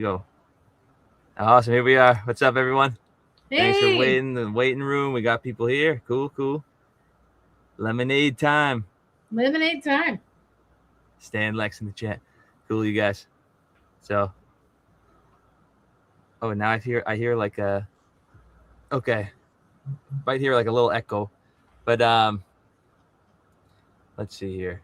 Go. Awesome. Here we are. What's up, everyone? Thanks for Hey, waiting in the waiting room. We got people here. Cool. Lemonade time. lemonade time. Stan Lex in the chat. Cool, you guys. So, now I hear like a okay, right here like a little echo, but let's see here.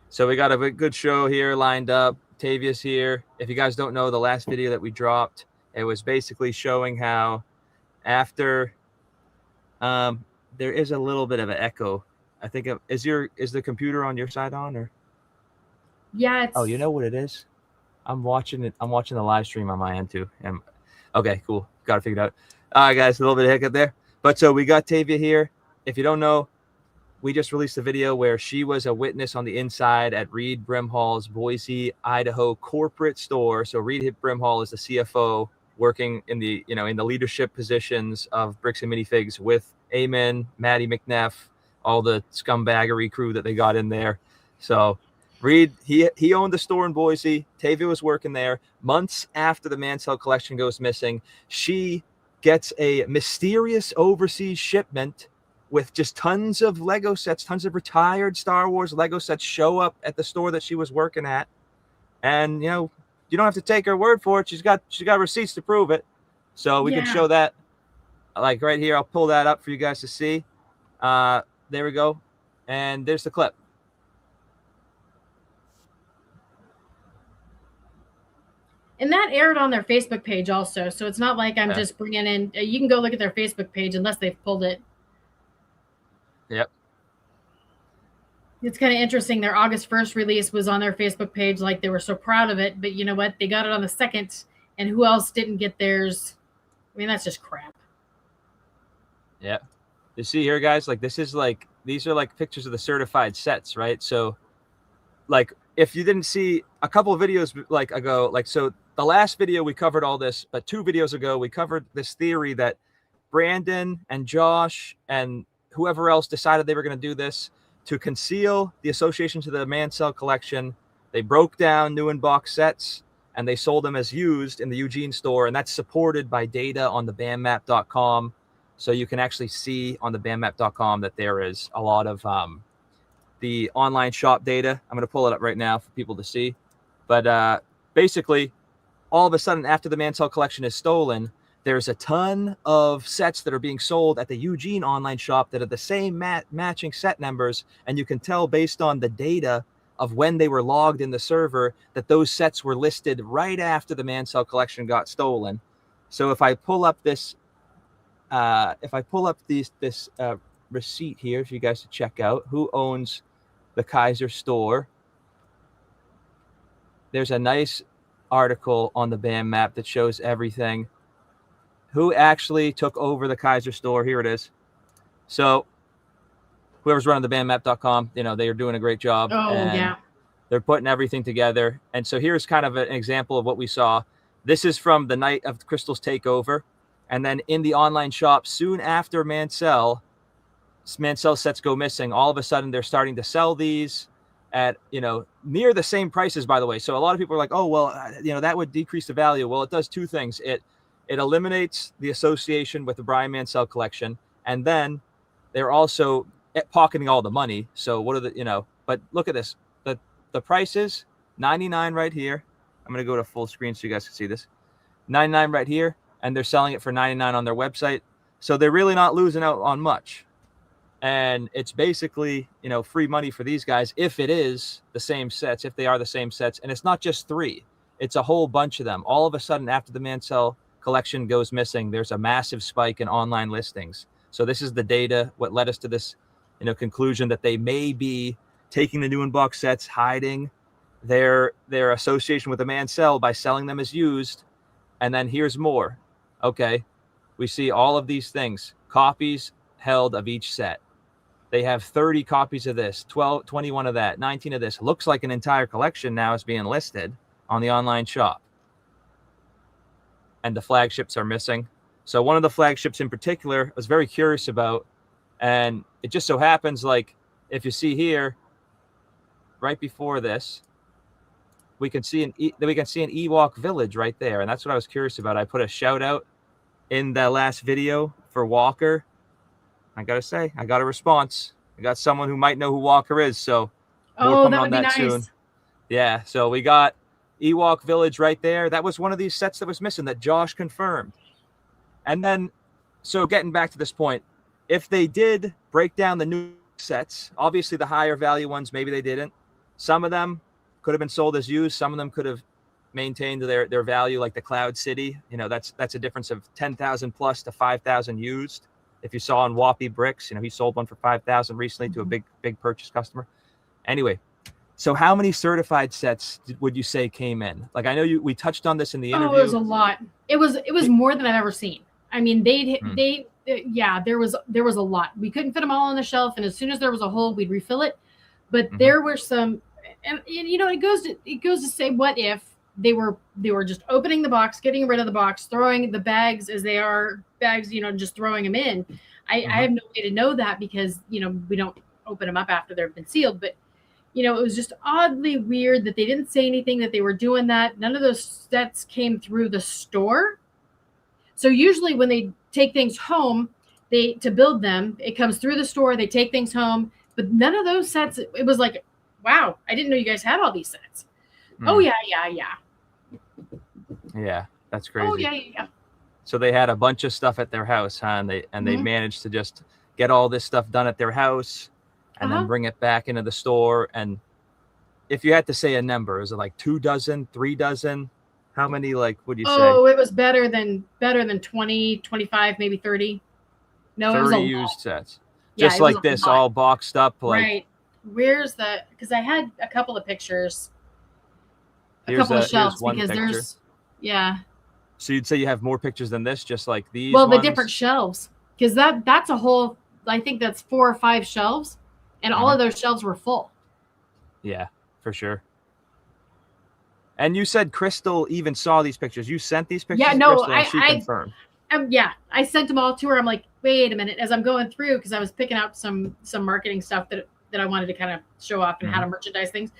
So we got a good show here lined up. Taveya's here. If you guys don't know, the last video that we dropped, it was basically showing how after there is a little bit of an echo. I think is the computer on your side on or? Yeah, Oh, you it's know what it is? I'm watching it. I'm watching the live stream on my end too. Okay, cool. Got it figured out. All right, guys, a little bit of hiccup there. But so we got Taveya here. If you don't know, we just released a video where she was a witness on the inside at Reed Brimhall's Boise, Idaho corporate store. So Reed Brimhall is the CFO working in the in the leadership positions of Bricks and Minifigs with Amen, Maddie McNeff, all the scumbaggery crew that they got in there. So Reed, he owned the store in Boise. Taveya was working there. Months after the Mansell collection goes missing, she gets a mysterious overseas shipment with just tons of Lego sets, tons of retired Star Wars Lego sets show up at the store that she was working at. And, you don't have to take her word for it. She's got receipts to prove it. So we can yeah. show that like right here. I'll pull that up for you guys to see. There we go. And there's the clip. And that aired on their Facebook page also. So it's not like I'm just bringing in, you can go look at their Facebook page unless they've pulled it. Yep. It's kind of interesting. Their August 1st release was on their Facebook page. Like they were so proud of it. But you know what? They got it on the 2nd. And who else didn't get theirs? I mean, that's just crap. Yeah. You see here, guys, like these are like pictures of the certified sets, right? So like if you didn't see a couple of videos ago, so the last video we covered all this, but 2 videos ago we covered this theory that Brandon and Josh and whoever else decided they were going to do this to conceal the association to the Mansell collection. They broke down new in-box sets and they sold them as used in the Eugene store, and that's supported by data on the bandmap.com. So you can actually see on the bandmap.com that there is a lot of the online shop data. I'm going to pull it up right now for people to see. But basically, all of a sudden, after the Mansell collection is stolen, there's a ton of sets that are being sold at the Eugene online shop that are the same matching set numbers. And you can tell based on the data of when they were logged in the server that those sets were listed right after the Mansell collection got stolen. So if I pull up this receipt here for you guys to check out, who owns the Kaiser store, there's a nice article on the BAM map that shows everything. Who actually took over the Kaiser store? Here it is. So whoever's running the bandmap.com, they are doing a great job. Oh, and yeah. they're putting everything together. And so here's kind of an example of what we saw. This is from the night of Crystal's takeover. And then in the online shop, soon after Mansell sets go missing, all of a sudden they're starting to sell these at, near the same prices, by the way. So a lot of people are like, oh, well, that would decrease the value. Well, it does 2 things. It eliminates the association with the Brian Mansell collection. And then they're also pocketing all the money. So what are the, but look at this. The prices, $99 right here. I'm going to go to full screen so you guys can see this. $99 right here. And they're selling it for $99 on their website. So they're really not losing out on much. And it's basically, free money for these guys if it is the same sets, if they are the same sets. And it's not just 3. It's a whole bunch of them. All of a sudden, after the Mansell collection goes missing, there's a massive spike in online listings. So this is the data, what led us to this, conclusion that they may be taking the new in-box sets, hiding their association with the Mansell by selling them as used. And then here's more. Okay, we see all of these things, copies held of each set. They have 30 copies of this, 21 of that, 19 of this. Looks like an entire collection now is being listed on the online shop. And the flagships are missing. So one of the flagships in particular I was very curious about. And it just so happens, like, if you see here, right before this, we can see an Ewok village right there, and that's what I was curious about. I put a shout out in the last video for Walker. I gotta say, I got a response. I got someone who might know who Walker is, so more Oh, coming that on would be that nice. soon. Yeah, so we got Ewok Village right there. That was one of these sets that was missing that Josh confirmed. And then, so getting back to this point, if they did break down the new sets, obviously the higher value ones, maybe they didn't. Some of them could have been sold as used. Some of them could have maintained their value, like the Cloud City. You know, that's a difference of 10,000 plus to 5,000 used. If you saw on Whoppy Bricks, you know, he sold one for 5,000 recently to a big purchase customer. Anyway, so how many certified sets would you say came in? Like, I know we touched on this in the interview. Oh, it was a lot. It was more than I've ever seen. I mean, there was a lot. We couldn't fit them all on the shelf, and as soon as there was a hole, we'd refill it. But there were some, and you know, it goes to say, what if they were just opening the box, getting rid of the box, throwing the bags as they are bags, you know, just throwing them in. I have no way to know that because, you know, we don't open them up after they've been sealed. But, you know, it was just oddly weird that they didn't say anything that they were doing that. None of those sets came through the store. So usually when they take things home, to build them, it comes through the store, they take things home. But none of those sets, it was like, wow, I didn't know you guys had all these sets. Oh, yeah. Yeah, that's crazy. Oh, yeah. So they had a bunch of stuff at their house, huh? And they managed to just get all this stuff done at their house and then bring it back into the store. And if you had to say a number, is it like 2 dozen, 3 dozen? How many, like, would you say? Oh, it was better than 20, 25, maybe 30. No, 30 it was a used lot. sets. Yeah, Just it was like a this, lot. all boxed up. Like, right. Where's the, because I had a couple of pictures. A here's couple of shelves one because picture. there's, yeah. So you'd say you have more pictures than this, just like these Well, ones? the different shelves, because that's a whole, I think that's 4 or 5 shelves, and all of those shelves were full. Yeah, for sure. And you said Crystal even saw these pictures. You sent these pictures to Crystal and she confirmed. Yeah, I sent them all to her. I'm like, wait a minute, as I'm going through, because I was picking out some marketing stuff that I wanted to kind of show off and how to merchandise things.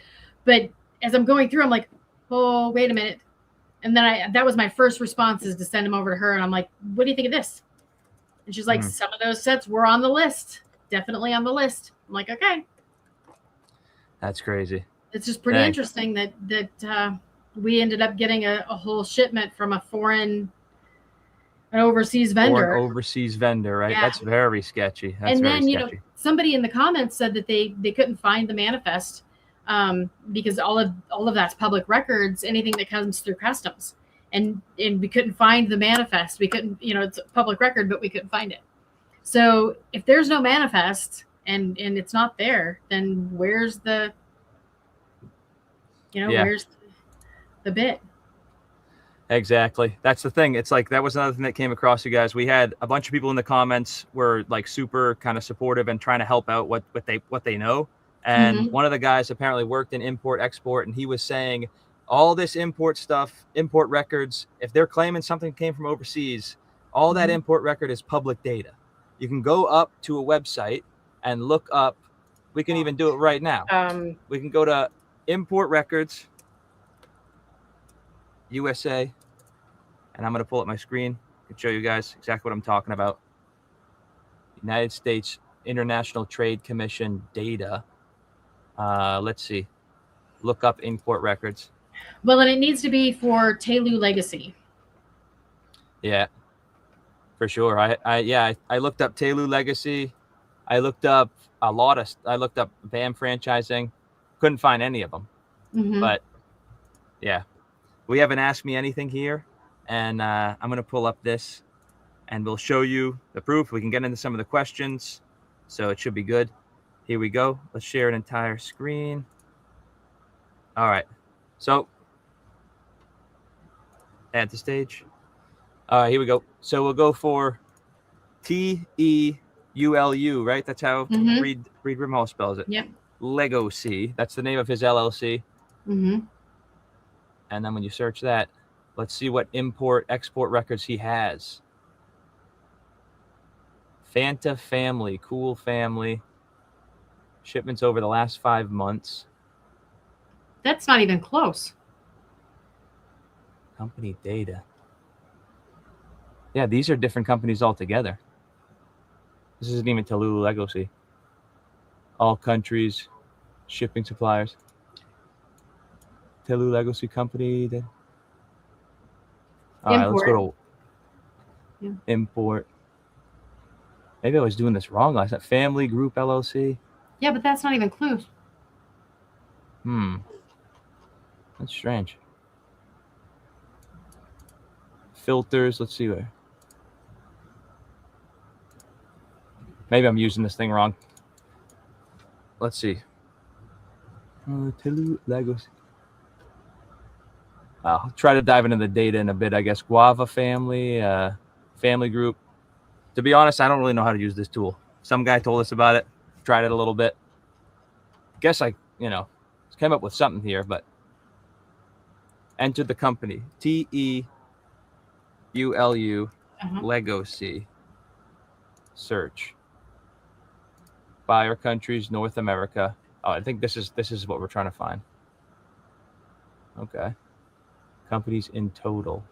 But as I'm going through, I'm like, oh, wait a minute. And then that was my first response, is to send them over to her. And I'm like, what do you think of this? And she's like, some of those sets were on the list. Definitely on the list. I'm like, okay. That's crazy. It's just pretty interesting that we ended up getting a whole shipment from an overseas vendor. Or an overseas vendor, right? Yeah. That's very sketchy. That's and very then, sketchy. You know, somebody in the comments said that they couldn't find the manifest because all of that's public records, anything that comes through customs. And we couldn't find the manifest. We couldn't, you know, it's a public record, but we couldn't find it. So if there's no manifest and it's not there, then where's the, you know, where's the bit? Exactly. That's the thing. It's like, that was another thing that came across, you guys. We had a bunch of people in the comments were like super kind of supportive and trying to help out what they know. And one of the guys apparently worked in import export, and he was saying all this import stuff, import records, if they're claiming something came from overseas, all that import record is public data. You can go up to a website and look up. We can even do it right now. We can go to import records, USA, and I'm going to pull up my screen and show you guys exactly what I'm talking about. United States International Trade Commission data. Let's see. Look up import records. Well, and it needs to be for Telu Legacy. Yeah, for sure. I looked up Telu Legacy. I looked up I looked up BAM franchising. Couldn't find any of them. But yeah, we have an Ask Me Anything here, and I'm going to pull up this and we'll show you the proof. We can get into some of the questions, so it should be good. Here we go. Let's share an entire screen. All right. So add to stage. Here we go. So we'll go for TEULU, right? That's how Reed Brimhall spells it. Yep. Lego C. That's the name of his LLC. And then when you search that, let's see what import export records he has. Fanta family, cool family. Shipments over the last 5 months. That's not even close. Company data. Yeah, these are different companies altogether. This isn't even Taveya Legacy. All countries, shipping suppliers. Taveya Legacy company. All right, let's go to import. Maybe I was doing this wrong last night. Family Group LLC. Yeah, but that's not even clues. That's strange. Filters. Let's see where. Maybe I'm using this thing wrong. Let's see. Taveya Legacy. I'll try to dive into the data in a bit, I guess. Guava family, family group. To be honest, I don't really know how to use this tool. Some guy told us about it. Tried it a little bit. Guess I, came up with something here, but enter the company. TEULU Legacy. Search. Buyer countries, North America. Oh, I think this is what we're trying to find. Okay. Companies in total.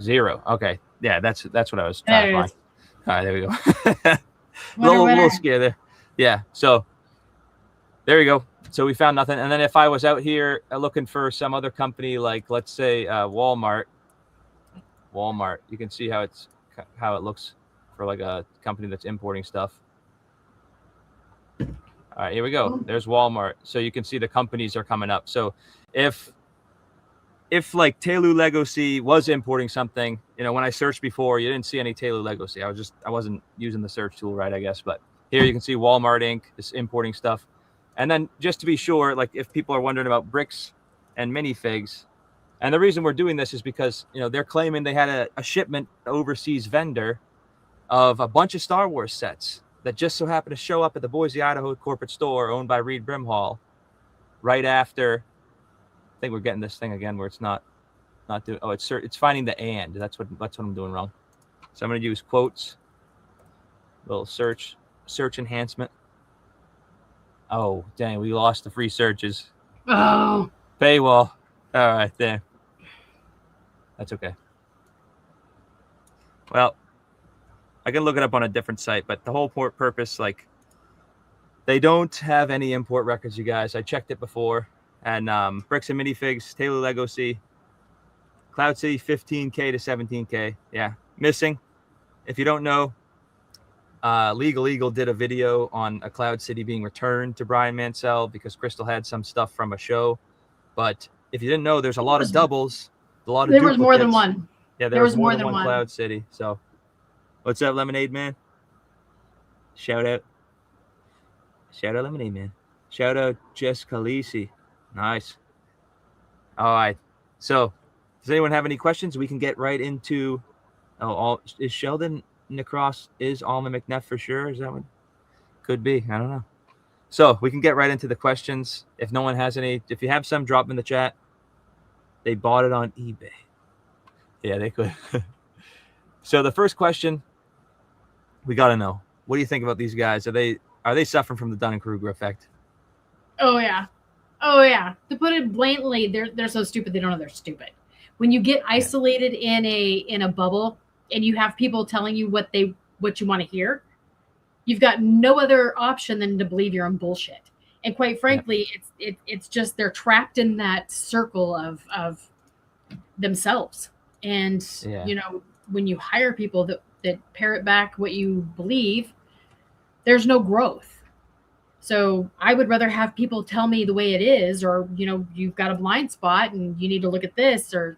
0. Okay. Yeah, that's what I was trying to find. All right, there we go. little scare there. Yeah. So there you go. So we found nothing. And then if I was out here looking for some other company, like let's say Walmart, you can see how it looks for like a company that's importing stuff. All right, here we go. There's Walmart. So you can see the companies are coming up. So if like Taveya Legacy was importing something, when I searched before, you didn't see any Taveya Legacy. I wasn't using the search tool right, I guess. But here you can see Walmart Inc. is importing stuff. And then just to be sure, like if people are wondering about bricks and minifigs, and the reason we're doing this is because, they're claiming they had a shipment overseas vendor of a bunch of Star Wars sets that just so happened to show up at the Boise, Idaho corporate store owned by Reed Brimhall right after. I think we're getting this thing again where it's not doing. Oh, it's finding the and. That's what I'm doing wrong. So I'm going to use quotes. Little search enhancement. Oh, dang, we lost the free searches. Oh. Paywall. All right, there. That's okay. Well, I can look it up on a different site, but the whole purpose, like, they don't have any import records, you guys. I checked it before. And bricks and minifigs, Taveya Legacy, Cloud City, 15K to 17K. Yeah, missing. If you don't know, Legal Eagle did a video on a Cloud City being returned to Brian Mansell because Crystal had some stuff from a show. But if you didn't know, there's a lot of doubles, a lot of duplicates. There was more than one. Yeah, there was more than one Cloud City. So, what's up, Lemonade Man? Shout out, Lemonade Man. Shout out, Jess Khaleesi. Nice. All right. So, does anyone have any questions? We can get right into. Is Sheldon Necross is Alma McNeff for sure? Is that one? Could be. I don't know. So we can get right into the questions. If no one has any, if you have some, drop them in the chat. They bought it on eBay. Yeah, they could. So the first question, we got to know. What do you think about these guys? Are they suffering from the Dunning-Kruger effect? Oh yeah. To put it blatantly, they're so stupid they don't know they're stupid. When you get isolated in a bubble and you have people telling you what you want to hear, you've got no other option than to believe you're in bullshit. And quite frankly, it's just they're trapped in that circle of themselves. And when you hire people that parrot back what you believe, there's no growth. So I would rather have people tell me the way it is, or, you've got a blind spot and you need to look at this, or,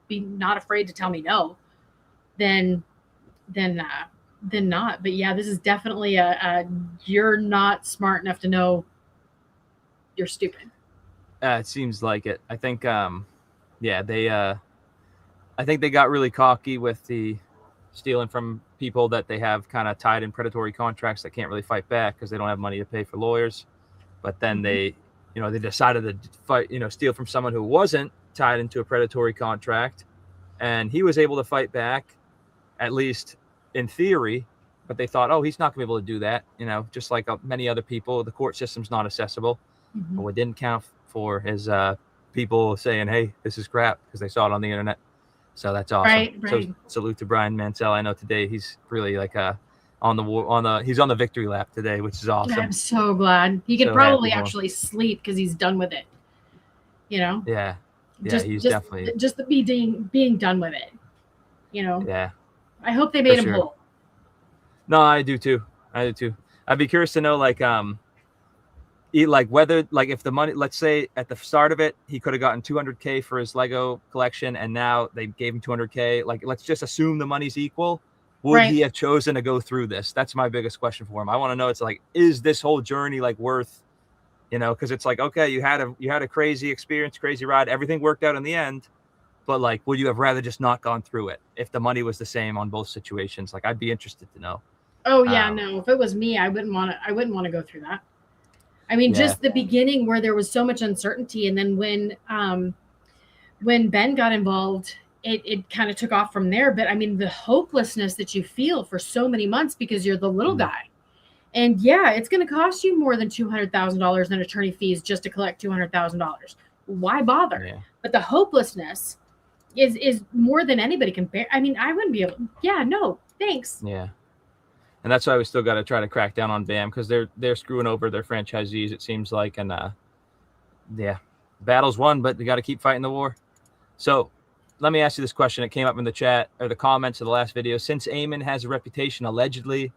be not afraid to tell me no, than not. But yeah, this is definitely you're not smart enough to know you're stupid. It seems like it. I think, I think they got really cocky with the stealing from people that they have kind of tied in predatory contracts that can't really fight back because they don't have money to pay for lawyers. But then they decided to fight, steal from someone who wasn't tied into a predatory contract, and he was able to fight back, at least in theory. But they thought, oh, he's not going to be able to do that. Just like many other people, the court system's not accessible. Mm-hmm. What didn't count for his people saying, "Hey, this is crap," because they saw it on the internet. So that's awesome. Right. So salute to Brian Mansell. I know today he's really like he's on the victory lap today, which is awesome. I'm so glad. He could probably actually sleep because he's done with it. You know? Yeah. He's definitely just the being done with it. You know? Yeah. I hope they made him whole. No, I do too. I'd be curious to know whether if the money, let's say at the start of it, he could have gotten $200K for his Lego collection, and now they gave him $200K. Like, let's just assume the money's equal. Would he have chosen to go through this? That's my biggest question for him. I want to know. It's like, is this whole journey worth? Because it's like, okay, you had a crazy experience, crazy ride. Everything worked out in the end, but would you have rather just not gone through it if the money was the same on both situations? I'd be interested to know. Oh yeah, no. If it was me, I wouldn't want to go through that. I mean, just the beginning where there was so much uncertainty, and then when Ben got involved, it kind of took off from there. But I mean, the hopelessness that you feel for so many months because you're the little guy, and it's going to cost you more than $200,000 in attorney fees just to collect $200,000. Why bother? Yeah. But the hopelessness is more than anybody can bear. I mean, I wouldn't be able. Yeah, no, thanks. Yeah. And that's why we still got to try to crack down on BAM, because they're screwing over their franchisees, it seems like. And battle's won, but we got to keep fighting the war. So let me ask you this question. It came up in the chat or the comments of the last video. Since Eamon has a reputation allegedly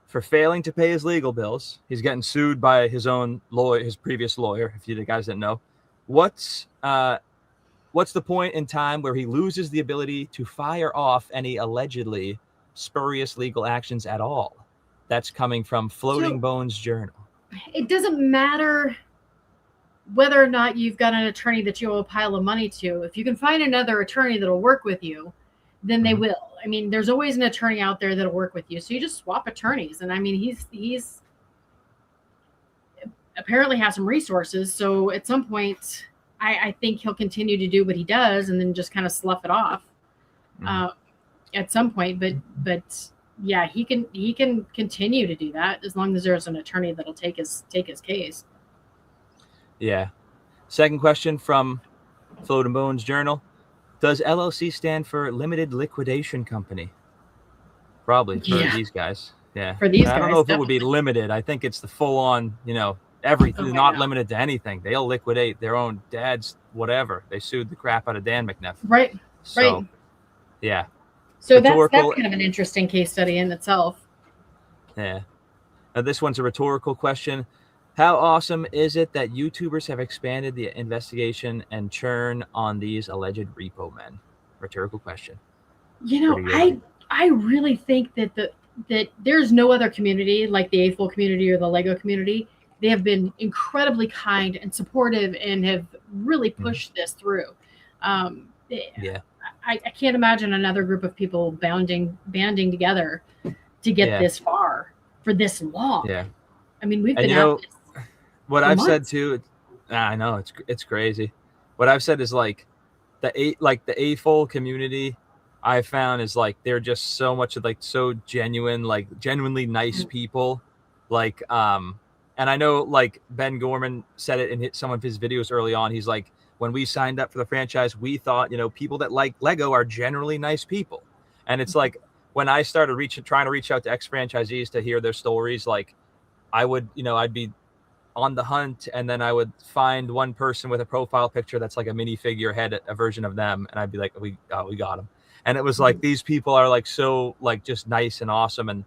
for failing to pay his legal bills, he's getting sued by his own lawyer, his previous lawyer. If you guys didn't know, what's the point in time where he loses the ability to fire off any allegedly spurious legal actions at all? That's coming from Floating Bones Journal. It doesn't matter whether or not you've got an attorney that you owe a pile of money to. If you can find another attorney that'll work with you, then they will. I mean, there's always an attorney out there that'll work with you. So you just swap attorneys. And I mean, he's apparently has some resources. So at some point, I think he'll continue to do what he does and then just kind of slough it off. At some point, but yeah, he can continue to do that as long as there's an attorney that'll take his case. Yeah. Second question from Floating Bones Journal: does LLC stand for Limited Liquidation Company? Probably for these guys. Yeah. For these guys, I don't know if it would be limited. I think it's the full on, everything, not limited to anything. They'll liquidate their own dad's whatever. They sued the crap out of Dan McNeff. Right. So, right. Yeah. So that's kind of an interesting case study in itself. Yeah. Now, this one's a rhetorical question. How awesome is it that YouTubers have expanded the investigation and churn on these alleged repo men? Rhetorical question. I really think that there's no other community like the AFOL community or the LEGO community. They have been incredibly kind and supportive and have really pushed this through. I can't imagine another group of people banding together to get this far for this long. Yeah. I mean, we've been at this. What I've said too, I know it's crazy. What I've said is the AFOL community I found is they're just so much so genuine, genuinely nice people. And I know Ben Gorman said it in some of his videos early on. He's like, when we signed up for the franchise, we thought, people that like Lego are generally nice people. And it's when I started trying to reach out to ex-franchisees to hear their stories, I would, I'd be on the hunt, and then I would find one person with a profile picture that's like a minifigure head, a version of them, and I'd be like, we got them. And it was these people are so just nice and awesome. And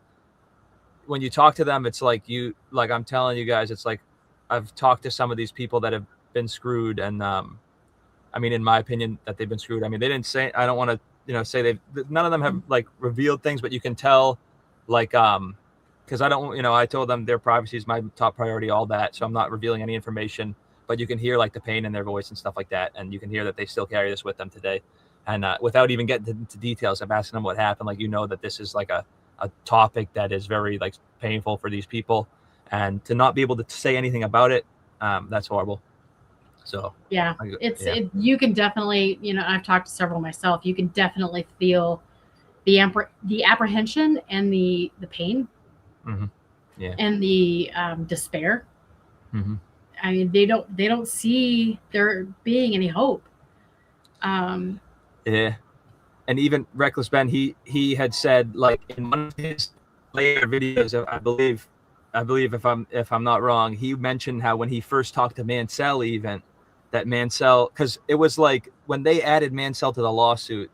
when you talk to them, it's I'm telling you guys, it's I've talked to some of these people that have been screwed, and I mean, in my opinion, that they've been screwed. I mean, they didn't say, I don't want to say none of them have revealed things, but you can tell because I don't, I told them their privacy is my top priority, all that. So I'm not revealing any information, but you can hear the pain in their voice and stuff like that. And you can hear that they still carry this with them today. And without even getting into details, I'm asking them what happened. That this is a topic that is very painful for these people, and to not be able to say anything about it, that's horrible. So yeah, you can definitely, I've talked to several myself. You can definitely feel the apprehension and the pain, and the despair. I mean, they don't see there being any hope. Yeah. And even Reckless Ben, he had said, like, in one of his later videos, I believe if I'm not wrong, he mentioned how when he first talked to Mansell, even that Mansell, because it was like when they added Mansell to the lawsuit,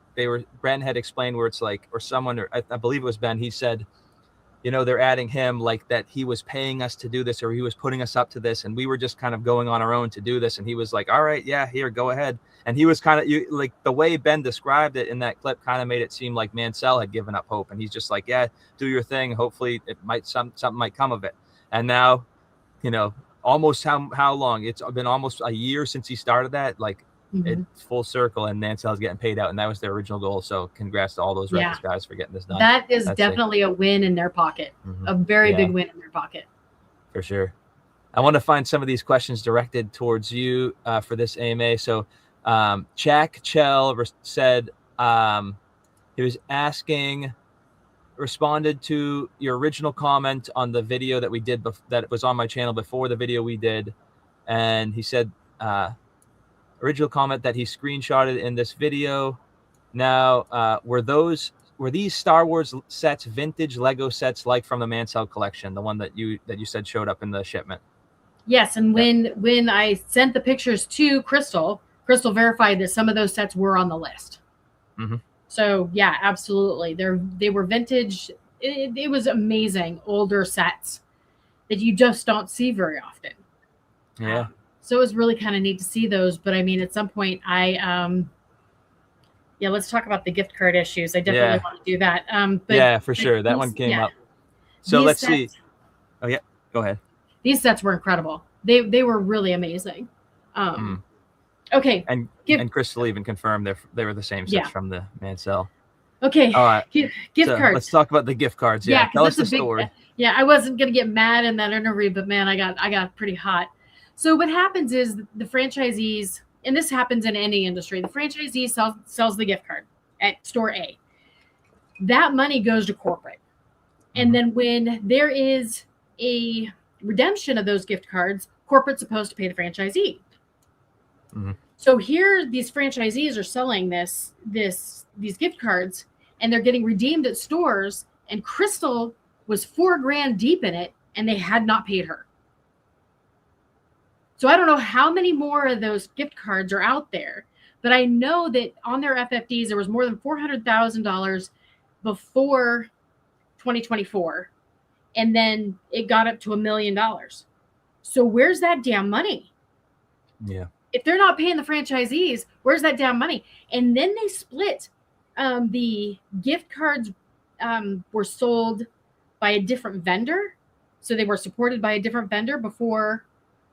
Ben had explained where it's like, or someone, or I believe it was Ben, he said, you know, they're adding him like that he was paying us to do this, or he was putting us up to this, and we were just kind of going on our own to do this. And he was like, all right, yeah, here, go ahead. And he was kind of like, the way Ben described it in that clip kind of made it seem like Mansell had given up hope, and he's just like, yeah, do your thing, hopefully it might something might come of it. And now, you know, almost how long, it's been almost a year since he started that, like, it's full circle, and Mansell's getting paid out, and that was their original goal. So congrats to all those Reckless guys for getting this done. That's definitely a win in their pocket, a very big win in their pocket. For sure. I want to find some of these questions directed towards you for this AMA. So Jack Chell said he was responded to your original comment on the video that we did that was on my channel before the video we did, and he said original comment that he screenshotted in this video. Now, were these Star Wars sets vintage Lego sets like from the Mansell collection, the one that you said showed up in the shipment? Yes, and when I sent the pictures to Crystal verified that some of those sets were on the list. So yeah, absolutely, they were vintage. It was amazing, older sets that you just don't see very often. Yeah. So it was really kind of neat to see those. But I mean, at some point, let's talk about the gift card issues. I definitely want to do that. But yeah, for sure. That one came up. So let's see. Oh yeah, go ahead. These sets were incredible. They were really amazing. Okay. And Crystal even confirmed they were the same sets from the Mansell. Okay. All right. Gift cards. Let's talk about the gift cards. Yeah. Tell us the story. Yeah, I wasn't gonna get mad in that interview, but man, I got pretty hot. So what happens is the franchisees, and this happens in any industry, the franchisee sells the gift card at store A. That money goes to corporate. And then when there is a redemption of those gift cards, corporate's supposed to pay the franchisee. So here these franchisees are selling these gift cards, and they're getting redeemed at stores, and Crystal was $4,000 deep in it, and they had not paid her. So I don't know how many more of those gift cards are out there, but I know that on their FFDs, there was more than $400,000 before 2024. And then it got up to $1 million. So where's that damn money? Yeah. If they're not paying the franchisees, where's that damn money? And then they split. The gift cards were sold by a different vendor. So they were supported by a different vendor before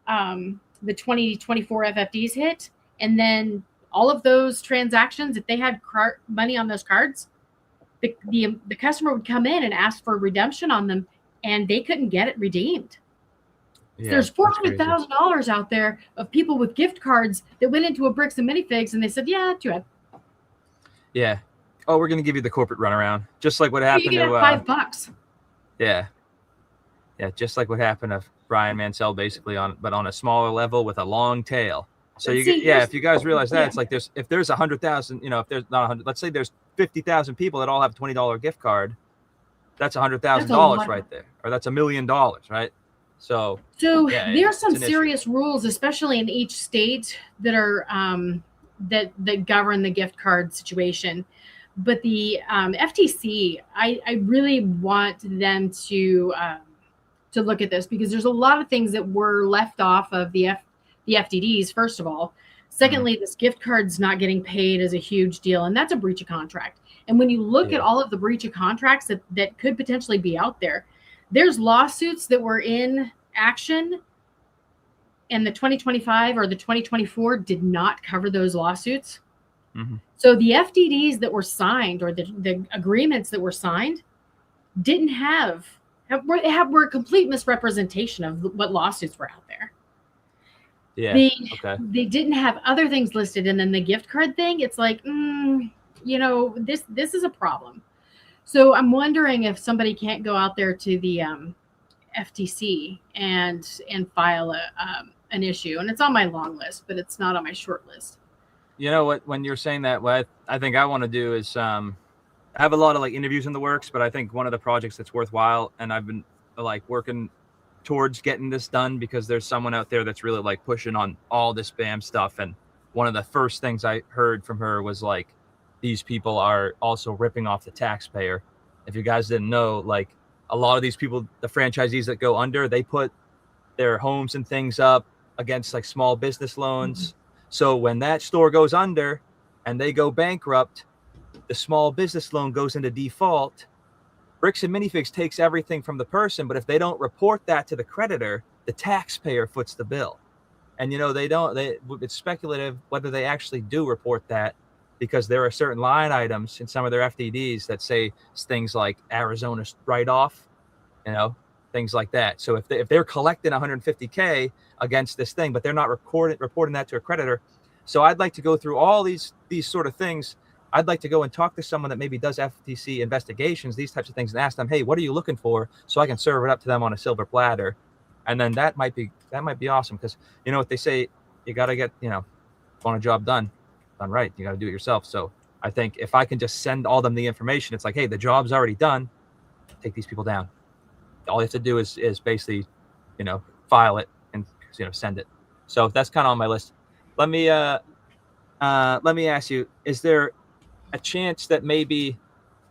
the 2024 FFDs hit. And then all of those transactions, if they had money on those cards, the customer would come in and ask for redemption on them, and they couldn't get it redeemed. Yeah, so there's $400,000 out there of people with gift cards that went into a Bricks and Minifigs, and they said, yeah, too bad. Yeah. Oh, we're going to give you the corporate runaround. Just like what happened to $5. Yeah. Yeah, just like what happened to Brian Mansell, basically, but on a smaller level with a long tail. So if you guys realize that, it's like if there's 100,000, if there's not 100, let's say there's 50,000 people that all have a $20 gift card, that's $100,000 right there, or that's $1 million, right? So there's some serious rules, especially in each state, that are that govern the gift card situation. But the FTC, I really want them to look at this, because there's a lot of things that were left off of the FDDs, first of all. Secondly, this gift card's not getting paid is a huge deal, and that's a breach of contract. And when you look at all of the breach of contracts that could potentially be out there, there's lawsuits that were in action, and the 2025 or the 2024 did not cover those lawsuits. So the FDDs that were signed, or the agreements that were signed, were a complete misrepresentation of what lawsuits were out there. Yeah. They didn't have other things listed, and then the gift card thing, it's like, this is a problem. So I'm wondering if somebody can't go out there to the FTC and file an issue, and it's on my long list, but it's not on my short list. You know what? When you're saying that, what I think I want to do is, I have a lot of like interviews in the works, but I think one of the projects that's worthwhile, and I've been like working towards getting this done because there's someone out there that's really like pushing on all this spam stuff. And one of the first things I heard from her was like, these people are also ripping off the taxpayer. If you guys didn't know, like a lot of these people, the franchisees that go under, they put their homes and things up against like small business loans. So when that store goes under and they go bankrupt, the small business loan goes into default. Bricks and Minifigs takes everything from the person, but if they don't report that to the creditor, the taxpayer foots the bill. And it's speculative whether they actually do report that, because there are certain line items in some of their FDDs that say things like Arizona write-off, things like that. So if they're collecting 150K against this thing, but they're not reporting that to a creditor. So I'd like to go through all these sort of things. I'd like to go and talk to someone that maybe does FTC investigations, these types of things, and ask them, hey, what are you looking for? So I can serve it up to them on a silver platter. And then that might be awesome, because you know what they say, you got to get, want a job done right, you got to do it yourself. So I think if I can just send all them the information, it's like, hey, the job's already done, take these people down. All you have to do is basically, file it and send it. So that's kind of on my list. Let me ask you: is there a chance that maybe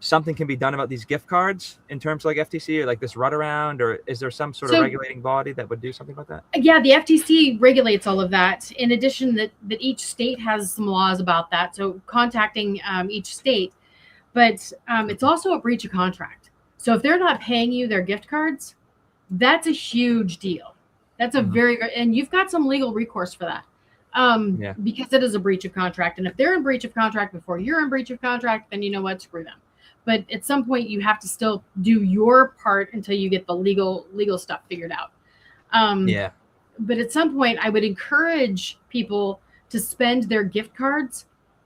something can be done about these gift cards in terms of like FTC or like this runaround, or is there some sort of regulating body that would do something about that? Yeah, the FTC regulates all of that. In addition, that each state has some laws about that. So contacting each state, but it's also a breach of contract. So if they're not paying you their gift cards, that's a huge deal. That's a and you've got some legal recourse for that. Because it is a breach of contract. And if they're in breach of contract before you're in breach of contract, then you know what, screw them. But at some point you have to still do your part until you get the legal stuff figured out. But at some point I would encourage people to spend their gift cards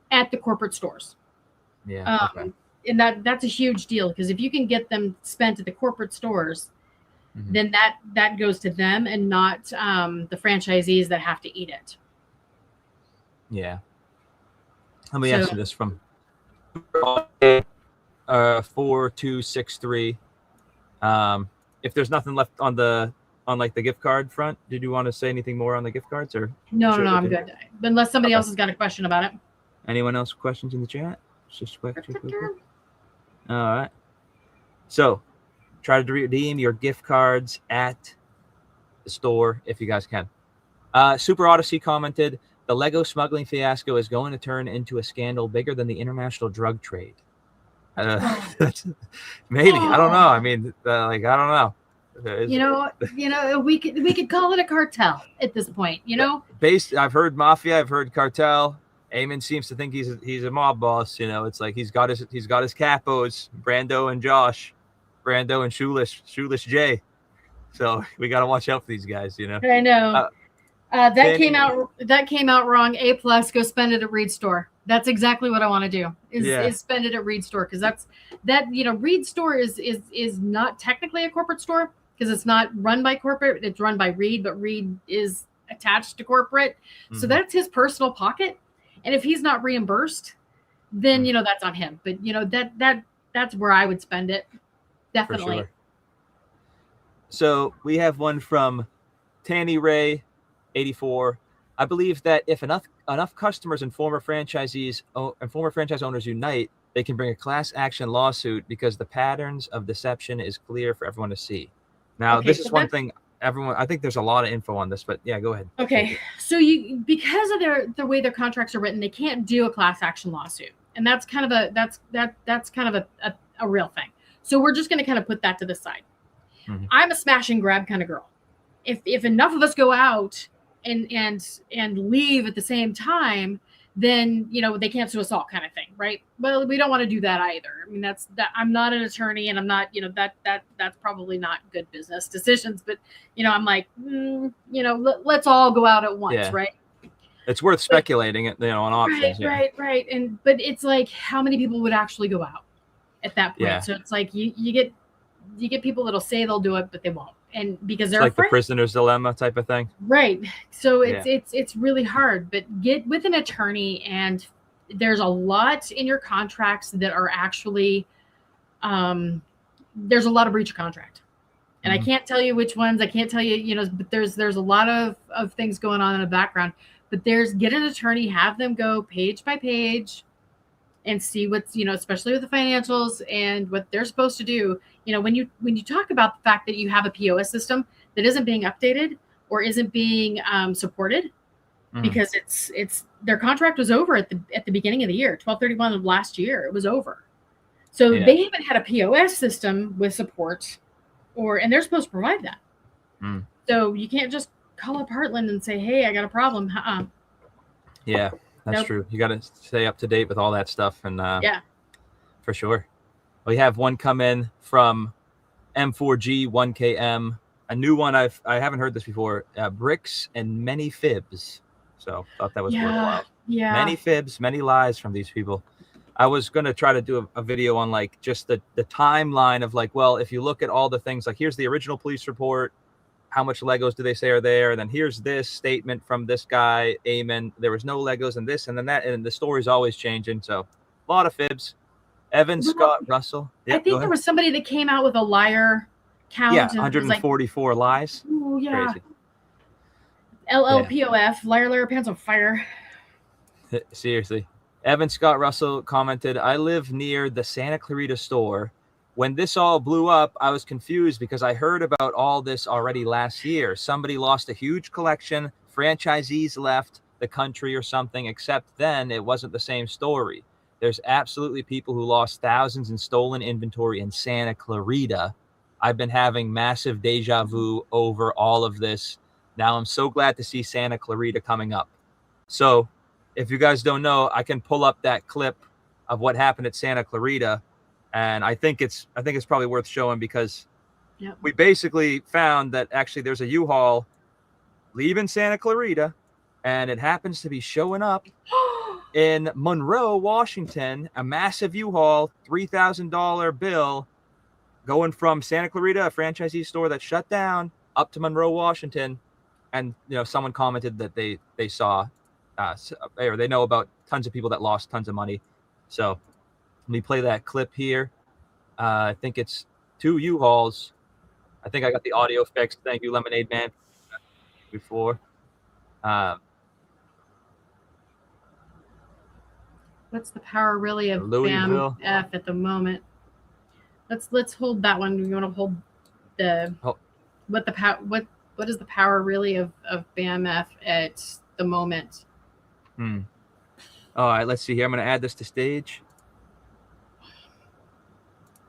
at the corporate stores. And that's a huge deal, because if you can get them spent at the corporate stores, then that goes to them and not the franchisees that have to eat it. Yeah. Let me ask you this from 4263. If there's nothing left on like the gift card front, did you want to say anything more on the gift cards, or? No, I'm good. Unless somebody else has got a question about it. Anyone else questions in the chat? Just quick. All right. So try to redeem your gift cards at the store if you guys can. Super Odyssey commented, the Lego smuggling fiasco is going to turn into a scandal bigger than the international drug trade. Maybe. I don't know. I mean, I don't know. We could call it a cartel at this point, I've heard mafia, I've heard cartel. Eamon seems to think he's a mob boss. It's like he's got his capos, Brando and Josh, Brando and Shoeless Jay. So we got to watch out for these guys. I know. That came out wrong. A+, go spend it at Reed store. That's exactly what I want to do. Is spend it at Reed store, because Reed store is not technically a corporate store, because it's not run by corporate. It's run by Reed, but Reed is attached to corporate. So that's his personal pocket. And if he's not reimbursed, then that's on him. But that's where I would spend it. Definitely. Sure. So we have one from Tanny Ray 84. I believe that if enough customers and former franchise owners unite, they can bring a class action lawsuit because the patterns of deception is clear for everyone to see. Now, this is one thing I think there's a lot of info on this, but yeah, go ahead. Okay. So because of the way their contracts are written, they can't do a class action lawsuit. And that's kind of a real thing. So we're just going to kind of put that to the side. I'm a smash and grab kind of girl. If enough of us go out and leave at the same time, then they can't sue us all, kind of thing, right? Well, we don't want to do that either. I mean, that's that. I'm not an attorney, and I'm not, that's probably not good business decisions. But I'm like, let's all go out at once, right? It's worth speculating, on options. Right. But it's like, how many people would actually go out at that point? So it's like you get people that'll say they'll do it, but they won't. and because It's they're like the afraid. prisoner's dilemma type of thing. Right. So it's really hard, but get with an attorney, and there's a lot in your contracts that are actually there's a lot of breach of contract. And I can't tell you which ones. I can't tell you, but there's a lot of things going on in the background. But get an attorney, have them go page by page and see what's, especially with the financials and what they're supposed to do. When you talk about the fact that you have a POS system that isn't being updated or isn't being supported because it's their contract was over at the beginning of the year, 12/31 of last year, it was over. So they haven't had a POS system with support, and they're supposed to provide that. So you can't just call up Heartland and say, hey, I got a problem. Yeah, that's true. You got to stay up to date with all that stuff. And for sure. We have one come in from M4G 1KM, a new one. I haven't heard this before. Bricks and many fibs. So thought that was worthwhile. Yeah. Many fibs, many lies from these people. I was going to try to do a video on like just the timeline of like, well, if you look at all the things, like here's the original police report, how much Legos do they say are there? And then here's this statement from this guy, Eamon. There was no Legos and this and then that. And the story's always changing. So a lot of fibs. Evan Scott Russell. I think there was somebody that came out with a liar count. Yeah, 144 lies. Oh, yeah. Crazy. LLPOF, liar, pants on fire. Seriously. Evan Scott Russell commented, I live near the Santa Clarita store. When this all blew up, I was confused because I heard about all this already last year. Somebody lost a huge collection, franchisees left the country or something, except then it wasn't the same story. There's absolutely people who lost thousands in stolen inventory in Santa Clarita. I've been having massive deja vu over all of this. Now I'm so glad to see Santa Clarita coming up. So if you guys don't know, I can pull up that clip of what happened at Santa Clarita. And I think it's probably worth showing because we basically found that actually there's a U-Haul leaving Santa Clarita, and it happens to be showing up in Monroe, Washington, a massive U-Haul, $3,000 bill going from Santa Clarita, a franchisee store that shut down, up to Monroe, Washington. And, someone commented that they saw or they know about tons of people that lost tons of money. So let me play that clip here. I think it's 2 U-Hauls. I think I got the audio fixed. Thank you, Lemonade Man, before. What's the power really of BAMF at the moment? Let's hold that one. We want to hold what is the power really of BAMF at the moment? All right, let's see here. I'm going to add this to stage.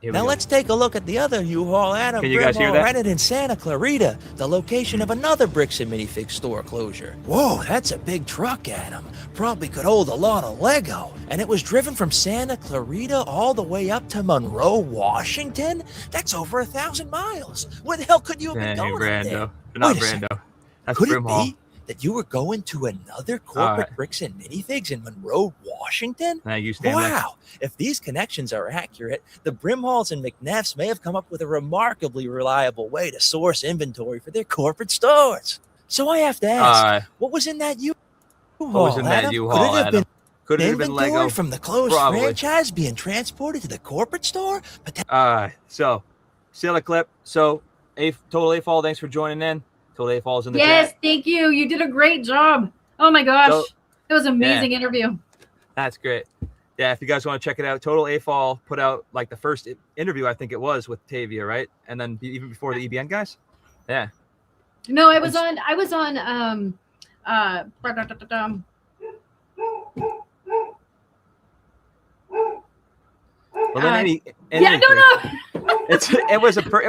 Now let's take a look at the other U-Haul Adam Brimhall rented in Santa Clarita, the location of another Bricks and Minifigs store closure. Whoa, that's a big truck, Adam. Probably could hold a lot of Lego. And it was driven from Santa Clarita all the way up to Monroe, Washington? That's over 1,000 miles. Where the hell could you have been going Brando. Not Brando. That's Brimhall. It be that you were going to another corporate Bricks and Minifigs in Monroe, Washington? Wow. If these connections are accurate, the Brimhalls and McNeffs may have come up with a remarkably reliable way to source inventory for their corporate stores. So I have to ask, what was in that U-Haul? What was in that U-Haul, Could it have been Lego from the closed franchise being transported to the corporate store? So, still a clip. So, Total A-Fall, thanks for joining in. Total A-Fall's in the chat. Yes, thank you. You did a great job. Oh my gosh. It was an amazing interview. That's great. Yeah, if you guys want to check it out, Total A-Fall put out like the first interview, I think it was, with Taveya, right? And then even before the EBN guys? Yeah. No, I was on Well, then it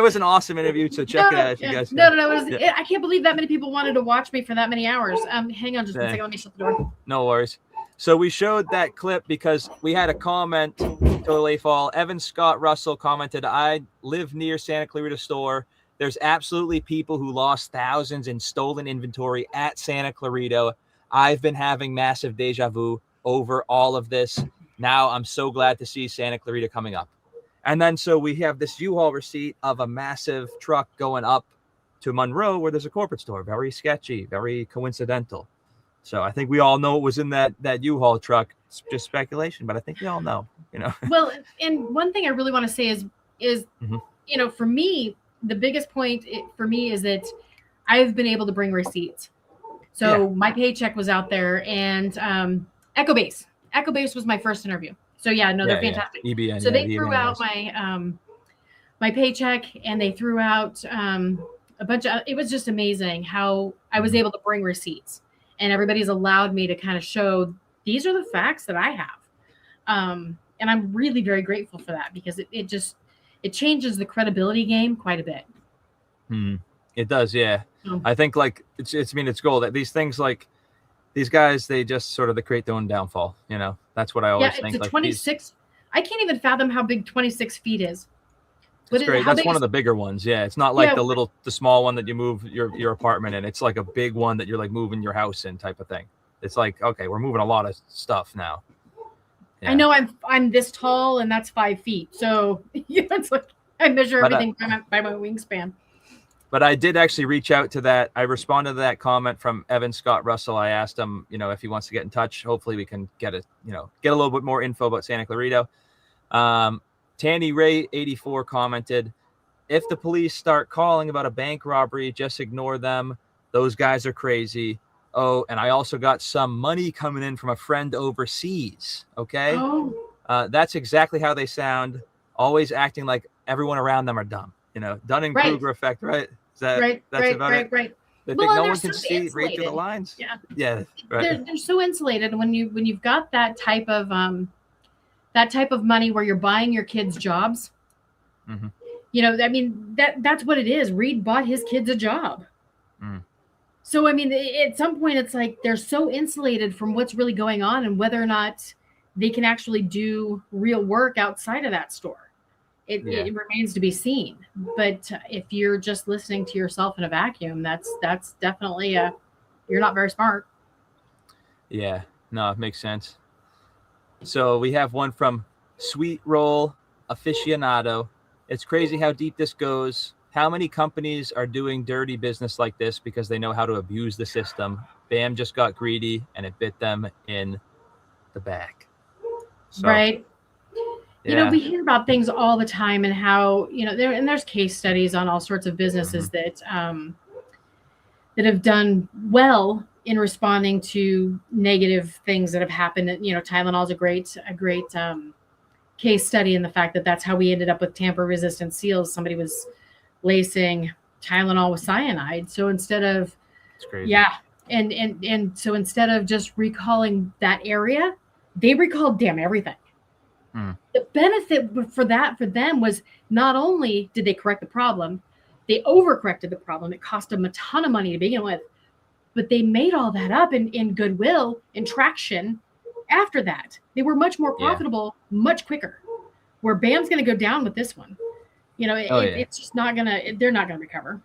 was an awesome interview. So check it out if you guys. I can't believe that many people wanted to watch me for that many hours. Hang on just a second. Let me shut the door. No worries. So we showed that clip because we had a comment. Total A-Fall. Evan Scott Russell commented, "I live near Santa Clarita store. There's absolutely people who lost thousands in stolen inventory at Santa Clarita. I've been having massive deja vu over all of this. Now I'm so glad to see Santa Clarita coming up." And then so we have this U-Haul receipt of a massive truck going up to Monroe where there's a corporate store. Very sketchy, very coincidental. So I think we all know what was in that U-Haul truck. It's just speculation, but I think we all know, you know. Well, and one thing I really want to say is Mhm. you know, for me, the biggest point for me is that I've been able to bring receipts. So my paycheck was out there, and EchoBase was my first interview. So yeah, no, they're fantastic. EBN, so they threw out my my paycheck, and they threw out a bunch of. It was just amazing how I was able to bring receipts, and everybody's allowed me to kind of show these are the facts that I have, and I'm really very grateful for that, because it changes the credibility game quite a bit. It does, yeah. I think like it's gold. That these things, like these guys, they just sort of create their own downfall. You know, that's what I always think. It's a 26. I can't even fathom how big 26 feet is. It's great. That's one of the bigger ones. Yeah, it's not like the small one that you move your apartment in. It's like a big one that you're like moving your house in, type of thing. It's like, okay, we're moving a lot of stuff now. Yeah. I know I'm this tall, and that's 5 feet. So it's like I measure everything by my wingspan. But I did actually reach out to that. I responded to that comment from Evan Scott Russell. I asked him, you know, if he wants to get in touch. Hopefully we can get a little bit more info about Santa Clarita. Tanny Ray 84 commented, if the police start calling about a bank robbery, just ignore them. Those guys are crazy. Oh, and I also got some money coming in from a friend overseas. Okay. That's exactly how they sound. Always acting like everyone around them are dumb. You know, Dunning-Kruger effect, right? Is that right? They think no one can see right through the lines. Yeah. Right. They're so insulated when you've got that type of money where you're buying your kids jobs. Mm-hmm. You know, I mean that's what it is. Reed bought his kids a job. So I mean, at some point, it's like they're so insulated from what's really going on and whether or not they can actually do real work outside of that store. It remains to be seen. But if you're just listening to yourself in a vacuum, that's definitely you're not very smart. Yeah, no, it makes sense. So we have one from Sweet Roll Aficionado. It's crazy how deep this goes. How many companies are doing dirty business like this because they know how to abuse the system? BAM just got greedy and it bit them in the back. So, right. You know, we hear about things all the time, and how, you know, there's case studies on all sorts of businesses that have done well in responding to negative things that have happened. You know, Tylenol is a great case study in the fact that that's how we ended up with tamper-resistant seals. Somebody was lacing Tylenol with cyanide. So instead of, so instead of just recalling that area, they recalled damn everything. The benefit for them was not only did they correct the problem, they overcorrected the problem. It cost them a ton of money to begin with, but they made all that up in goodwill and traction after that. They were much more profitable, much quicker. Where BAM's going to go down with this one. You know, it's just not going to, they're not going to recover.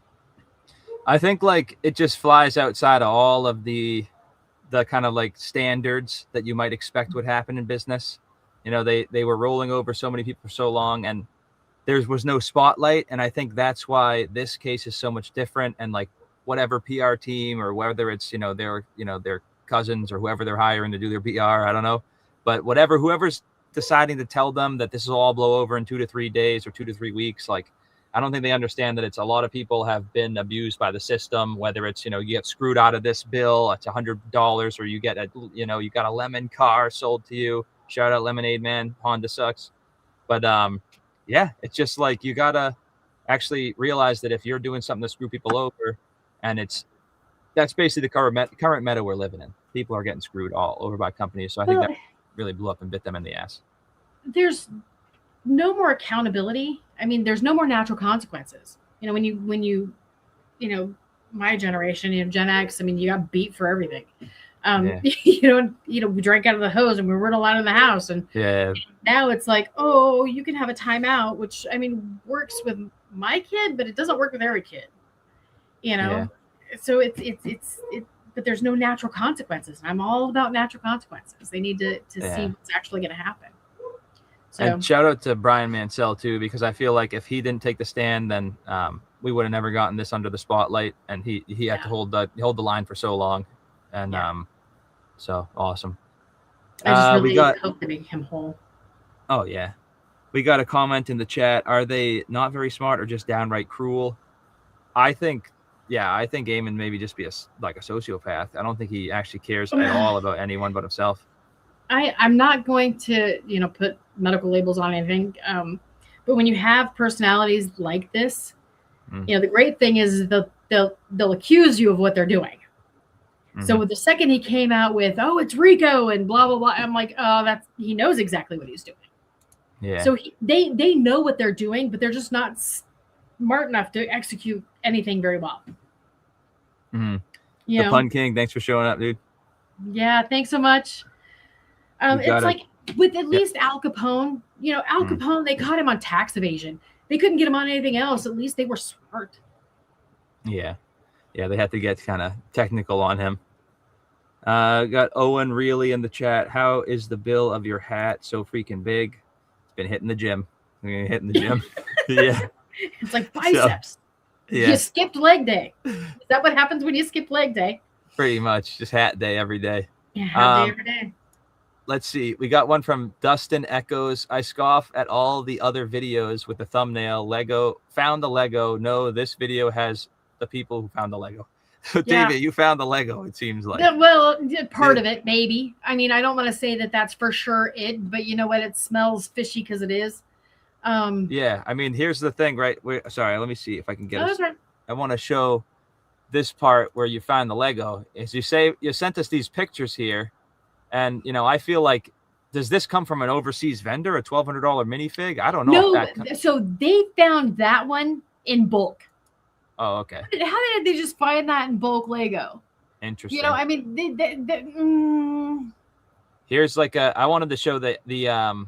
I think like it just flies outside of all of the kind of like standards that you might expect would happen in business. You know, they were rolling over so many people for so long, and there was no spotlight. And I think that's why this case is so much different. And like whatever PR team, or whether it's, their cousins or whoever they're hiring to do their PR, I don't know. But whoever's deciding to tell them that this will all blow over in 2 to 3 days or 2 to 3 weeks, like, I don't think they understand that it's a lot of people have been abused by the system, whether it's, you get screwed out of this bill, it's $100, or you get you got a lemon car sold to you. Shout out Lemonade Man, Honda sucks. But it's just like, you got to actually realize that if you're doing something to screw people over, and that's basically the current meta we're living in. People are getting screwed all over by companies. So I think that really blew up and bit them in the ass. There's no more accountability. I mean, there's no more natural consequences. You know, when you my generation, Gen X, I mean, you got beat for everything. We drank out of the hose and we were allowed in the house. And now it's like, oh, you can have a timeout, which, I mean, works with my kid, but it doesn't work with every kid, So but there's no natural consequences. I'm all about natural consequences. They need to see what's actually going to happen. So, and shout out to Brian Mansell too, because I feel like if he didn't take the stand, then we would have never gotten this under the spotlight, and he had to hold the line for so long, and so awesome. I just really hope to make him whole. Oh yeah, we got a comment in the chat. Are they not very smart or just downright cruel? I think Eamon maybe just be a sociopath. I don't think he actually cares at all about anyone but himself. I'm not going to, put medical labels on anything. But when you have personalities like this, the great thing is they'll accuse you of what they're doing. Mm-hmm. So the second he came out with, oh, it's Rico and blah, blah, blah, I'm like, oh, he knows exactly what he's doing. Yeah. So they know what they're doing, but they're just not smart enough to execute anything very well. Mm-hmm. The Pun King, thanks for showing up, dude. Yeah, thanks so much. It's like with at least Al Capone, Al Capone, they caught him on tax evasion. They couldn't get him on anything else. At least they were smart. Yeah. Yeah, they had to get kind of technical on him. Got Owen really in the chat. How is the bill of your hat so freaking big? It's been hitting the gym. Yeah. It's like biceps. So, you skipped leg day. Is that what happens when you skip leg day? Pretty much. Just hat day every day. Yeah, hat day every day. Let's see. We got one from Dustin Echoes. I scoff at all the other videos with the thumbnail. Lego found the Lego. No, this video has the people who found the Lego. So, David, you found the Lego, it seems like. Well, part of it, maybe. I mean, I don't want to say that that's for sure it, but you know what? It smells fishy because it is. Yeah, I mean, here's the thing, right? Sorry, let me see if I can get it. Right. I want to show this part where you found the Lego. As you say, you sent us these pictures here, and, I feel like, does this come from an overseas vendor, a $1,200 minifig? I don't know. No, so they found that one in bulk. Oh, okay. How did they just find that in bulk Lego? Interesting. I mean, Here's I wanted to show the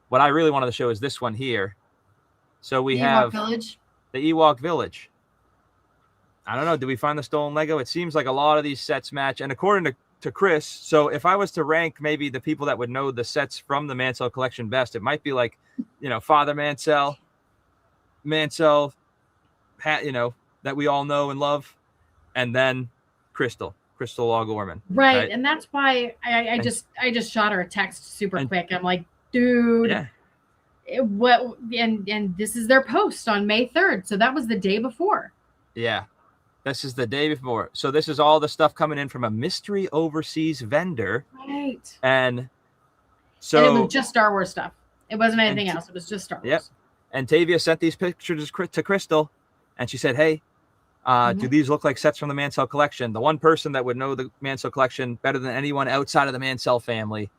what I really wanted to show is this one here. So we have the Ewok Village. I don't know. Did we find the stolen Lego? It seems like a lot of these sets match. And according to Chris, so if I was to rank maybe the people that would know the sets from the Mansell collection best, it might be like, Father Mansell, that we all know and love, and then Crystal O'Gorman. Right. And that's why I just shot her a text super quick. I'm like, dude, what? And this is their post on May 3rd. So that was the day before. Yeah. This is the day before. So this is all the stuff coming in from a mystery overseas vendor. Right. And it was just Star Wars stuff. It wasn't anything else. It was just Star Wars. Yep. And Taveya sent these pictures to Crystal, and she said, hey, do these look like sets from the Mansell collection? The one person that would know the Mansell collection better than anyone outside of the Mansell family.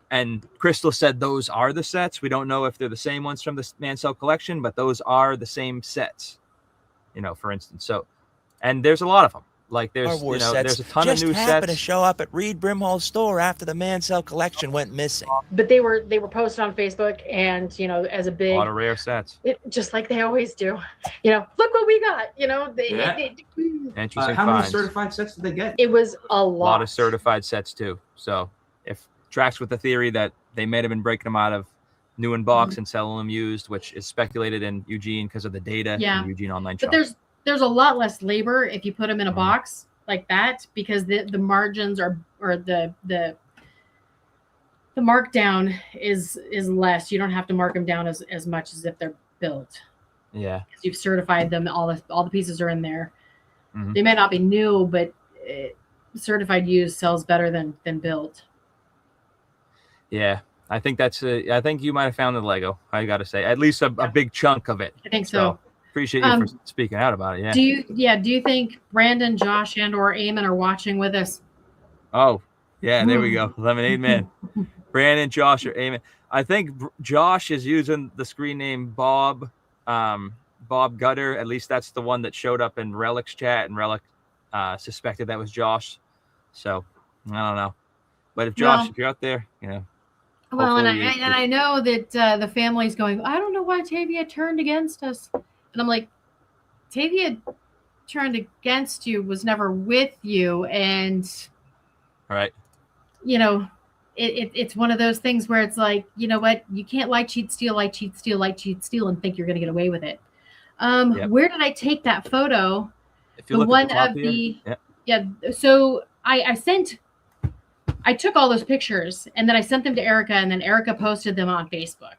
And Crystal said those are the sets. We don't know if they're the same ones from the Mansell collection, but those are the same sets, for instance. So, and there's a lot of them. Like there's a ton of new sets. Just happened to show up at Reed Brimhall's store after the Mansell collection went missing. But they were posted on Facebook, and as a big a lot of rare sets, just like they always do. Look what we got. Interesting. How many certified sets did they get? It was a lot. A lot of certified sets too. So if tracks with the theory that they may have been breaking them out of new in box and selling them used, which is speculated in Eugene because of the data in Eugene online shop. But there's a lot less labor if you put them in a box like that, because the margins the markdown is less. You don't have to mark them down as much as if they're built. Yeah. Because you've certified them. All the pieces are in there. Mm-hmm. They may not be new, but certified used sells better than built. Yeah. I think I think you might have found the Lego. I got to say, at least a big chunk of it. I think so. Appreciate you for speaking out about it. Yeah. Do you think Brandon, Josh, and or Eamon are watching with us? Oh, yeah. There we go. Lemonade Man. Brandon, Josh, or Eamon. I think Josh is using the screen name Bob Gutter. At least that's the one that showed up in Relic's chat, and Relic suspected that was Josh. So I don't know. But if Josh, if you're out there, Well, and I know that the family's going, I don't know why Taveya turned against us. And I'm like, Taveya turned against you, was never with you. And, right. It's one of those things where it's like, you know what? You can't lie, cheat, steal, and think you're going to get away with it. Where did I take that photo? If you look at the top here. Yeah. So I took all those pictures and then I sent them to Erica, and then Erica posted them on Facebook.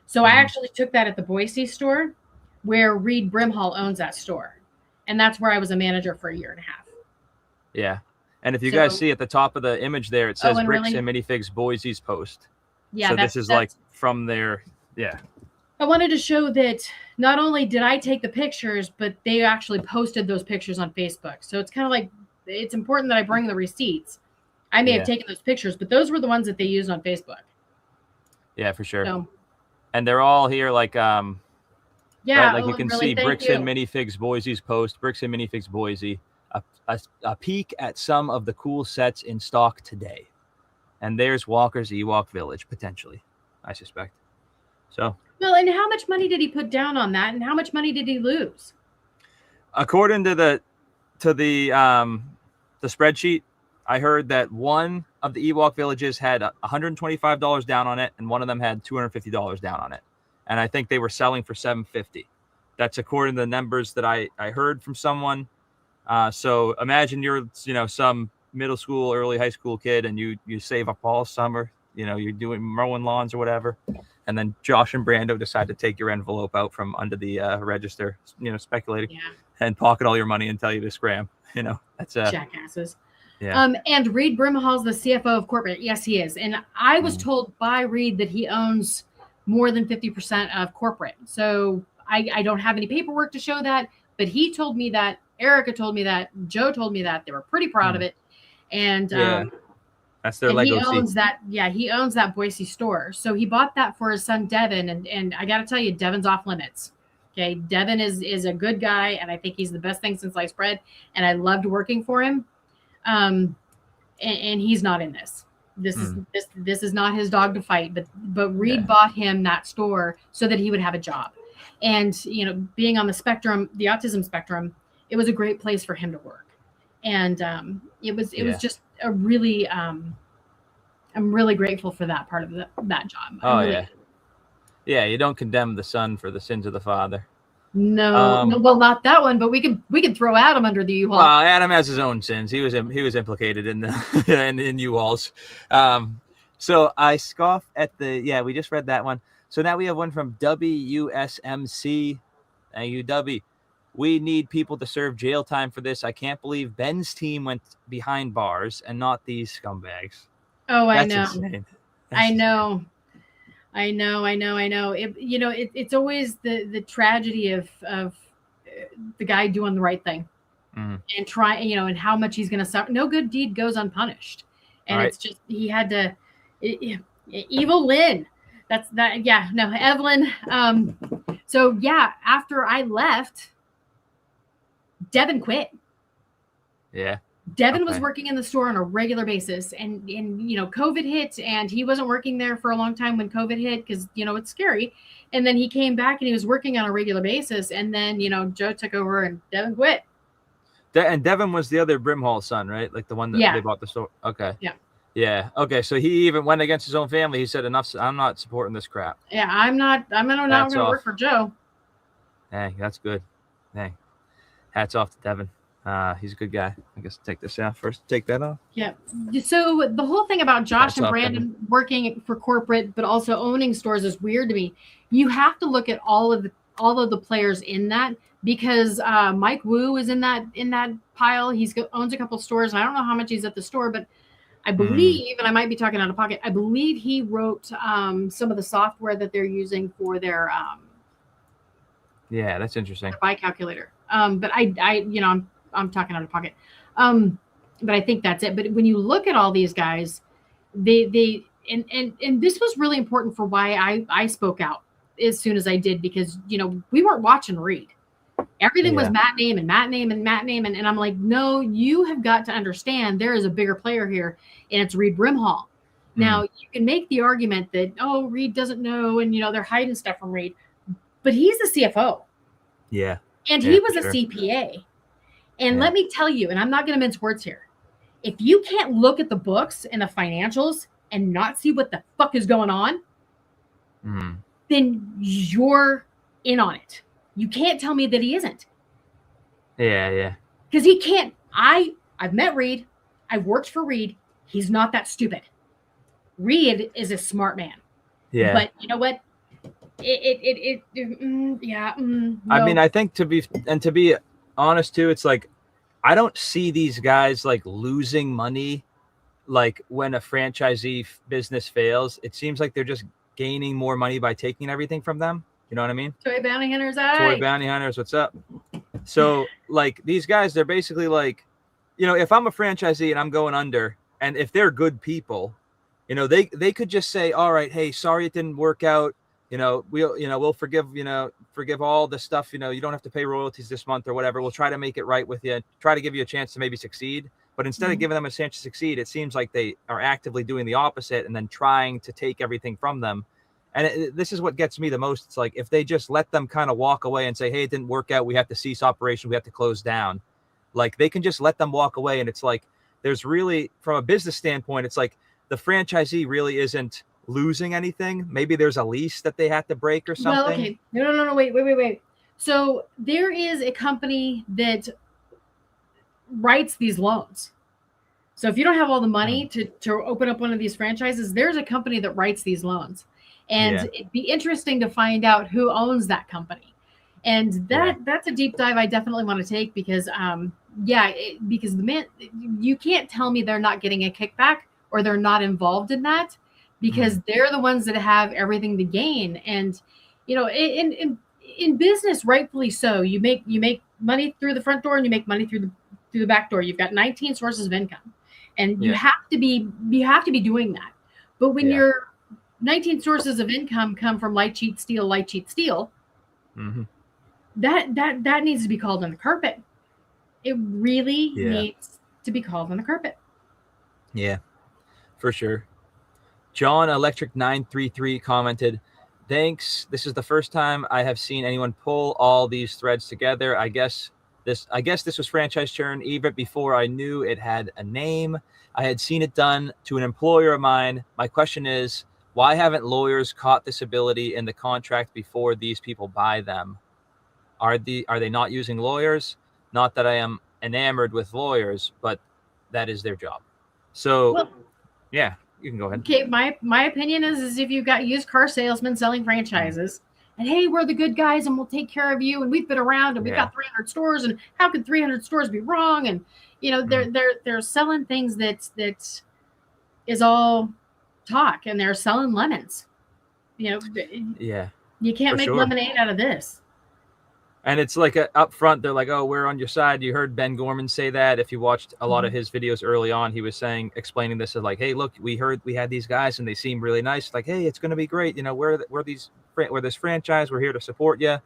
So I actually took that at the Boise store, where Reed Brimhall owns that store. And that's where I was a manager for a year and a half. Yeah. And if you guys see at the top of the image there, it says Bricks and Minifigs Boise's post. Yeah. So this is like from there. Yeah. I wanted to show that not only did I take the pictures, but they actually posted those pictures on Facebook. So it's kind of like, it's important that I bring the receipts. I may have taken those pictures, but those were the ones that they used on Facebook. Yeah, for sure. So, and they're all here like, right, like you can really, see Bricks and Minifigs Boise's post, Bricks and Minifigs Boise, a peek at some of the cool sets in stock today. And there's Walker's Ewok Village, potentially, I suspect. So. Well, and how much money did he put down on that, and how much money did he lose? According to the spreadsheet, I heard that one of the Ewok villages had $125 down on it, and one of them had $250 down on it. And I think they were selling for $750. That's according to the numbers that I heard from someone. So imagine you're, some middle school, early high school kid, and you save up all summer. You're doing mowing lawns or whatever. And then Josh and Brando decide to take your envelope out from under the register, speculating, and pocket all your money and tell you to scram. That's jackasses. Yeah. And Reed Brimhall's the CFO of corporate. Yes, he is. And I was told by Reed that he owns more than 50% of corporate. So I don't have any paperwork to show that, but he told me that. Erica told me that. Joe told me that. They were pretty proud of it. And that's their legacy. He owns that. Yeah, he owns that Boise store. So he bought that for his son Devin. And I got to tell you, Devin's off limits. Okay, Devin is a good guy, and I think he's the best thing since sliced bread. And I loved working for him. And he's not in this. This is not his dog to fight. But Reed bought him that store so that he would have a job. And being on the spectrum, the autism spectrum, it was a great place for him to work. And it was just a really I'm really grateful for that part of that job. Yeah, you don't condemn the son for the sins of the father. No, well, not that one, but we could throw Adam under the U-Haul. Well, Adam has his own sins. He was implicated in the in U-Hauls. So I scoff at we just read that one. So now we have one from WSMC. UW. We need people to serve jail time for this. I can't believe Ben's team went behind bars and not these scumbags. Oh, I That's know. Insane. I know. It's always the tragedy of the guy doing the right thing and try, and how much he's going to suffer. No good deed goes unpunished. And it's just, he had to, evil Lynn. That's that. Yeah, no, Evelyn. So yeah, after I left, Devin quit. Yeah. Devin was working in the store on a regular basis, and COVID hit, and he wasn't working there for a long time when COVID hit because it's scary. And then he came back and he was working on a regular basis, and then Joe took over and Devin quit. And Devin was the other Brimhall son, right? Like the one that they bought the store. Okay. Yeah. Yeah. Okay. So he even went against his own family. He said, "Enough. I'm not supporting this crap." Yeah, I'm not going to work for Joe. Dang, that's good. Dang. Hats off to Devin. He's a good guy. I guess take this out first. Take that off. Yeah. So the whole thing about Josh and Brandon working for corporate, but also owning stores is weird to me. You have to look at all of the players in that, because Mike Wu is in that pile. He owns a couple stores. I don't know how much he's at the store, but I believe, and I might be talking out of pocket, I believe he wrote some of the software that they're using for their yeah, that's interesting. Buy calculator. But I'm talking out of pocket. But I think that's it. But when you look at all these guys, they and this was really important for why I spoke out as soon as I did, because we weren't watching Reed. Everything was Matt name. And I'm like, no, you have got to understand there is a bigger player here, and it's Reed Brimhall. Now you can make the argument that Reed doesn't know, and they're hiding stuff from Reed, but he's the CFO. Yeah. And he was a CPA. And let me tell you, and I'm not going to mince words here, if you can't look at the books and the financials and not see what the fuck is going on, then you're in on it. You can't tell me that he isn't. Yeah. Because he can't. I've met Reed. I've worked for Reed. He's not that stupid. Reed is a smart man. Yeah. But you know what? No. I mean, I think to be honest too, it's like I don't see these guys like losing money. Like when a franchisee business fails, it seems like they're just gaining more money by taking everything from them. You know what I mean? Toy bounty hunters, Toy bounty hunters, what's up? So like these guys, they're basically like, you know, if I'm a franchisee and I'm going under, and if they're good people, you know, they could just say, all right, hey, sorry it didn't work out. You know, we'll forgive all the stuff. You know, you don't have to pay royalties this month or whatever. We'll try to make it right with you. Try to give you a chance to maybe succeed. But instead of giving them a chance to succeed, it seems like they are actively doing the opposite and then trying to take everything from them. And this is what gets me the most. It's like if they just let them kind of walk away and say, hey, it didn't work out. We have to cease operation. We have to close down. Like they can just let them walk away. And it's like there's really, from a business standpoint, it's like the franchisee really isn't losing anything. Maybe there's a lease that they have to break or something. Well, okay. No. Wait. So there is a company that writes these loans. So if you don't have all the money to open up one of these franchises, there's a company that writes these loans. And it'd be interesting to find out who owns that company. And that's a deep dive I definitely want to take because, because you can't tell me they're not getting a kickback or they're not involved in that because they're the ones that have everything to gain. And, you know, in business, rightfully so, you make money through the front door and you make money through the back door. You've got 19 sources of income and you have to be doing that. But when your 19 sources of income come from light sheet steel, that needs to be called on the carpet. It really needs to be called on the carpet. Yeah, for sure. John Electric 933 commented, thanks. This is the first time I have seen anyone pull all these threads together. I guess this was franchise churn even before I knew it had a name. I had seen it done to an employer of mine. My question is, why haven't lawyers caught this ability in the contract before these people buy them? Are they not using lawyers? Not that I am enamored with lawyers, but that is their job. So, you can go ahead. Okay, my opinion is if you've got used car salesmen selling franchises, and hey, we're the good guys and we'll take care of you, and we've been around and we've got 300 stores, and how could 300 stores be wrong? And you know they're selling things that is all talk, and they're selling lemons. You know, you can't make lemonade out of this. And it's like up front, they're like, oh, we're on your side. You heard Ben Gorman say that. If you watched a lot of his videos early on, he was explaining this as like, hey, look, we heard we had these guys and they seem really nice. Like, hey, it's going to be great. You know, we're this franchise. We're here to support you.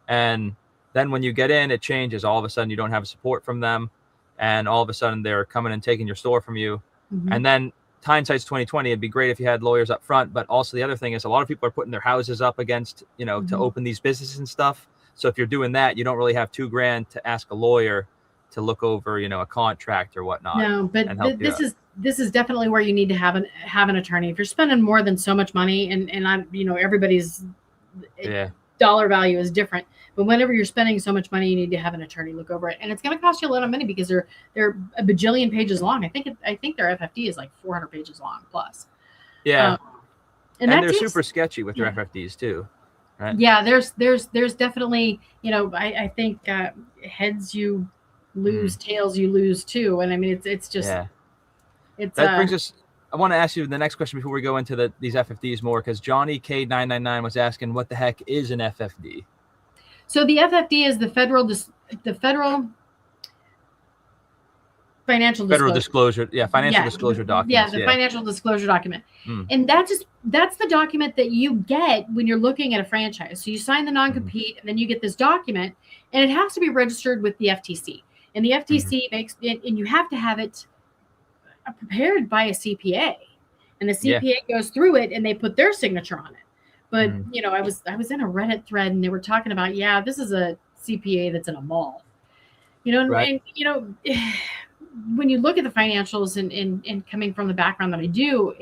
And then when you get in, it changes. All of a sudden, you don't have support from them. And all of a sudden, they're coming and taking your store from you. And then hindsight's 2020. It'd be great if you had lawyers up front. But also the other thing is a lot of people are putting their houses up against, to open these businesses and stuff. So if you're doing that, you don't really have $2,000 to ask a lawyer to look over, a contract or whatnot. No, but this is definitely where you need to have an attorney. If you're spending more than so much money, and I'm, everybody's dollar value is different, but whenever you're spending so much money, you need to have an attorney look over it, and it's going to cost you a lot of money because they're a bajillion pages long. I think their FFD is like 400 pages long plus. Yeah, and they're super sketchy with their FFDs too. Right. Yeah, there's definitely, I think heads you lose, tails you lose too. And I mean, it's just, that brings us, I want to ask you the next question before we go into these FFDs more, because Johnny K999 was asking, what the heck is an FFD? So the FFD is the federal financial disclosure document. Yeah, the financial disclosure document. And that's the document that you get when you're looking at a franchise. So you sign the non-compete and then you get this document, and it has to be registered with the FTC. And the FTC makes it, and you have to have it prepared by a CPA. And the CPA goes through it and they put their signature on it. But I was in a Reddit thread and they were talking about, this is a CPA that's in a mall. And when you look at the financials and coming from the background that I do,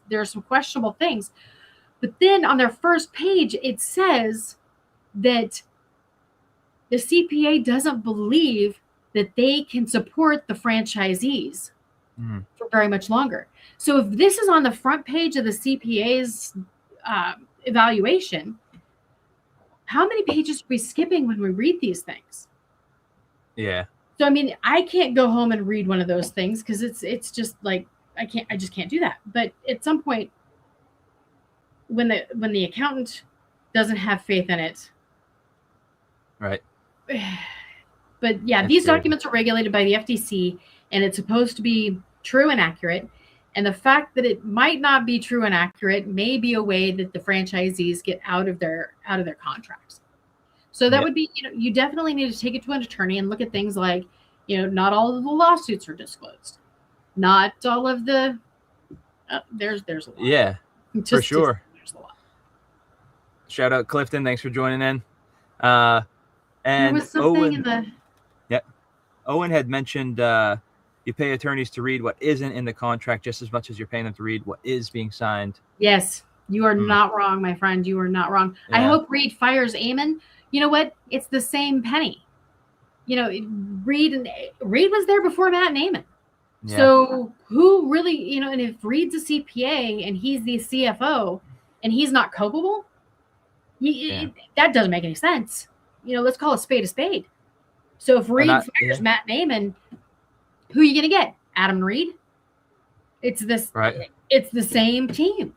there are some questionable things. But then on their first page, it says that the CPA doesn't believe that they can support the franchisees for very much longer. So if this is on the front page of the CPA's evaluation, how many pages are we skipping when we read these things? Yeah. So I mean, I can't go home and read one of those things because it's just like I just can't do that. But at some point, when the accountant doesn't have faith in it, right. But yeah, these documents are regulated by the FTC, and it's supposed to be true and accurate. And the fact that it might not be true and accurate may be a way that the franchisees get out of their contracts. So that would be, you definitely need to take it to an attorney and look at things like, not all of the lawsuits are disclosed, not all of the. There's a lot. Yeah, for sure. There's a lot. Shout out Clifton, thanks for joining in. And there was something Owen, in the. Yeah, Owen had mentioned you pay attorneys to read what isn't in the contract just as much as you're paying them to read what is being signed. Yes, you are not wrong, my friend. You are not wrong. Yeah. I hope Reed fires Eamon. You know what? It's the same penny. Reed was there before Matt and Eamon. Yeah. So who really, and if Reed's a CPA and he's the CFO and he's not culpable, that doesn't make any sense. Let's call a spade a spade. So if Reed fires Matt and Eamon, who are you going to get? Adam and Reed? It's this. Right. It's the same team.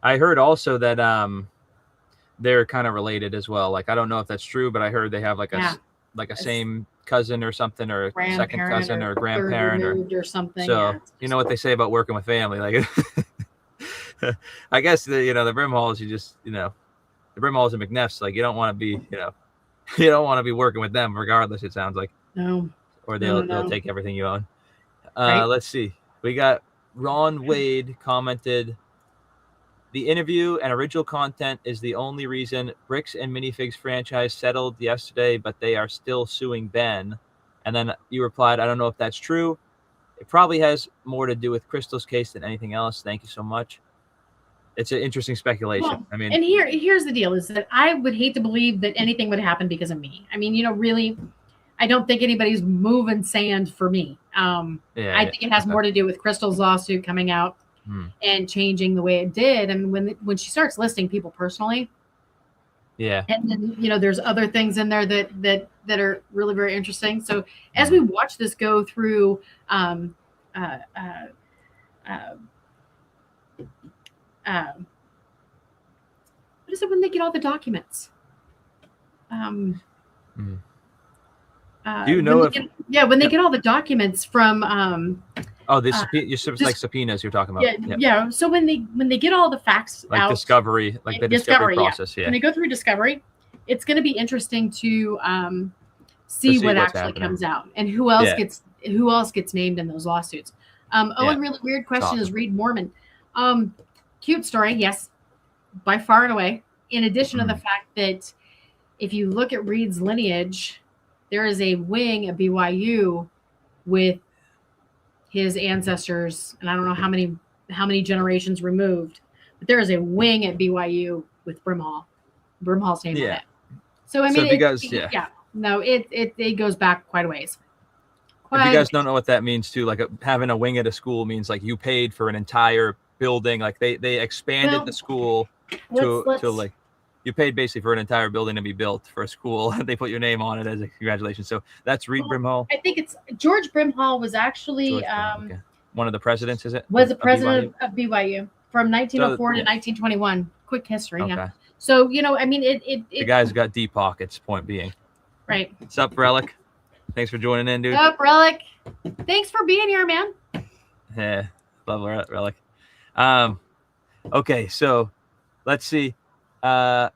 I heard also that they're kind of related as well. Like I don't know if that's true, but I heard they have like a same cousin or something, or a second cousin or grandparent or something. So you know what they say about working with family. Like I guess the Brimhalls, the Brimhalls and McNeffs, like you don't want to be, you don't want to be working with them regardless. It sounds like no. Or they'll take everything you own. Right. Let's see. We got Ron Wade commented, the interview and original content is the only reason Bricks and Minifigs franchise settled yesterday, but they are still suing Ben. And then you replied, I don't know if that's true. It probably has more to do with Crystal's case than anything else. Thank you so much. It's an interesting speculation. Well, and here's the deal is that I would hate to believe that anything would happen because of me. I mean, really, I don't think anybody's moving sand for me. I think it has more to do with Crystal's lawsuit coming out and changing the way it did. And when she starts listing people personally, and then there's other things in there that are really very interesting. So as we watch this go through, what is it when they get all the documents? Do you know when they get all the documents from like subpoenas you're talking about? Yeah. So when they get all the facts like out, discovery, like the discovery process, when they go through discovery, it's going to be interesting to see what actually comes out and who else gets named in those lawsuits. Really weird question is Reed Mormon. Cute story, yes, by far and away. In addition to the fact that if you look at Reed's lineage, there is a wing at BYU with his ancestors, and I don't know how many generations removed, but there is a wing at BYU with Brimhall. Brimhall's name on it. So I mean, it goes back quite a ways. If you guys don't know what that means too, like having a wing at a school means like you paid for an entire building, like they expanded the school to like you paid basically for an entire building to be built for a school. They put your name on it as a congratulations. So that's Reed Brimhall. I think it's George Brimhall was actually one of the presidents, is it? Was the president of BYU from 1904 to 1921. Quick history. Okay. Yeah. So I mean the guy's got deep pockets, point being. Right. What's up, Relic? Thanks for joining in, dude. What's up, Relic? Thanks for being here, man. Yeah, love Relic. Okay, so let's see. On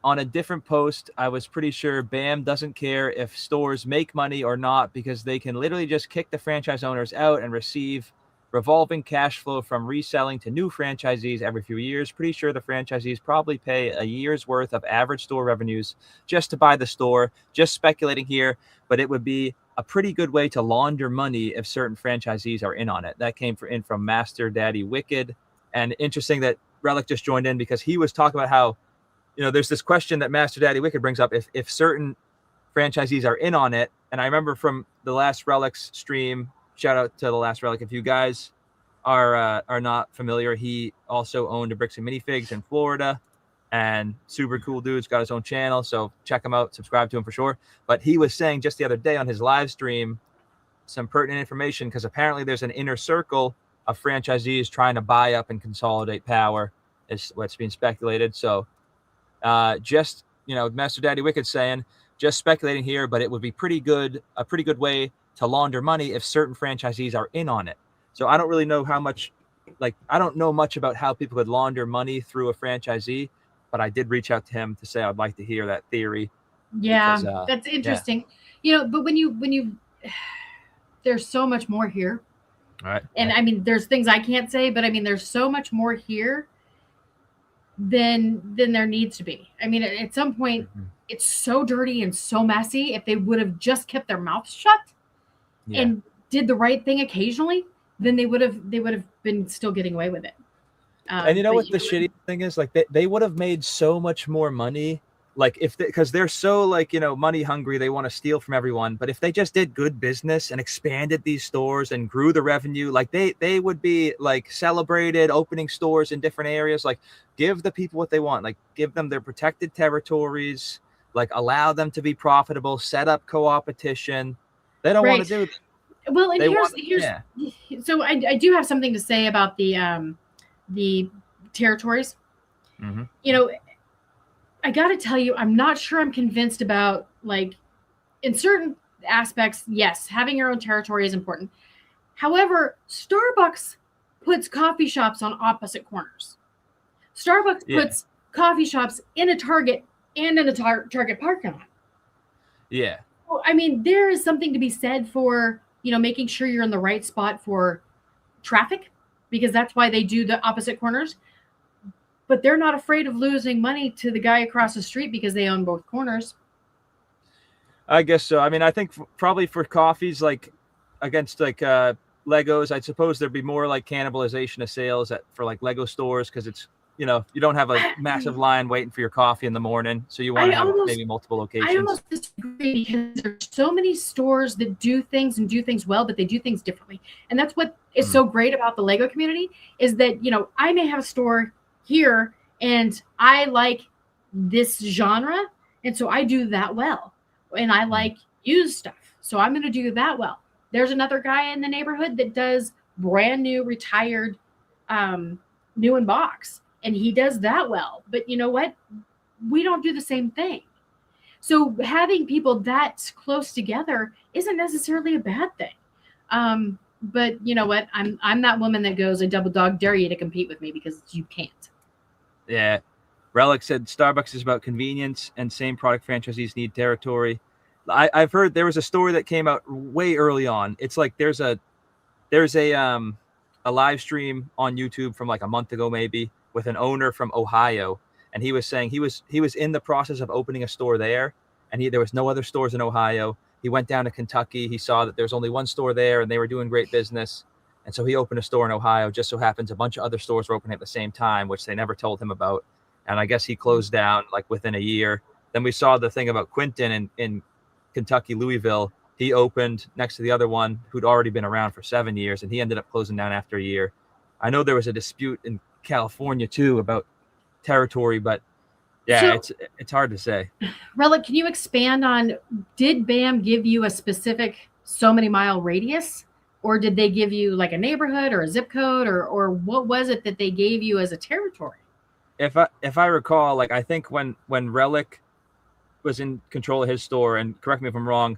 a different post, I was pretty sure BAM doesn't care if stores make money or not because they can literally just kick the franchise owners out and receive revolving cash flow from reselling to new franchisees every few years. Pretty sure the franchisees probably pay a year's worth of average store revenues just to buy the store. Just speculating here, but it would be a pretty good way to launder money if certain franchisees are in on it. That came in from Master Daddy Wicked. And interesting that Relic just joined in because he was talking about how there's this question that Master Daddy Wicked brings up if certain franchisees are in on it. And I remember from the Last Relics stream, shout out to the Last Relic. If you guys are not familiar, he also owned a Bricks and Minifigs in Florida, and super cool dude's got his own channel. So check him out, subscribe to him for sure. But he was saying just the other day on his live stream some pertinent information, because apparently there's an inner circle of franchisees trying to buy up and consolidate power, is what's being speculated. So just, Master Daddy Wicked saying, just speculating here, but it would be a pretty good way to launder money if certain franchisees are in on it. So I don't really know how much, I don't know much about how people could launder money through a franchisee, but I did reach out to him to say I'd like to hear that theory. Yeah, because, that's interesting. Yeah. But when you there's so much more here. All right. And I mean, there's things I can't say, but I mean, there's so much more here than there needs to be. I mean, at some point, it's so dirty and so messy. If they would have just kept their mouths shut and did the right thing occasionally, then they would have been still getting away with it. And what the shitty thing is, they would have made so much more money, because they're so money hungry, they want to steal from everyone. But if they just did good business and expanded these stores and grew the revenue, they would be celebrated, opening stores in different areas. Give the people what they want, give them their protected territories, allow them to be profitable, set up co-opetition. They don't want to do that. Well, and so I do have something to say about the territories. Mm-hmm. I got to tell you, I'm not sure I'm convinced about, in certain aspects, yes, having your own territory is important. However, Starbucks puts coffee shops on opposite corners. Starbucks puts coffee shops in a Target and in a Target parking lot. Yeah. Well, I mean, there is something to be said for, making sure you're in the right spot for traffic, because that's why they do the opposite corners. But they're not afraid of losing money to the guy across the street because they own both corners. I guess so. I mean, I think probably for coffees, against Legos, I suppose there'd be more cannibalization of sales for Lego stores, because it's, you don't have a massive line waiting for your coffee in the morning. So you want to have maybe multiple locations. I almost disagree, because there's so many stores that do things well, but they do things differently. And that's what is so great about the Lego community, is that, I may have a store here and I like this genre, and so I do that well, and I like used stuff, so I'm going to do that well. There's another guy in the neighborhood that does brand new, retired, new in box, and he does that well. But you know what? We don't do the same thing. So having people that close together isn't necessarily a bad thing. But you know what? I'm that woman that goes, I double dog dare you to compete with me, because you can't. Yeah. Relic said Starbucks is about convenience, and same product franchisees need territory. I've heard there was a story that came out way early on. It's there's a live stream on YouTube from a month ago, maybe, with an owner from Ohio. And he was saying he was in the process of opening a store there, and there was no other stores in Ohio. He went down to Kentucky. He saw that there's only one store there, and they were doing great business. And so he opened a store in Ohio. Just so happens a bunch of other stores were opening at the same time, which they never told him about. And I guess he closed down within a year. Then we saw the thing about Quinton in Kentucky, Louisville. He opened next to the other one who'd already been around for 7 years, and he ended up closing down after a year. I know there was a dispute in California too about territory, but it's hard to say. Relic, can you expand on, did BAM give you a specific so many mile radius, or did they give you a neighborhood or a zip code, or what was it that they gave you as a territory? If I recall, I think when Relic was in control of his store, and correct me if I'm wrong,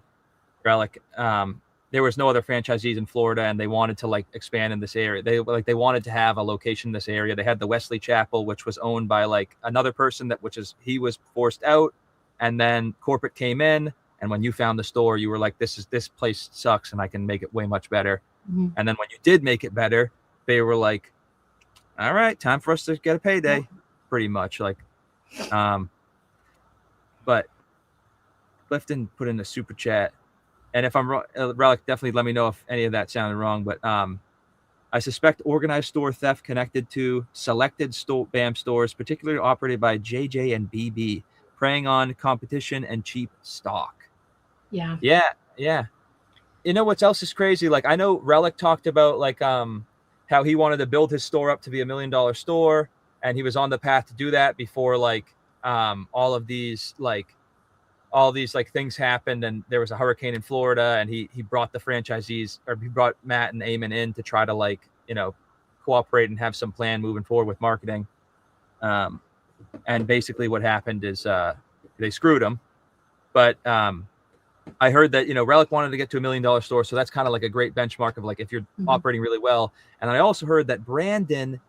Relic, there was no other franchisees in Florida, and they wanted to expand in this area. They wanted to have a location in this area. They had the Wesley Chapel, which was owned by another person he was forced out, and then corporate came in. And when you found the store, you were like, this place sucks, and I can make it way much better. Mm-hmm. And then when you did make it better, they were like, all right, time for us to get a payday, pretty much. But Clifton put in a super chat. And if I'm wrong, Relic, definitely let me know if any of that sounded wrong. But I suspect organized store theft connected to selected BAM stores, particularly operated by JJ and BB, preying on competition and cheap stock. Yeah. Yeah. You know what else is crazy? Like, I know Relic talked about like how he wanted to build his store up to be $1 million store, and he was on the path to do that before like all these things happened, and there was a hurricane in Florida, and he brought the franchisees, or he brought Matt and Eamon in to try to like, you know, cooperate and have some plan moving forward with marketing. And basically what happened is they screwed him. But I heard that, you know, Relic wanted to get to $1 million store, so that's kind of like a great benchmark of like if you're operating really well. And I also heard that Brandon,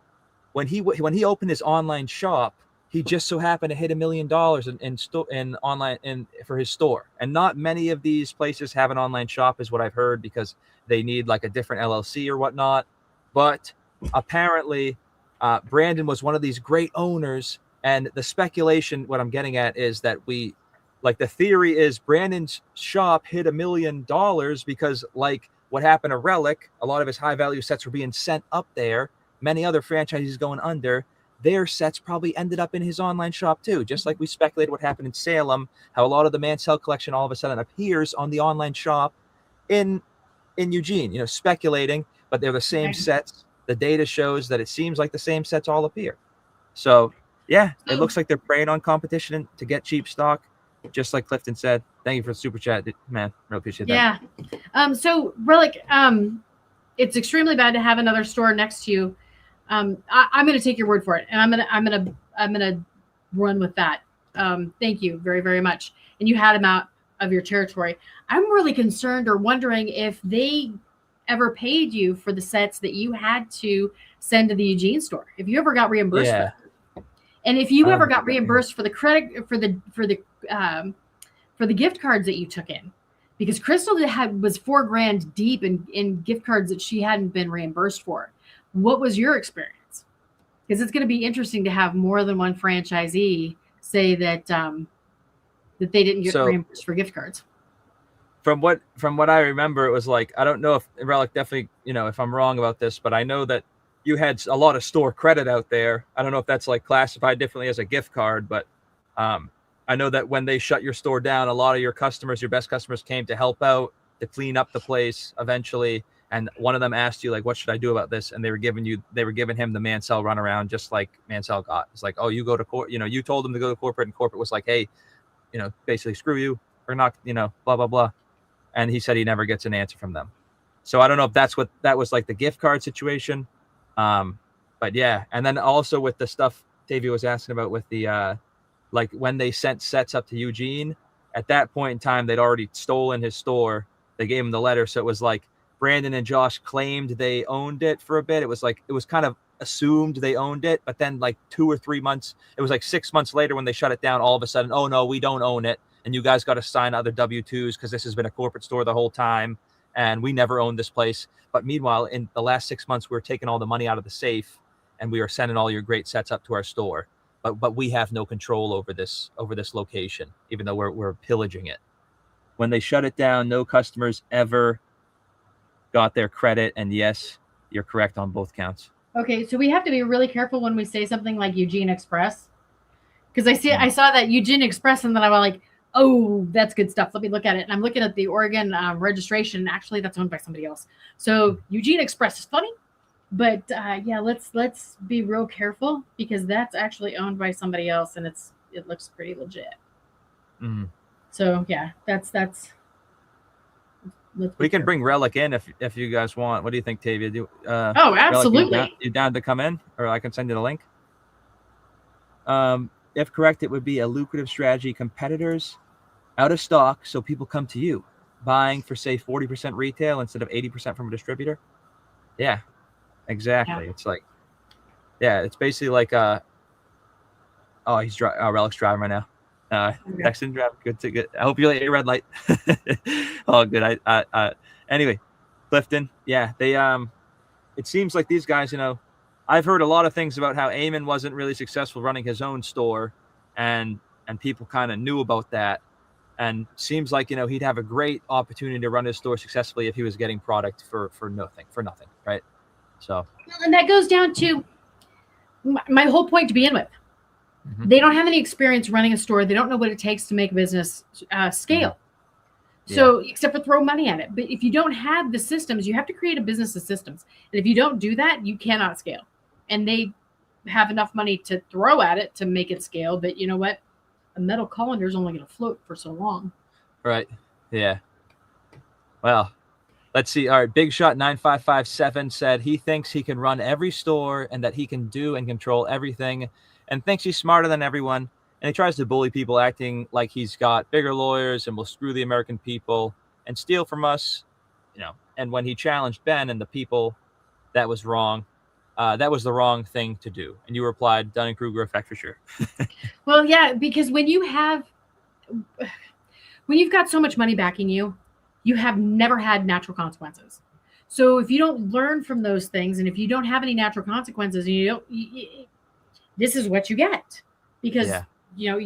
when he opened his online shop, he just so happened to hit $1 million in online for his store. And not many of these places have an online shop, is what I've heard, because they need like a different LLC or whatnot. But apparently, Brandon was one of these great owners. And the speculation, what I'm getting at, is that the theory is Brandon's shop hit $1 million because, like what happened to Relic, a lot of his high value sets were being sent up there. Many other franchises going under. Their sets probably ended up in his online shop too, just like we speculated what happened in Salem, how a lot of the Mansell collection all of a sudden appears on the online shop in Eugene, you know, speculating, but they're the same sets. The data shows that it seems like the same sets all appear. So yeah, it looks like they're preying on competition to get cheap stock, just like Clifton said. Thank you for the super chat, man. Really appreciate that. Yeah. So Relic, it's extremely bad to have another store next to you. I'm going to take your word for it, and I'm going to run with that. Thank you very, very much. And you had him out of your territory. I'm really concerned or wondering if they ever paid you for the sets that you had to send to the Eugene store. If you ever got reimbursed for that. And if you ever got reimbursed for the credit for the gift cards that you took in, because Crystal was $4,000 deep in gift cards that she hadn't been reimbursed for. What was your experience? Because it's going to be interesting to have more than one franchisee say that that they didn't get reimbursed for gift cards. From what I remember, it was like, I don't know if Relic, definitely, you know, if I'm wrong about this, but I know that you had a lot of store credit out there. I don't know if that's like classified differently as a gift card, but I know that when they shut your store down, a lot of your best customers came to help out, to clean up the place eventually. And one of them asked you, like, what should I do about this? And they were giving him the Mansell runaround, just like Mansell got. It's like, oh, you go to court, you know, you told them to go to corporate, and corporate was like, hey, you know, basically screw you, or not, you know, blah, blah, blah. And he said he never gets an answer from them. So I don't know if that was like the gift card situation. But yeah. And then also with the stuff Taveya was asking about with the, like when they sent sets up to Eugene, at that point in time, they'd already stolen his store. They gave him the letter. So it was like Brandon and Josh claimed they owned it for a bit. It was kind of assumed they owned it, but then like 2 or 3 months, it was like 6 months later when they shut it down, all of a sudden, oh no, we don't own it. And you guys got to sign other W-2s because this has been a corporate store the whole time. And we never owned this place. But meanwhile, in the last 6 months, we were taking all the money out of the safe and we were sending all your great sets up to our store. But we have no control over this location, even though we're pillaging it. When they shut it down, no customers ever got their credit. And yes, you're correct on both counts. Okay, so we have to be really careful when we say something like Eugene Express. Because I saw that Eugene Express, and then I was like, oh, that's good stuff. Let me look at it. And I'm looking at the Oregon registration. Actually, that's owned by somebody else. So Eugene Express is funny. But yeah, let's be real careful, because that's actually owned by somebody else, and it looks pretty legit. Mm-hmm. So yeah, that's. We can bring Relic in if you guys want. What do you think, Taveya? Oh, absolutely. Relic, you down to come in, or I can send you the link? If correct, it would be a lucrative strategy. Competitors out of stock, so people come to you, buying for say 40% retail instead of 80% from a distributor. Yeah, exactly. Yeah. It's like, yeah, it's basically like Relic's driving right now. Texan drive. Good to get. I hope you like a red light. Oh, good. Anyway, Clifton. Yeah, they it seems like these guys, you know, I've heard a lot of things about how Eamon wasn't really successful running his own store, and people kind of knew about that, and seems like, you know, he'd have a great opportunity to run his store successfully if he was getting product for nothing, right? So, and that goes down to my whole point to begin with. Mm-hmm. They don't have any experience running a store. They don't know what it takes to make a business scale. Mm-hmm. So, except for throw money at it. But if you don't have the systems, you have to create a business of systems. And if you don't do that, you cannot scale. And they have enough money to throw at it to make it scale. But you know what? A metal colander is only going to float for so long. Right. Yeah. Well, let's see. All right. Big Shot 9557 said he thinks he can run every store and that he can do and control everything and thinks he's smarter than everyone. And he tries to bully people, acting like he's got bigger lawyers and will screw the American people and steal from us. And when he challenged Ben and the people, that was wrong. That was the wrong thing to do. And you replied, Dunning-Kruger effect for sure. Well, yeah, because when you've got so much money backing you, you have never had natural consequences. So if you don't learn from those things, and if you don't have any natural consequences, and this is what you get. Because, yeah.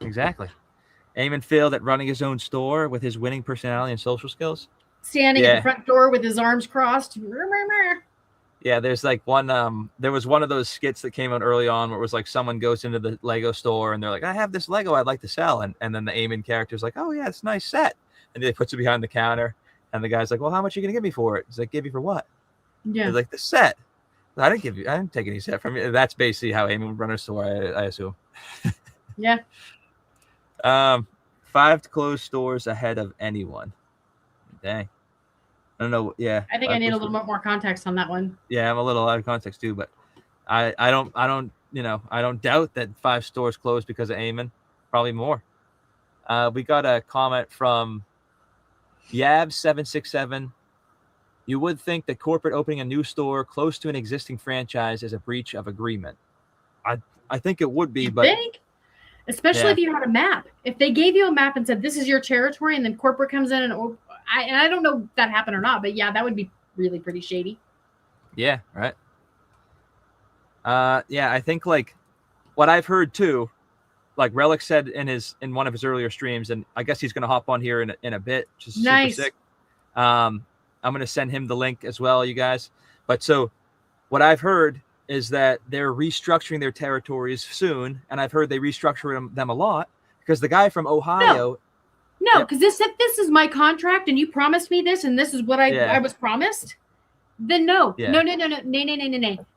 Exactly. Eamon failed at running his own store with his winning personality and social skills. Standing at the front door with his arms crossed. Yeah, there's like one, there was one of those skits that came out early on where it was like someone goes into the Lego store and they're like, I have this Lego I'd like to sell. And then the Eamon character's like, oh yeah, it's a nice set. And he puts it behind the counter. And the guy's like, well, how much are you going to give me for it? He's like, give you for what? Yeah. He's like, the set. I didn't take any set from you. That's basically how Eamon would run her store, I assume. Yeah. 5 closed stores ahead of anyone. Dang. I don't know. Yeah. I think I need a little bit more context on that one. Yeah, I'm a little out of context too, but I don't doubt that 5 stores closed because of Eamon. Probably more. We got a comment from Yab767. You would think that corporate opening a new store close to an existing franchise is a breach of agreement. I think it would be, but especially if you had a map. If they gave you a map and said this is your territory, and then corporate comes in and I don't know if that happened or not, but yeah, that would be really pretty shady. Yeah, right. Yeah, I think like what I've heard too, like Relic said in one of his earlier streams, and I guess he's going to hop on here in a bit, which is nice. Super sick. I'm going to send him the link as well, you guys. But so what I've heard is that they're restructuring their territories soon, and I've heard they restructure them a lot because the guy from Ohio. No, because this is my contract, and you promised me this, and this is what I was promised. Then no. Yeah. No.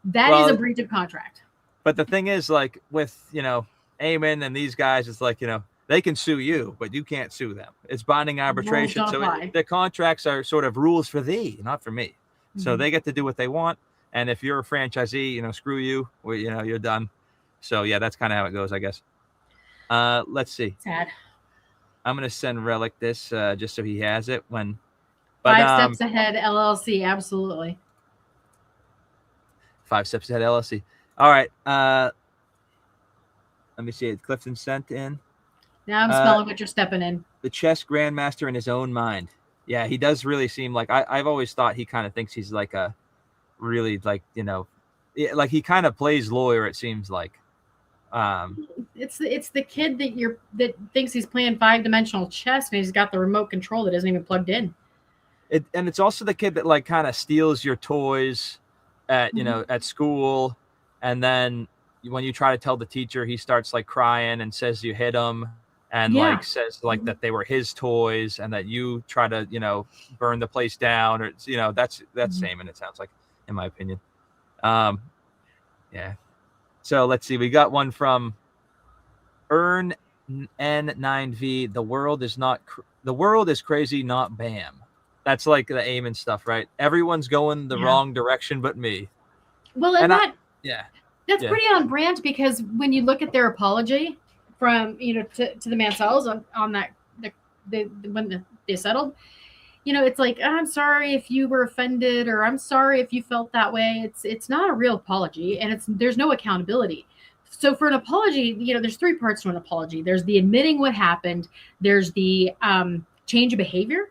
That is a breach of contract. But the thing is, like with Eamon and these guys, it's like they can sue you, but you can't sue them. It's binding arbitration. So the contracts are sort of rules for thee, not for me. Mm-hmm. So they get to do what they want. And if you're a franchisee, screw you. Well, you're done. So yeah, that's kind of how it goes, I guess. Let's see. Sad. I'm gonna send Relic this just so he has it when. 5 Steps Ahead LLC, absolutely. 5 Steps Ahead LLC. All right. Let me see it. Clifton sent in. Now I'm smelling what you're stepping in. The chess grandmaster in his own mind. Yeah, he does really seem like I've always thought he kind of thinks he's like a really like like he kind of plays lawyer. It seems like. It's the kid that thinks he's playing 5-dimensional chess and he's got the remote control that isn't even plugged in. And it's also the kid that like kind of steals your toys at at school, and then when you try to tell the teacher, he starts like crying and says you hit him, and like says like that they were his toys, and that you try to burn the place down, or that's same, and it sounds like, in my opinion. Yeah. So let's see. We got one from Earn N9V. The world is crazy, not BAM. That's like the Eamon stuff, right? Everyone's going the wrong direction but me. Well, that's pretty on brand, because when you look at their apology from to the Mansells on that when they settled, it's like, I'm sorry if you were offended, or I'm sorry if you felt that way. It's not a real apology, and there's no accountability. So for an apology, there's 3 parts to an apology. There's the admitting what happened, there's the change of behavior,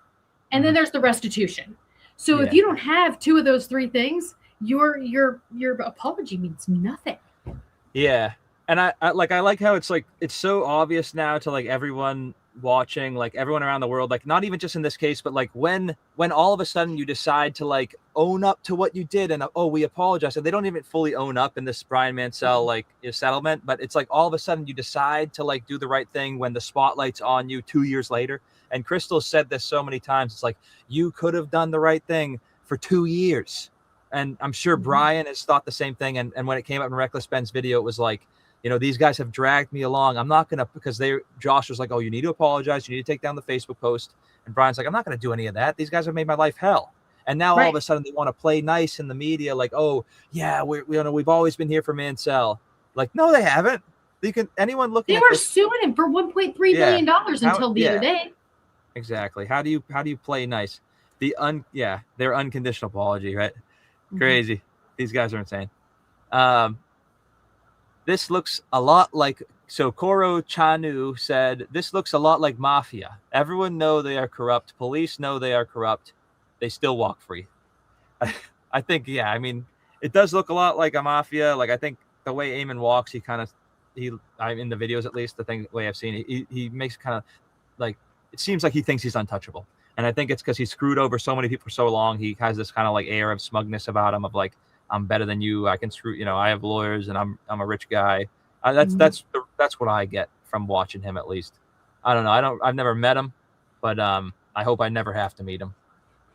and then there's the restitution. So if you don't have 2 of those 3 things, your apology means nothing. Yeah. And I like how it's like it's so obvious now to like everyone watching, like everyone around the world, like not even just in this case, but like when all of a sudden you decide to like own up to what you did and we apologize, and they don't even fully own up in this Brian Mansell like settlement, but it's like all of a sudden you decide to like do the right thing when the spotlight's on you 2 years later. And Crystal said this so many times. It's like, you could have done the right thing for 2 years. And I'm sure Brian has thought the same thing. And when it came up in Reckless Ben's video, it was like, you know, these guys have dragged me along. I'm not going to, because Josh was like, oh, you need to apologize. You need to take down the Facebook post. And Brian's like, I'm not going to do any of that. These guys have made my life hell. And now all of a sudden they want to play nice in the media. Like, oh yeah, we've always been here for Mansell. Like, no, they haven't. Anyone looking They were suing him for $1.3 billion until the other day. Exactly. How do you play nice? Their unconditional apology, right? Crazy. These guys are insane. This looks a lot like, so Koro Chanu said, this looks a lot like mafia. Everyone know they are corrupt. Police know they are corrupt. They still walk free. I think, I mean, it does look a lot like a mafia. Like, I think the way Eamon walks, in the videos at least, the way I've seen it, he makes kind of like, it seems like he thinks he's untouchable. And I think it's because he screwed over so many people for so long. He has this kind of like air of smugness about him, of like, I'm better than you. I can screw, I have lawyers and I'm a rich guy. That's what I get from watching him, at least. I don't know. I've never met him, but I hope I never have to meet him.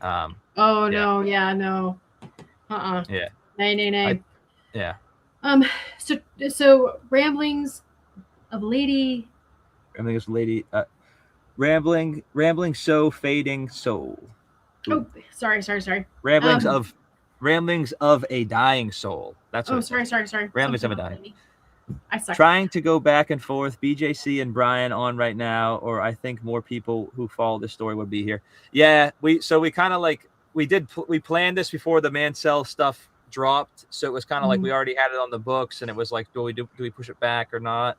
No. Yeah. No. Yeah. Nay. Yeah. So ramblings of lady. Rambling so fading soul. Oh, sorry. Ramblings of a dying soul. That's what. Sorry. Ramblings of a dying. Lady. I suck. Trying to go back and forth. BJC and Brian on right now, or I think more people who follow this story would be here. Yeah, we kind of like we planned this before the Mansell stuff dropped, so it was kind of like we already had it on the books, and it was like, do we push it back or not?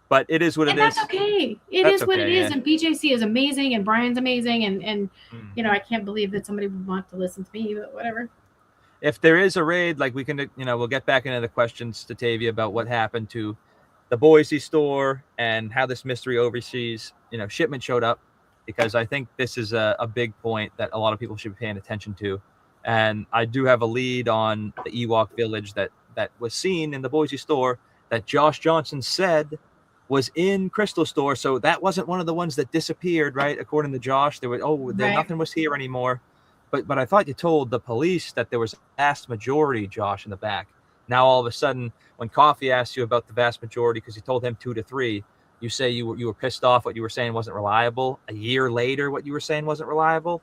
But it is what it is. That's okay. It is what it is. And BJC is amazing, and Brian's amazing, and I can't believe that somebody would want to listen to me, but whatever. If there is a raid, like we can, we'll get back into the questions to Taveya about what happened to the Boise store and how this mystery overseas, shipment showed up, because I think this is a big point that a lot of people should be paying attention to. And I do have a lead on the Ewok village that was seen in the Boise store that Josh Johnson said was in Crystal store. So that wasn't one of the ones that disappeared, right? According to Josh, nothing was here anymore. But I thought you told the police that there was a vast majority, Josh, in the back. Now all of a sudden, when Coffee asked you about the vast majority, because you told him 2 to 3, you say you were pissed off. What you were saying wasn't reliable. A year later, what you were saying wasn't reliable.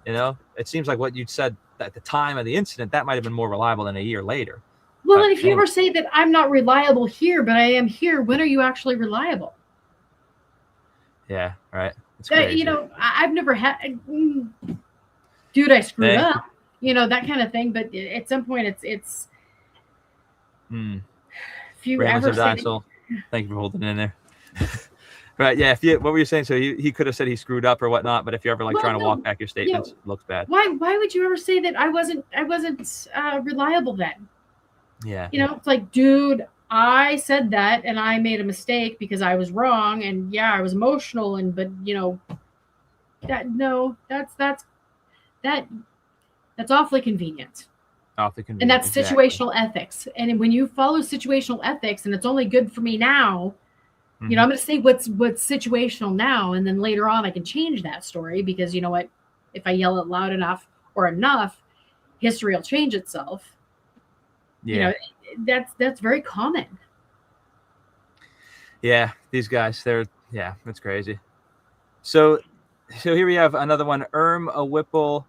It seems like what you'd said at the time of the incident, that might have been more reliable than a year later. Well, and if you ever say that I'm not reliable here, but I am here, when are you actually reliable? Yeah, right. It's crazy. I've never had. Dude, I screwed up. That kind of thing. But at some point, it's. If you ever say thank you for holding it in there. Right, yeah. What were you saying? So he could have said he screwed up or whatnot, but if you're ever trying to walk back your statements, it looks bad. Why would you ever say that I wasn't reliable then? Yeah. It's like, dude, I said that and I made a mistake because I was wrong, and I was emotional, that's awfully convenient. And that's situational ethics. And when you follow situational ethics, and it's only good for me now, I'm going to say what's situational now, and then later on I can change that story, because you know what? If I yell it loud enough or enough, history will change itself. Yeah. That's very common. Yeah, these guys, that's crazy. So here we have another one. A Whipple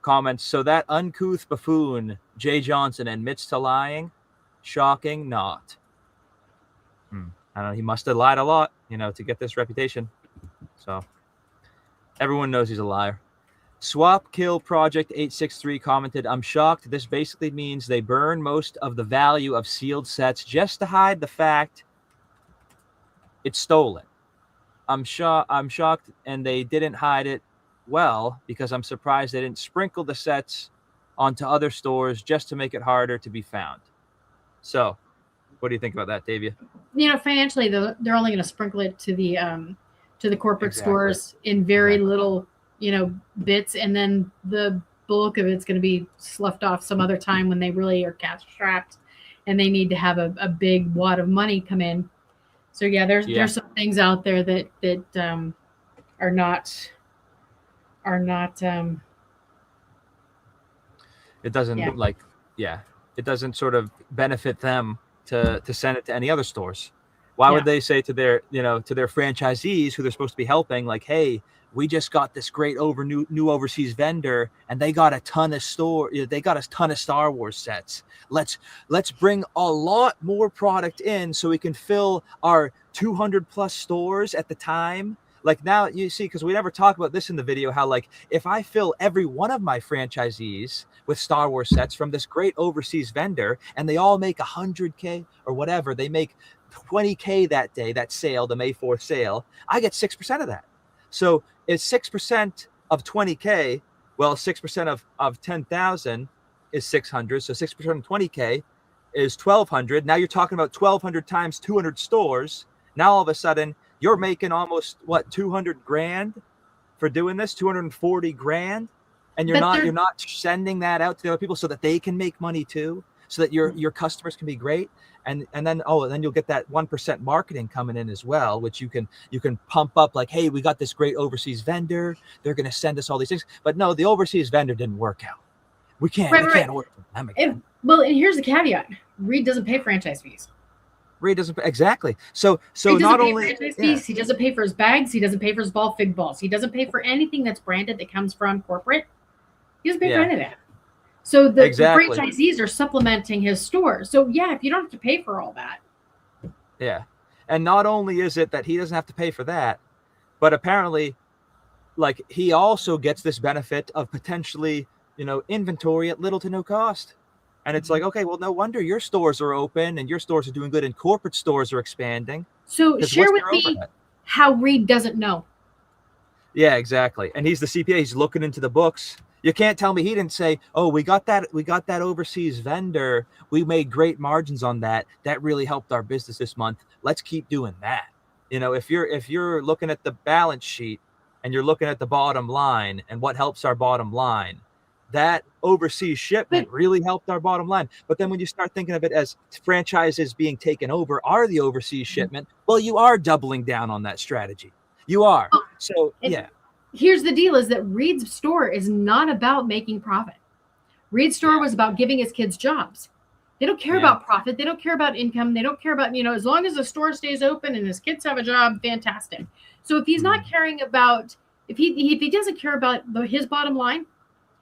comments, so that uncouth buffoon Jay Johnson admits to lying. Shocking not. I don't know, he must have lied a lot, to get this reputation. So everyone knows he's a liar. Swap Kill Project 863 commented, I'm shocked. This basically means they burn most of the value of sealed sets just to hide the fact it's stolen. I'm shocked, and they didn't hide it well, because I'm surprised they didn't sprinkle the sets onto other stores just to make it harder to be found. So What do you think about that, Tavia? Financially, they're only going to sprinkle it to the corporate stores in very little, bits, and then the bulk of it's going to be sloughed off some other time when they really are cash strapped and they need to have a big wad of money come in. So there's some things out there that are not it doesn't it doesn't sort of benefit them to send it to any other stores. Why would they say to their franchisees who they're supposed to be helping, like, hey, we just got this great new overseas vendor and they got a ton of Star Wars sets. Let's bring a lot more product in so we can fill our 200 plus stores at the time. Like, now you see, because we never talk about this in the video, how like if I fill every one of my franchisees with Star Wars sets from this great overseas vendor and they all make 100K or whatever, they make 20K that day, that sale, the May 4th sale, I get 6% of that. So it's 6% of 20K. Well, 6% of 10,000 is 600. So 6% of 20K is 1,200. Now you're talking about 1,200 times 200 stores. Now all of a sudden you're making almost 200 grand for doing this, 240 grand, and you're not sending that out to the other people so that they can make money too, so that your customers can be great. And then you'll get that 1% marketing coming in as well, which you can pump up, like, hey, we got this great overseas vendor. They're going to send us all these things. But no, the overseas vendor didn't work out. We can't work with them again. And here's the caveat: Reed doesn't pay franchise fees. Reed doesn't pay, exactly. So not only franchise fees, he doesn't pay for his bags. He doesn't pay for his fig balls. He doesn't pay for anything that's branded that comes from corporate. He doesn't pay for any of that. So the franchisees are supplementing his store. So if you don't have to pay for all that. Yeah. And not only is it that he doesn't have to pay for that, but apparently, like, he also gets this benefit of potentially, inventory at little to no cost. And it's like, okay, well, no wonder your stores are open and your stores are doing good and corporate stores are expanding. So share with me how Reed doesn't know. Yeah, exactly. And he's the CPA. He's looking into the books. You can't tell me he didn't say, oh, we got that overseas vendor. We made great margins on that. That really helped our business this month. Let's keep doing that. If you're looking at the balance sheet and you're looking at the bottom line and what helps our bottom line, that overseas shipment really helped our bottom line. But then when you start thinking of it as franchises being taken over are the overseas shipment, well, you are doubling down on that strategy. You are. Here's the deal: is that Reed's store is not about making profit. Reed's store was about giving his kids jobs. They don't care about profit. They don't care about income. They don't care about, as long as the store stays open and his kids have a job, fantastic. So if he's not caring about, if he doesn't care about his bottom line,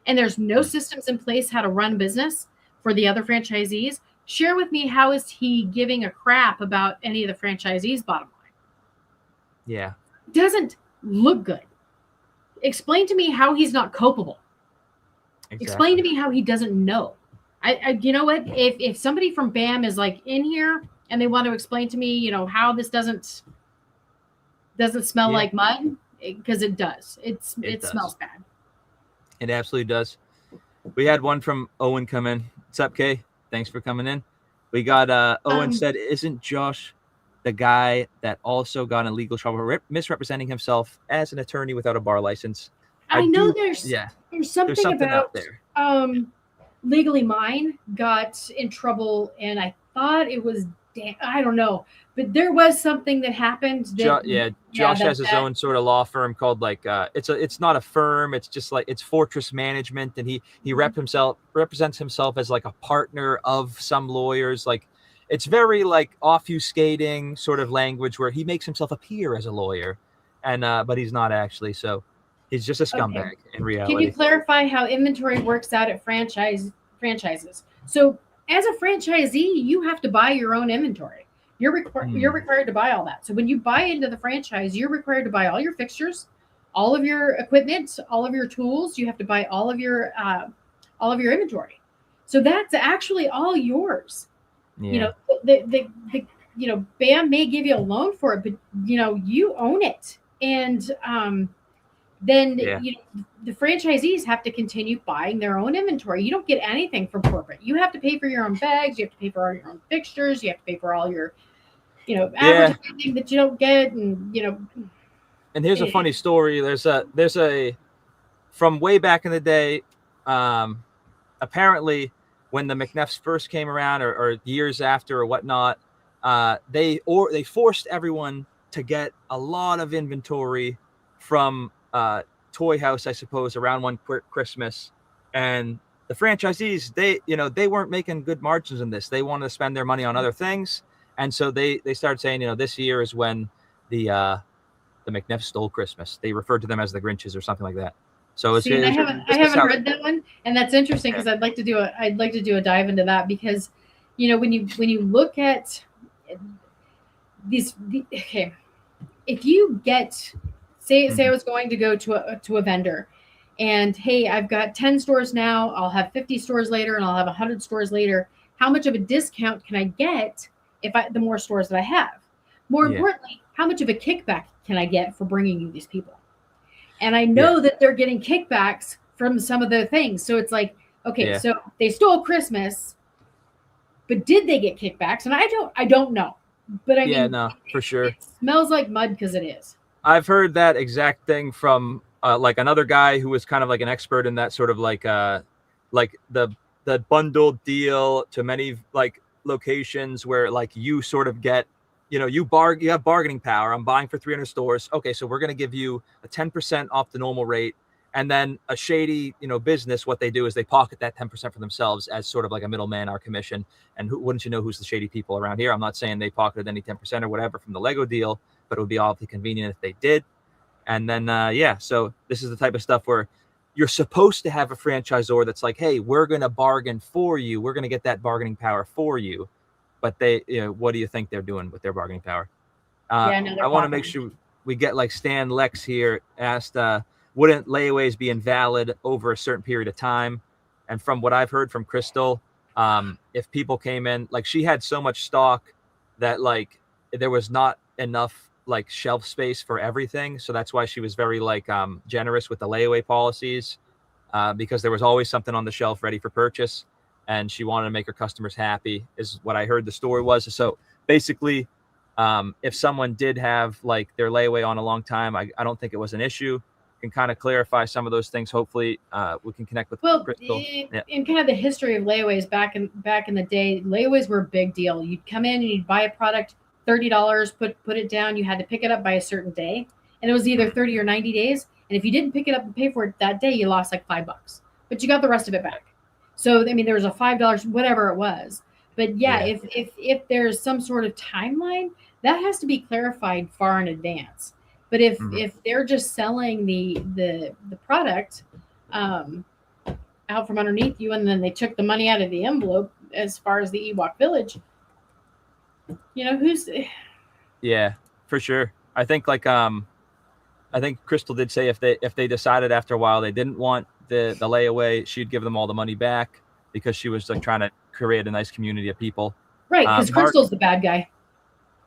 and there's no systems in place how to run business for the other franchisees, share with me, how is he giving a crap about any of the franchisees' bottom line? Yeah. Doesn't look good. Explain to me how he's not culpable. Exactly. Explain to me how he doesn't know. I you know what? If somebody from BAM is like in here and they want to explain to me, how this doesn't smell like mud, because it does. It smells bad. It absolutely does. We had one from Owen come in. What's up, Kay? Thanks for coming in. We got Owen said, isn't Josh the guy that also got in legal trouble misrepresenting himself as an attorney without a bar license? I know there's something about there. Legally Mine got in trouble, and I thought it was I don't know, but there was something that happened. Josh has his own sort of law firm called it's not a firm. It's just like it's Fortress Management, and he represents himself as like a partner of some lawyers. Like, it's very like obfuscating sort of language where he makes himself appear as a lawyer, and but he's not actually. So he's just a scumbag in reality. Can you clarify how inventory works out at franchises? So as a franchisee, you have to buy your own inventory. You're required to buy all that. So when you buy into the franchise, you're required to buy all your fixtures, all of your equipment, all of your tools. You have to buy all of your inventory. So that's actually all yours. Yeah. BAM may give you a loan for it, but you own it. And then the franchisees have to continue buying their own inventory. You don't get anything from corporate. You have to pay for your own bags. You have to pay for all your own fixtures. You have to pay for all your, advertising that you don't get. And, And here's a funny story. There's a, from way back in the day, apparently when the McNeffs first came around or years after or whatnot, they forced everyone to get a lot of inventory from Toy House, I suppose, around one Christmas. And the franchisees, they weren't making good margins in this. They wanted to spend their money on other things. And so they started saying, this year is when the McNeffs stole Christmas. They referred to them as the Grinches or something like that. So I haven't heard that one, and that's interesting because I'd like to do a dive into that because, when you look at these, okay, if you get, say I was going to go to a vendor, and hey, I've got 10 stores now, I'll have 50 stores later, and I'll have 100 stores later. How much of a discount can I get the more stores that I have? More importantly, how much of a kickback can I get for bringing you these people? And I know that they're getting kickbacks from some of the things. So it's like, okay, so they stole Christmas, but did they get kickbacks? And I don't know. But I mean, no, for sure. It smells like mud because it is. I've heard that exact thing from like another guy who was kind of like an expert in that sort of like the bundled deal to many like locations where like you sort of get, you have bargaining power. I'm buying for 300 stores. Okay, so we're going to give you a 10% off the normal rate. And then a shady, business, what they do is they pocket that 10% for themselves as sort of like a middleman, our commission. And wouldn't you know who's the shady people around here? I'm not saying they pocketed any 10% or whatever from the Lego deal, but it would be awfully convenient if they did. And then, so this is the type of stuff where you're supposed to have a franchisor that's like, hey, we're going to bargain for you. We're going to get that bargaining power for you. But they, what do you think they're doing with their bargaining power? I want to make sure we get like Stan Lex here asked, wouldn't layaways be invalid over a certain period of time? And from what I've heard from Crystal, if people came in, like she had so much stock that like there was not enough like shelf space for everything. So that's why she was very like generous with the layaway policies because there was always something on the shelf ready for purchase. And she wanted to make her customers happy is what I heard the story was. So basically, if someone did have like their layaway on a long time, I don't think it was an issue. Can kind of clarify some of those things. Hopefully we can connect with Crystal. In kind of the history of layaways back in the day, layaways were a big deal. You'd come in and you'd buy a product, $30, put it down. You had to pick it up by a certain day. And it was either 30 or 90 days. And if you didn't pick it up and pay for it that day, you lost like $5, but you got the rest of it back. So, I mean, there was a $5, whatever it was. But if there's some sort of timeline, that has to be clarified far in advance. But if they're just selling the product out from underneath you, and then they took the money out of the envelope as far as the Ewok Village, who's? Yeah, for sure. I think I think Crystal did say if they decided after a while they didn't want the layaway, she'd give them all the money back because she was like trying to create a nice community of people. Right, because Crystal's the bad guy.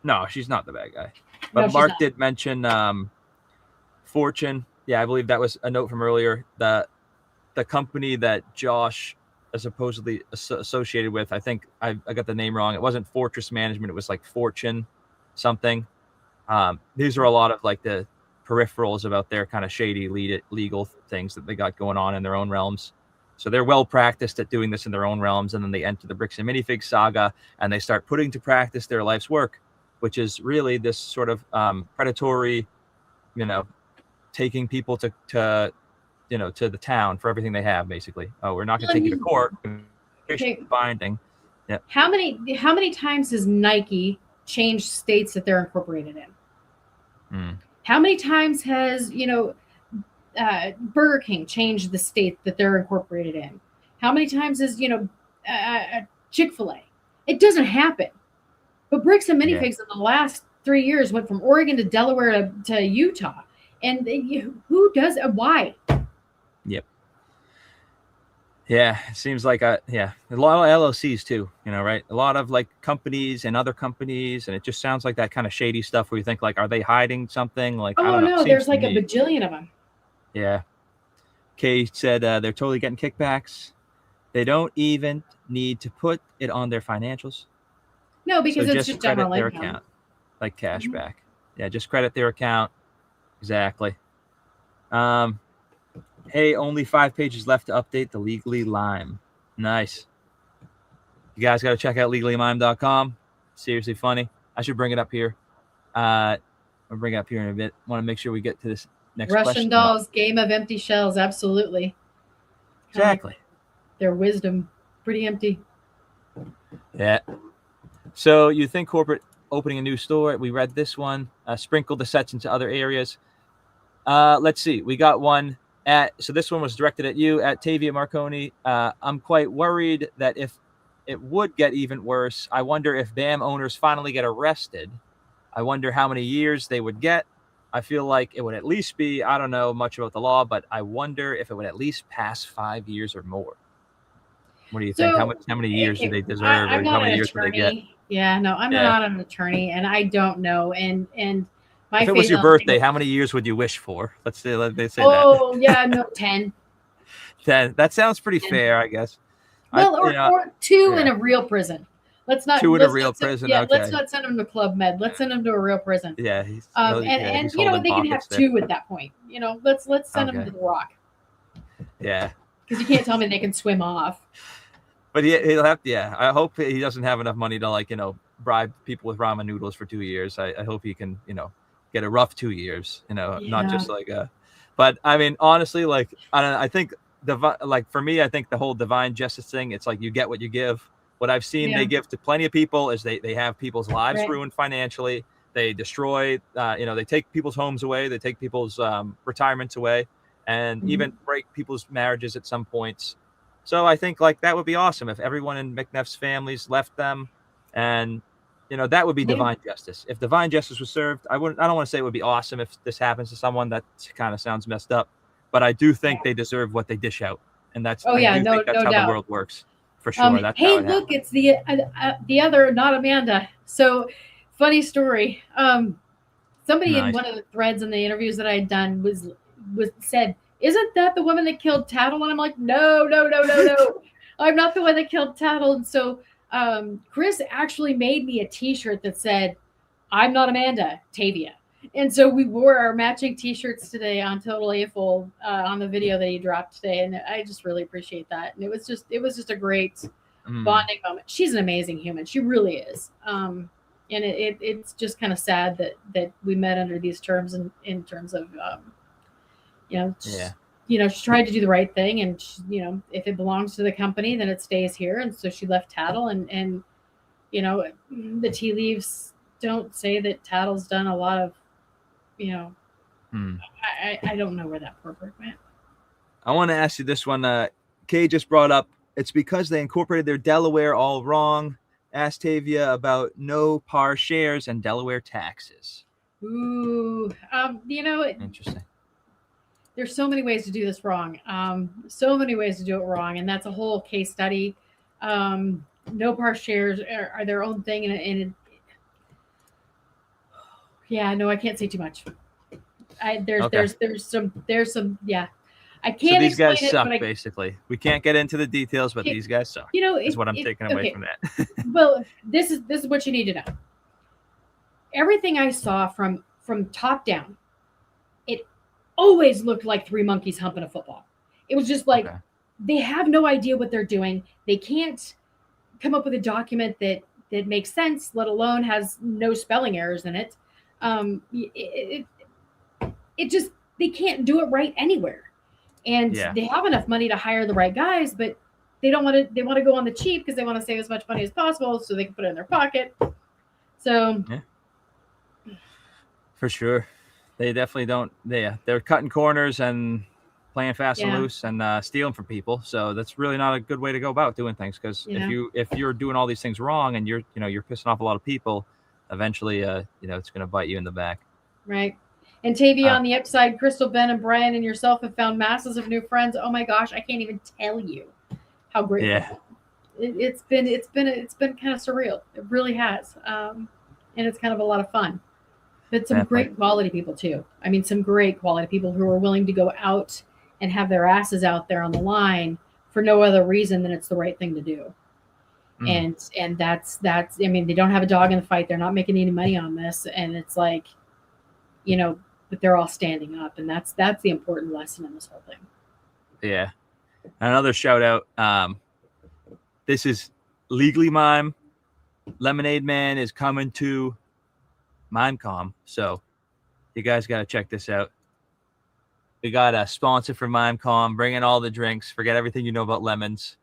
No, she's not the bad guy. But Mark did mention Fortune. Yeah, I believe that was a note from earlier. The company that Josh is supposedly associated with, I think I got the name wrong. It wasn't Fortress Management. It was like Fortune something. These are a lot of like the peripherals about their kind of shady legal things that they got going on in their own realms. So they're well practiced at doing this in their own realms. And then they enter the Bricks and Minifigs saga and they start putting to practice their life's work, which is really this sort of predatory, taking people to the town for everything they have, basically. Oh, we're not going to take you to court. Binding. Yeah. How many times has Nike changed states that they're incorporated in? How many times has Burger King changed the state that they're incorporated in? How many times has Chick-fil-A? It doesn't happen. But Bricks and Minifigs in the last 3 years went from Oregon to Delaware to Utah. And who does it? Why? Yep. Yeah, it seems like a lot of LLCs too, right? A lot of like companies and other companies, and it just sounds like that kind of shady stuff where you think like, are they hiding something? Like, oh, I don't know. No, there's like a bajillion of them. Yeah. Kay said they're totally getting kickbacks. They don't even need to put it on their financials. No, because so it's just general credit their income. account, like cash back. Yeah, just credit their account. Exactly. Hey, only 5 pages left to update the Legally Lime. Nice. You guys got to check out legallymime.com. Seriously funny. I should bring it up here. I'll bring it up here in a bit. Want to make sure we get to this next Russian question. dolls, game of empty shells. Absolutely. Exactly. Their wisdom, pretty empty. Yeah. So you think corporate opening a new store? We read this one. Sprinkle the sets into other areas. Let's see. We got one so this one was directed at you, at Taveya Marconi. I'm quite worried that if it would get even worse, I wonder if BAM owners finally get arrested. I wonder how many years they would get. I feel like it would at least be, I don't know much about the law, but I wonder if it would at least pass 5 years or more. What do you think? How many years do they deserve? I'm not how many an years attorney. do they get? Yeah, no, I'm not an attorney, and I don't know. And if it was your birthday, how many years would you wish for? Let's say that. Oh, yeah, no, 10. 10. That sounds pretty fair, I guess. Well, or 2 in a real prison. Let's not 2 in a real prison. Yeah, okay. let's not send them to Club Med. Let's send them to a real prison. Yeah, he's you know, they can have 2 at that point. You know, let's send them to the Rock. Yeah. Because you can't tell me they can swim off. But he'll have to. Yeah, I hope he doesn't have enough money to bribe people with ramen noodles for 2 years. I hope he can get a rough 2 years. Not just like a. But I mean, honestly, like I think for me, I think the whole divine justice thing. It's like you get what you give. What I've seen they give to plenty of people is they have people's lives ruined financially. They destroy. They take people's homes away. They take people's retirements away, and even break people's marriages at some points. So I think that would be awesome if everyone in McNeff's families left them, and that would be divine justice. If divine justice was served, I don't want to say it would be awesome if this happens to someone. That kind of sounds messed up, but I do think they deserve what they dish out, and that's no how doubt. the world works for sure. That's hey, look, it's the other, not Amanda. So funny story. Somebody in one of the threads in the interviews that I had done was said, isn't that the woman that killed Tattle? And I'm like, no. I'm not the one that killed Tattle. And so Chris actually made me a t-shirt that said, I'm not Amanda, Taveya. And so we wore our matching t-shirts today on Total A-Full on the video that he dropped today. And I just really appreciate that. And it was just a great bonding moment. She's an amazing human. She really is. And it's just kind of sad that we met under these terms in terms of, she tried to do the right thing, and if it belongs to the company, then it stays here. And so she left Tattle, and the tea leaves don't say that Tattle's done a lot of, I don't know where that poor bird went. I want to ask you this one. Kay just brought up it's because they incorporated their Delaware all wrong. Ask Taveya about no par shares and Delaware taxes. Ooh, interesting. There's so many ways to do this wrong. So many ways to do it wrong. And that's a whole case study. No par shares are their own thing. And I can't say too much. There's some. I can't. So these guys suck, basically. We can't get into the details, but these guys suck. Is what I'm taking away from that. Well, this is what you need to know. Everything I saw from top down, it always looked like 3 monkeys humping a football. It was just like they have no idea what they're doing. They can't come up with a document that makes sense, let alone has no spelling errors in it. They can't do it right anywhere. And they have enough money to hire the right guys, but they don't want to. They want to go on the cheap because they want to save as much money as possible so they can put it in their pocket. So, for sure, they definitely don't. They're cutting corners and playing fast and loose and stealing from people. So that's really not a good way to go about doing things. Because if you're doing all these things wrong and you're pissing off a lot of people, eventually it's going to bite you in the back. Right. And Taveya on the upside, Crystal, Ben, and Brian and yourself have found masses of new friends. Oh my gosh, I can't even tell you how great. Yeah. It's been kind of surreal. It really has, and it's kind of a lot of fun. But some great quality people too. I mean, some great quality people who are willing to go out and have their asses out there on the line for no other reason than it's the right thing to do. And that's I mean, they don't have a dog in the fight. They're not making any money on this, and it's like, you know, but they're all standing up, and that's the important lesson in this whole thing. Yeah. Another shout out. This is Legally Mime. Lemonade Man is coming to MimeCom, so you guys got to check this out. We got a sponsor for MimeCom, bringing all the drinks. Forget everything you know about lemons.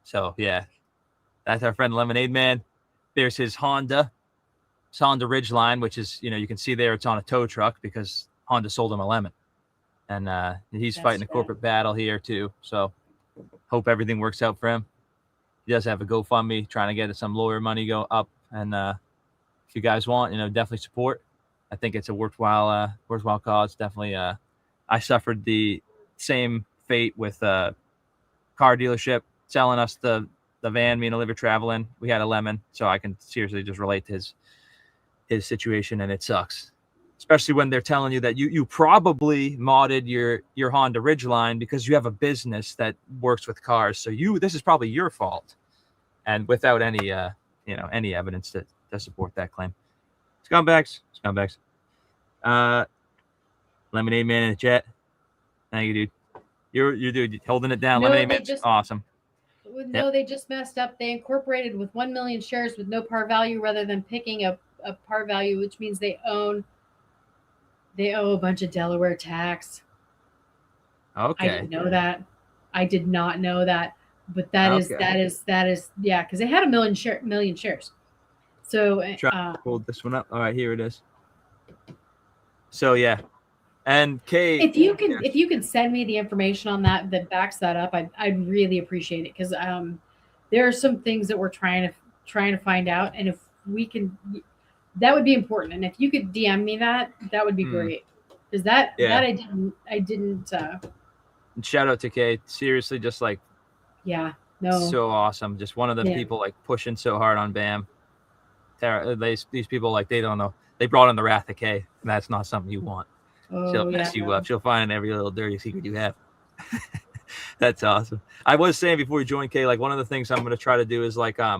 So yeah, that's our friend Lemonade Man. There's his Honda Ridgeline, which is, you know, you can see there it's on a tow truck because Honda sold him a lemon, and he's fighting a corporate battle here too. So hope everything works out for him. He does have a GoFundMe trying to get some lawyer money go up, and if you guys want, you know, definitely support. I think it's a worthwhile cause. Definitely. I suffered the same fate with a car dealership selling us the van me and Olivia traveling. We had a lemon, so I can seriously just relate to his situation, and it sucks. Especially when they're telling you that you probably modded your Honda Ridgeline because you have a business that works with cars. So this is probably your fault, and without any any evidence to support that claim. Scumbags. Lemonade Man in the chat. Thank you, dude. You're dude holding it down. Lemonade Man, awesome. No, They just messed up. They incorporated with 1 million shares with no par value rather than picking a par value, which means they owe a bunch of Delaware tax. Okay. I didn't know that. I did not know that. But that is yeah, because they had a million shares. So try to hold this one up. All right, here it is. So yeah. And Kate, if you can send me the information on that backs that up, I'd really appreciate it, because there are some things that we're trying to find out, and if we can, that would be important. And if you could DM me that would be great, because that I didn't. Shout out to Kate. Seriously, just like so awesome. Just one of the people like pushing so hard on BAM. These people, like, they don't know. They brought in the wrath of Kay, and that's not something you want. She'll mess you up. She'll find every little dirty secret you have. That's awesome. I was saying before you joined, Kay, like, one of the things I'm going to try to do is like I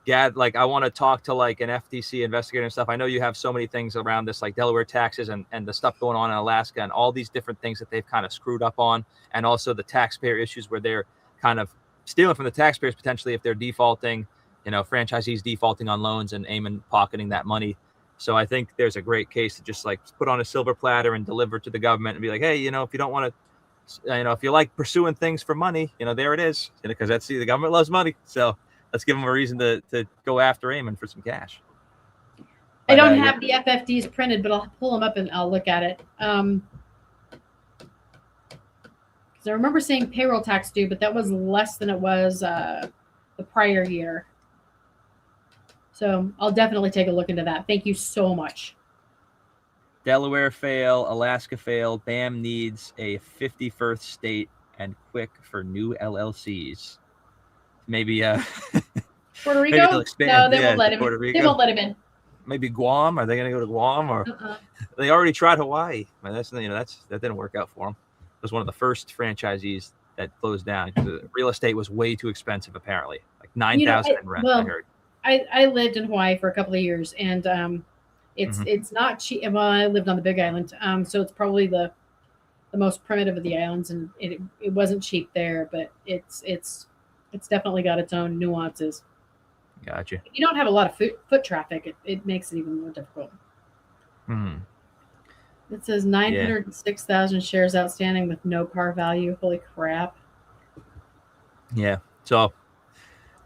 want to talk to like an FTC investigator and stuff. I know you have so many things around this, like Delaware taxes and the stuff going on in Alaska and all these different things that they've kind of screwed up on, and also the taxpayer issues where they're kind of stealing from the taxpayers potentially if they're defaulting, you know, franchisees defaulting on loans and pocketing that money. So I think there's a great case to just like put on a silver platter and deliver to the government and be like, hey, you know, if you don't want to, you know, if you like pursuing things for money, you know, there it is, because that's the government loves money. So let's give them a reason to go after Eamon for some cash. I don't have the FFDs printed, but I'll pull them up and I'll look at it. Because I remember seeing payroll tax due, but that was less than it was the prior year. So I'll definitely take a look into that. Thank you so much. Delaware fail, Alaska fail. BAM needs a 51st state and quick for new LLCs. Maybe Puerto Rico? No, they won't let him. They won't let him in. Maybe Guam. Are they going to go to Guam? Or they already tried Hawaii. I mean, that didn't work out for them. It was one of the first franchisees that closed down. The real estate was way too expensive, apparently. Like $9,000 in rent, I heard. I lived in Hawaii for a couple of years, and it's not cheap. Well, I lived on the Big Island, so it's probably the most primitive of the islands, and it wasn't cheap there, but it's definitely got its own nuances. Gotcha. If you don't have a lot of foot traffic, it makes it even more difficult. It says 906,000 shares outstanding with no par value. Holy crap. Yeah. So,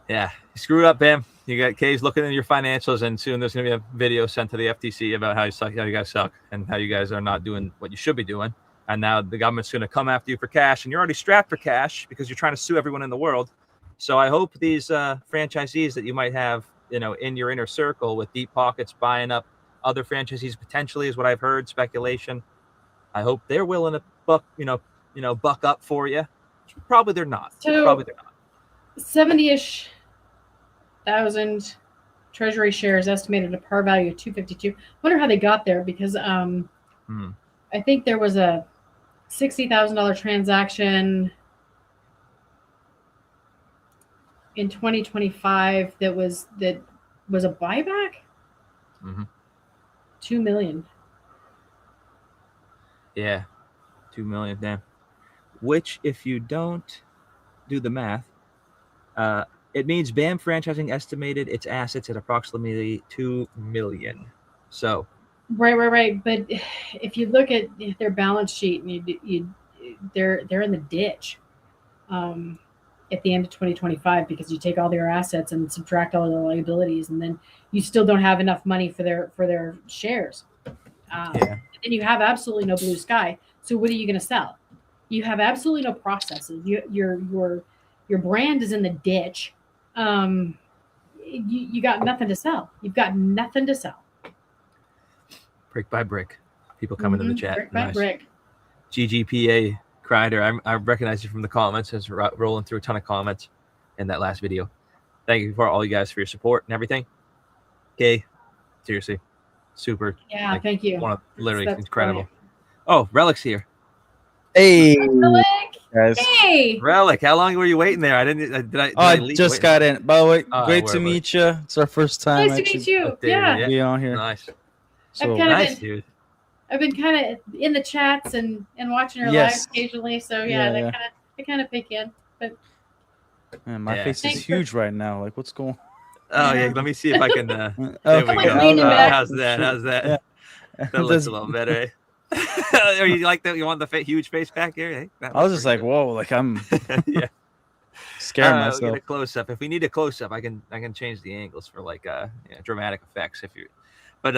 yeah, you screwed up, Bam. You got Kay's looking at your financials, and soon there's going to be a video sent to the FTC about how you guys suck, and how you guys are not doing what you should be doing. And now the government's going to come after you for cash, and you're already strapped for cash because you're trying to sue everyone in the world. So I hope these franchisees that you might have, you know, in your inner circle with deep pockets buying up other franchisees potentially, is what I've heard, speculation. I hope they're willing to buck up for you. Probably they're not. 70-ish thousand treasury shares estimated at a par value of 252. Wonder how they got there because I think there was a $60,000 transaction in 2025 that was a buyback. $2 million. Yeah, $2 million. Damn. Which, if you don't do the math, it means BAM Franchising estimated its assets at approximately $2 million. So. Right. But if you look at their balance sheet, and they're in the ditch. At the end of 2025, because you take all their assets and subtract all their liabilities, and then you still don't have enough money for their shares. And you have absolutely no blue sky. So what are you going to sell? You have absolutely no processes. Your brand is in the ditch. You got nothing to sell. You've got nothing to sell. Brick by brick, people coming to the chat. Brick by brick. GGPA. Crider, I recognize you from the comments. As rolling through a ton of comments in that last video. Thank you for all you guys for your support and everything. Okay, seriously, super. Yeah, thank you. Literally That's incredible. brilliant. Oh, Relic's here. Hey, Relic. guys. Hey, Relic, how long were you waiting there? I didn't. Did I? I leave? just got in. By the way, great to word. meet you. It's our first time. nice to meet you. Yeah. Be on here. Nice. So Nice, dude. I've been kind of in the chats and watching your Yes. lives occasionally. So Yeah, they kind of pick in. But man, my face Thanks is for- huge right now. Like, what's going? Oh yeah, let me see if I can. There we Okay. go. leaning back. How's that? How's that? Yeah. That looks a little better. Or you like that? You want the huge face back here? Hey, that I was looks just like, pretty whoa, like I'm good. Yeah. scaring We'll myself. get a close up. If we need a close up, I can change the angles for like dramatic effects. If you, but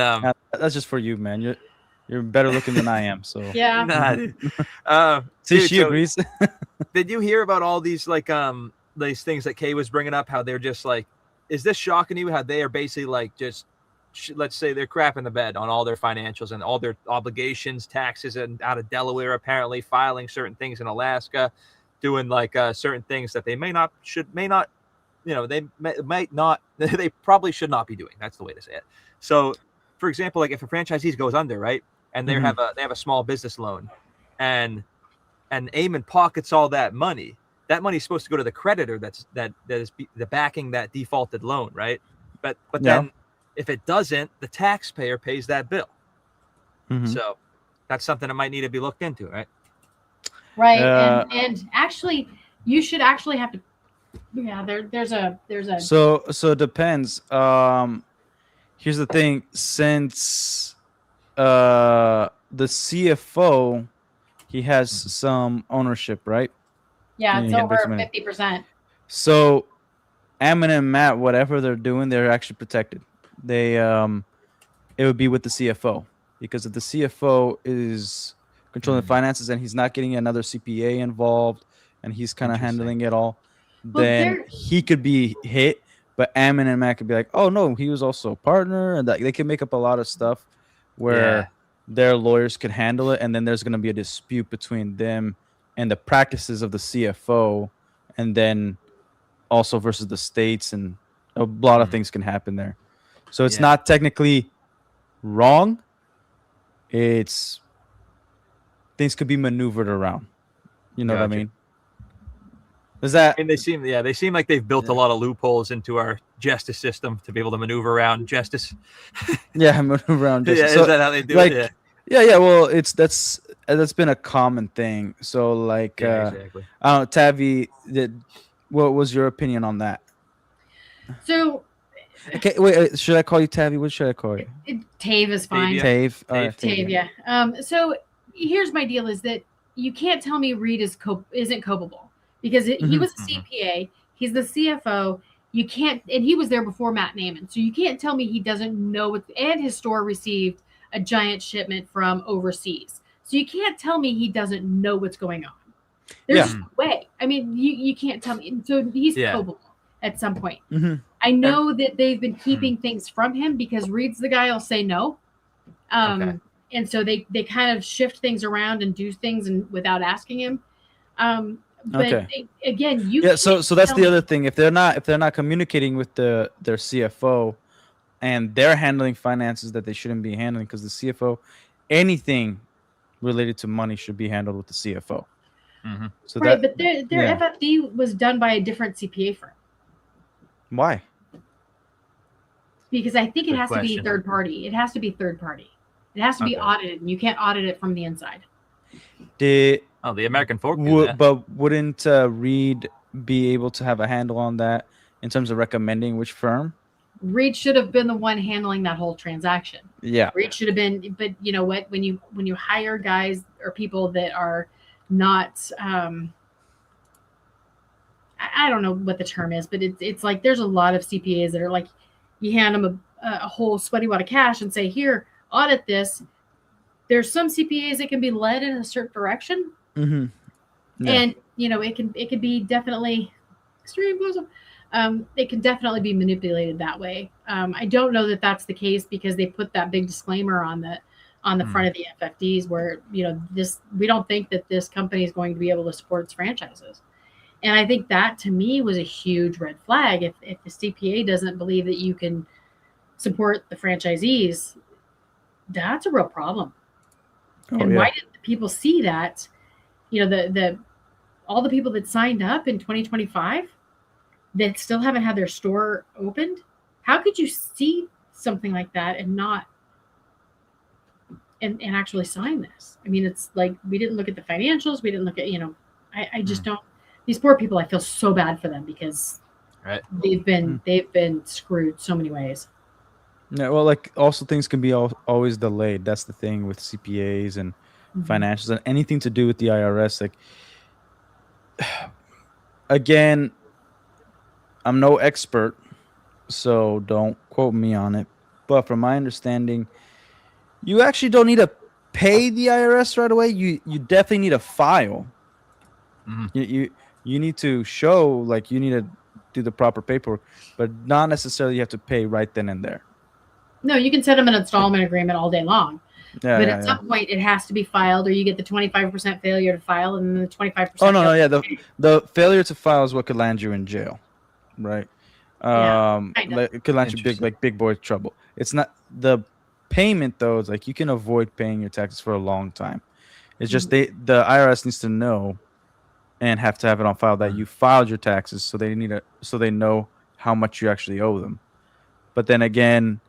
That's just for you, man. You're better looking than I am. So yeah, nah, dude. see, Dude, she so agrees. did you hear about all these these things that Kay was bringing up? How they're just like, is this shocking you? How they are basically like just, let's say they're crapping the bed on all their financials and all their obligations, taxes, and out of Delaware apparently filing certain things in Alaska, doing like certain things that they may not, they might not, they probably should not be doing. That's the way to say it. So, for example, like if a franchisee goes under, right, and they have a small business loan, and Eamon pockets all that money. That money is supposed to go to the creditor that is the backing that defaulted loan, right? But then if it doesn't, the taxpayer pays that bill. So that's something that might need to be looked into, right? right. And actually, you should actually have to. Yeah, there's a. So it depends. Here's the thing. Since the CFO, he has some ownership, right? Yeah, it's Yeah, over basically. 50%. So Ammon and Matt, whatever they're doing, they're actually protected. They it would be with the CFO, because if the CFO is controlling the finances and he's not getting another CPA involved and he's kind of handling it all, Well, then he could be hit. But Ammon and Matt could be like, oh no, he was also a partner, and that they can make up a lot of stuff where their lawyers could handle it, and then there's going to be a dispute between them and the practices of the CFO, and then also versus the states, and a lot of things can happen there. So it's not technically wrong. It's things could be maneuvered around. You know what I mean? Is that? And they seem like they've built a lot of loopholes into our justice system to be able to maneuver around justice. Maneuver around justice. Is that how they do it? Yeah. Well, that's been a common thing. So like, exactly. I don't know, Tavi, what was your opinion on that? So, okay, wait, should I call you Tavi? What should I call you? Tave is fine. Tave. Tave, yeah. So here's my deal: is that you can't tell me Reed isn't culpable, because he was a CPA. He's the CFO. You can't, and he was there before Matt Naiman. So you can't tell me he doesn't know what. And his store received a giant shipment from overseas. So you can't tell me he doesn't know what's going on. There's no way. I mean, you can't tell me. So he's culpable at some point. I know that they've been keeping things from him because Reed's the guy who'll say no. And so they kind of shift things around and do things without asking him. But again, you so that's the other thing. If they're not communicating with their CFO and they're handling finances that they shouldn't be handling because the CFO, anything related to money should be handled with the CFO. Mm-hmm. So right, but their FFD was done by a different CPA firm. Why? Because I think it Good has to question. be third party. It has to be third party. It has to be audited, and you can't audit it from the inside. Did the American folk do that. But wouldn't Reed be able to have a handle on that in terms of recommending which firm? Reed should have been the one handling that whole transaction. Yeah. Reed should have been, but you know what? When you hire guys or people that are not, I don't know what the term is, but it's like there's a lot of CPAs that are like, you hand them a whole sweaty wad of cash and say, here, audit this. There's some CPAs that can be led in a certain direction, Mm-hmm. Yeah. and you know it can be definitely extreme. It can definitely be manipulated that way. I don't know that that's the case because they put that big disclaimer on the front of the FFDs where, you know, we don't think that this company is going to be able to support its franchises. And I think that to me was a huge red flag. If the CPA doesn't believe that you can support the franchisees, that's a real problem. And why didn't the people see that? You know, all the people that signed up in 2025 that still haven't had their store opened, how could you see something like that and not and actually sign this? I mean, it's like we didn't look at the financials. We didn't look at, you know, I just don't. These poor people, I feel so bad for them because they've been screwed so many ways. Yeah, well, like also things can be always delayed. That's the thing with CPAs and financials and anything to do with the IRS. Like, again, I'm no expert, so don't quote me on it. But from my understanding, you actually don't need to pay the IRS right away. You definitely need to file. Mm-hmm. You need to show, like, you need to do the proper paperwork, but not necessarily you have to pay right then and there. No, you can send them an installment agreement all day long. But at some point, it has to be filed, or you get the 25% failure to file, and then the 25%. Oh no, yeah, the failure to file is what could land you in jail, right? It could land you big boy trouble. It's not the payment though. It's like you can avoid paying your taxes for a long time. It's just the IRS needs to know and have to have it on file that you filed your taxes, so they know how much you actually owe them. But then again,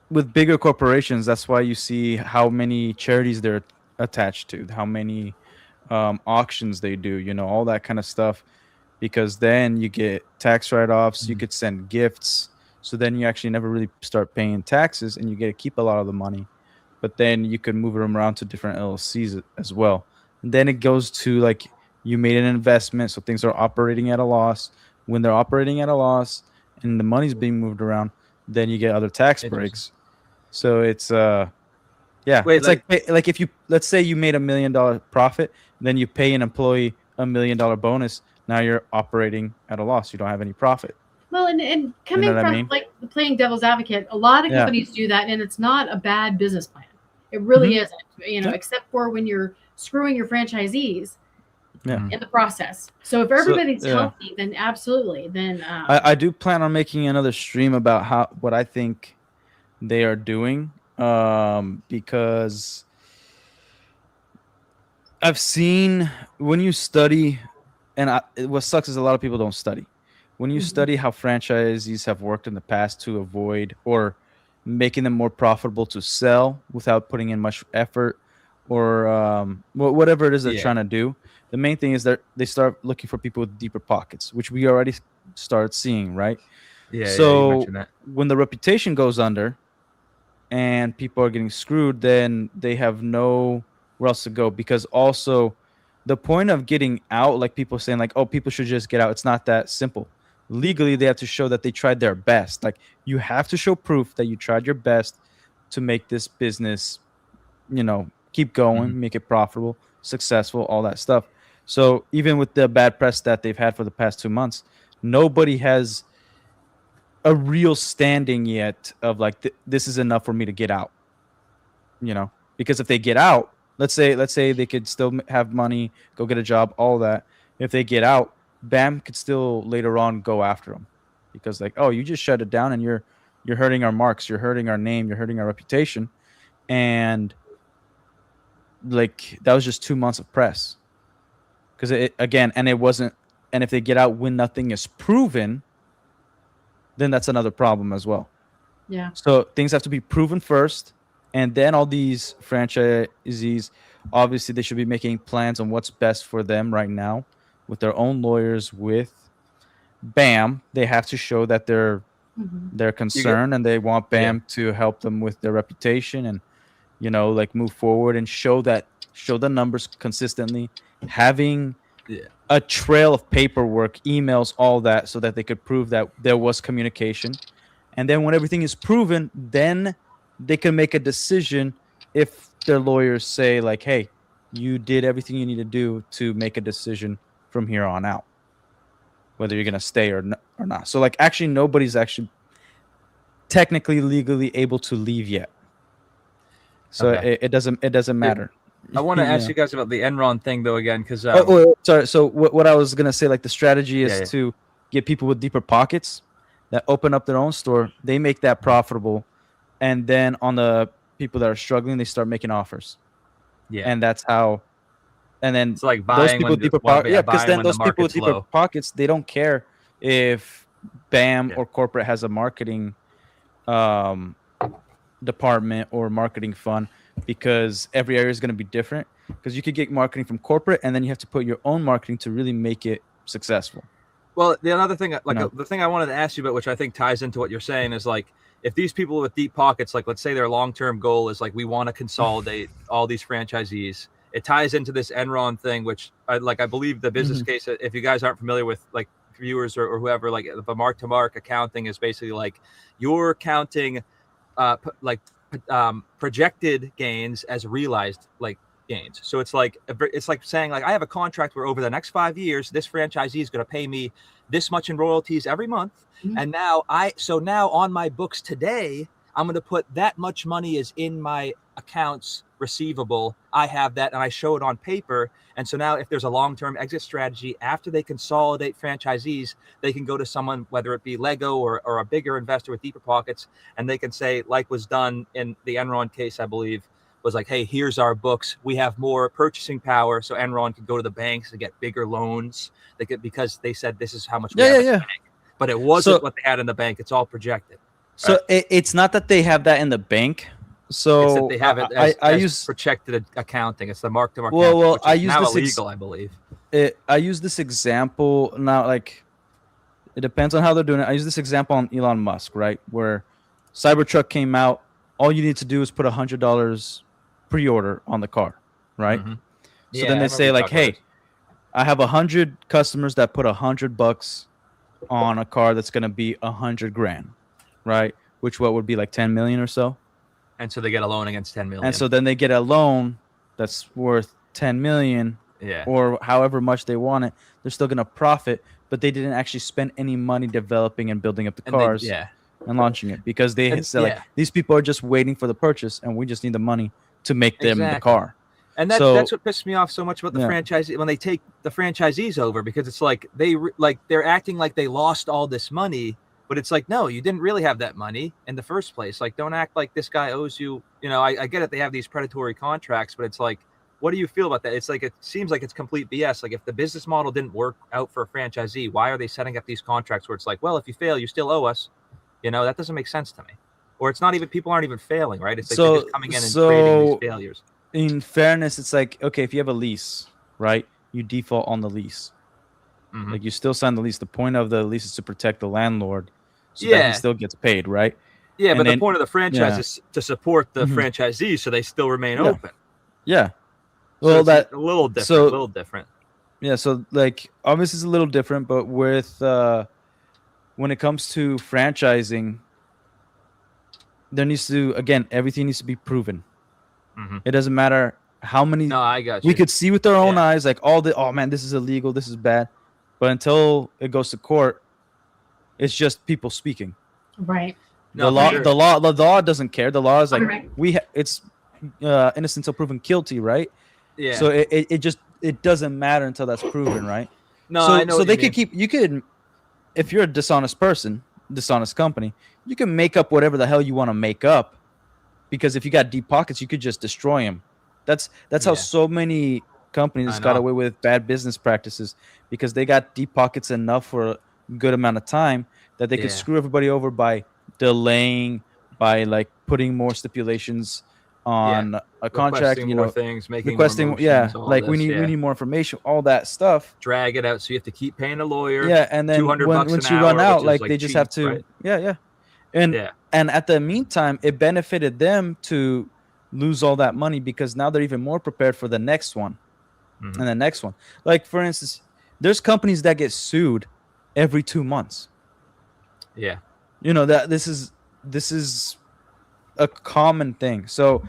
with bigger corporations, that's why you see how many charities they're attached to, how many auctions they do, you know, all that kind of stuff, because then you get tax write-offs, you could send gifts, so then you actually never really start paying taxes and you get to keep a lot of the money, but then you could move them around to different LLCs as well. And then it goes to, like, you made an investment, so things are operating at a loss. When they're operating at a loss and the money's being moved around, then you get other tax breaks. So it's it's like if you, let's say you made $1 million profit, then you pay an employee $1 million bonus. Now you're operating at a loss. You don't have any profit. Well, and coming from like playing devil's advocate, a lot of companies do that, and it's not a bad business plan. It really isn't, you know, except for when you're screwing your franchisees in the process. So if everybody's healthy, then absolutely. Then I do plan on making another stream about what I think they are doing, because I've seen when you study, and what sucks is a lot of people don't study. When you study how franchisees have worked in the past to avoid or making them more profitable to sell without putting in much effort, or whatever it is they're trying to do, the main thing is that they start looking for people with deeper pockets, which we already started seeing, right? So when the reputation goes under and people are getting screwed, then they have nowhere else to go, because also the point of getting out, like people saying like, oh, people should just get out, it's not that simple. Legally, they have to show that they tried their best. Like, you have to show proof that you tried your best to make this business, you know, keep going, make it profitable, successful, all that stuff. So even with the bad press that they've had for the past 2 months, nobody has a real standing yet of like, this is enough for me to get out, you know, because if they get out, let's say they could still have money, go get a job, all that. If they get out, BAM could still later on go after them. because like, oh, you just shut it down and you're hurting our marks, you're hurting our name, you're hurting our reputation. And like that was just 2 months of press. Because it wasn't, and if they get out when nothing is proven, then that's another problem as well. Yeah. So things have to be proven first, and then all these franchisees, obviously they should be making plans on what's best for them right now with their own lawyers. With BAM, they have to show that they're concerned and they want BAM to help them with their reputation and, you know, like move forward and show the numbers consistently, having a trail of paperwork, emails, all that, so that they could prove that there was communication. And then when everything is proven, then they can make a decision if their lawyers say like, hey, you did everything you need to do to make a decision from here on out, whether you're going to stay or not. So like actually nobody's actually technically legally able to leave yet. So it doesn't matter. I want to ask you guys about the Enron thing though again, because sorry. So what I was gonna say, like the strategy is to get people with deeper pockets that open up their own store. They make that profitable, and then on the people that are struggling, they start making offers. Yeah, and that's how. And then it's like those people with deeper pockets. Yeah, because then those people with deeper pockets, they don't care if BAM or corporate has a marketing department or marketing fund, because every area is going to be different. Because you could get marketing from corporate, and then you have to put your own marketing to really make it successful. Well, the another thing, like the thing I wanted to ask you about, which I think ties into what you're saying, is like if these people with deep pockets, like let's say their long-term goal is like we want to consolidate all these franchisees. It ties into this Enron thing, which I believe the business case. If you guys aren't familiar with like viewers or whoever, like the mark-to-market accounting is basically like you're counting projected gains as realized like gains. So it's like saying like I have a contract where over the next 5 years this franchisee is going to pay me this much in royalties every month, and now on my books today I'm going to put that much money is in my accounts receivable. I have that and I show it on paper. And so now if there's a long-term exit strategy after they consolidate franchisees, they can go to someone, whether it be Lego or a bigger investor with deeper pockets, and they can say, like was done in the Enron case, I believe, was like, hey, here's our books. We have more purchasing power. So Enron could go to the banks to get bigger loans. Because they said this is how much we have in the bank. But it wasn't what they had in the bank. It's all projected. So it's not that they have that in the bank. So it's that they have it as use projected accounting. It's the mark-to-market. Well, I use now this illegal, I believe. I use this example now. Like, it depends on how they're doing it. I use this example on Elon Musk, right? Where Cybertruck came out. All you need to do is put $100 pre-order on the car, right? So then they say like, hey, I have 100 customers that put $100 on a car that's going to be $100,000, right? Which what would be like 10 million or so. And so they get a loan against 10 million. And so then they get a loan that's worth 10 million or however much they want it. They're still going to profit, but they didn't actually spend any money developing and building up the cars and launching it, because they said like these people are just waiting for the purchase and we just need the money to make them the car. And that's what pissed me off so much about the franchisee when they take the franchisees over, because it's like they're acting like they lost all this money. But it's like, no, you didn't really have that money in the first place. Like, don't act like this guy owes you. You know, I get it. They have these predatory contracts, but it's like, what do you feel about that? It's like, it seems like it's complete BS. Like, if the business model didn't work out for a franchisee, why are they setting up these contracts where it's like, well, if you fail, you still owe us? You know, that doesn't make sense to me. Or it's not even, people aren't even failing, right? It's like they're just coming in and creating these failures. In fairness, it's like, okay, if you have a lease, right, you default on the lease. Like, you still sign the lease. The point of the lease is to protect the landlord, so that he still gets paid, right? Yeah, but the point of the franchise is to support the franchisees, so they still remain open. Yeah. Well, so that's a little different. So, a little different. Yeah. So, like, obviously, it's a little different, but with when it comes to franchising, there needs to, again, everything needs to be proven. It doesn't matter how many. No, I got you. We could see with our own eyes, like oh man, this is illegal, this is bad. But until it goes to court, it's just people speaking. Right. The law doesn't care. The law is like it's innocent until proven guilty, right? Yeah. So it doesn't matter until that's proven, right? No, I know. So they could keep. You could if you're a dishonest person, dishonest company, you can make up whatever the hell you want to make up, because if you got deep pockets, you could just destroy them. That's how so many companies got away with bad business practices, because they got deep pockets enough for a good amount of time that they could screw everybody over by delaying, by like putting more stipulations on a contract, requesting more things, making more motions, all like this, we need more information, all that stuff. Drag it out, so you have to keep paying a lawyer. And then $200 once you run out, like they just have to, and at the meantime, it benefited them to lose all that money, because now they're even more prepared for the next one and the next one. Like for instance, there's companies that get sued every 2 months. Yeah, you know that this is a common thing. So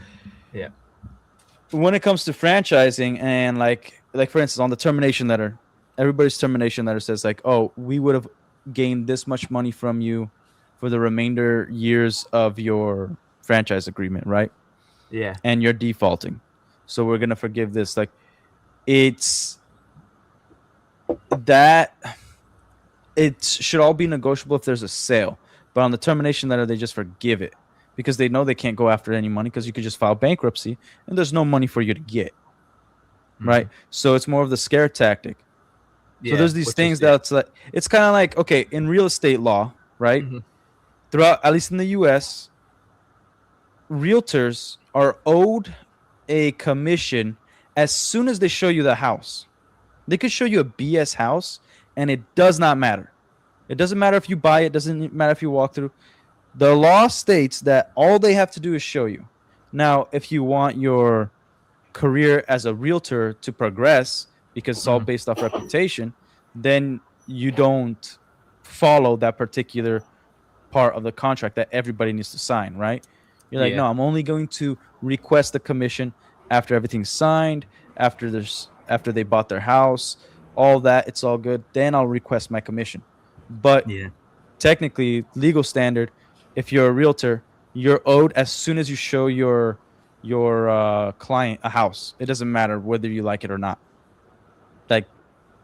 when it comes to franchising, and like for instance, on the termination letter, everybody's termination letter says like, oh, we would have gained this much money from you for the remainder years of your franchise agreement, right? Yeah. And you're defaulting, so we're gonna forgive this. Like, it's that it should all be negotiable if there's a sale, but on the termination letter, they just forgive it, because they know they can't go after any money, because you could just file bankruptcy and there's no money for you to get. Right? So it's more of the scare tactic. So there's these things that's like, it's kind of like, okay, in real estate law, right? Throughout, at least in the US, realtors are owed a commission as soon as they show you the house. They could show you a BS house and it does not matter. It doesn't matter if you buy it, doesn't matter if you walk through. The law states that all they have to do is show you. Now, if you want your career as a realtor to progress, because it's all based off reputation, then you don't follow that particular part of the contract that everybody needs to sign, right? You're like, no, I'm only going to request the commission after everything's signed, after they bought their house, all that, it's all good. Then I'll request my commission. But technically, legal standard, if you're a realtor, you're owed as soon as you show your client a house. It doesn't matter whether you like it or not. Like,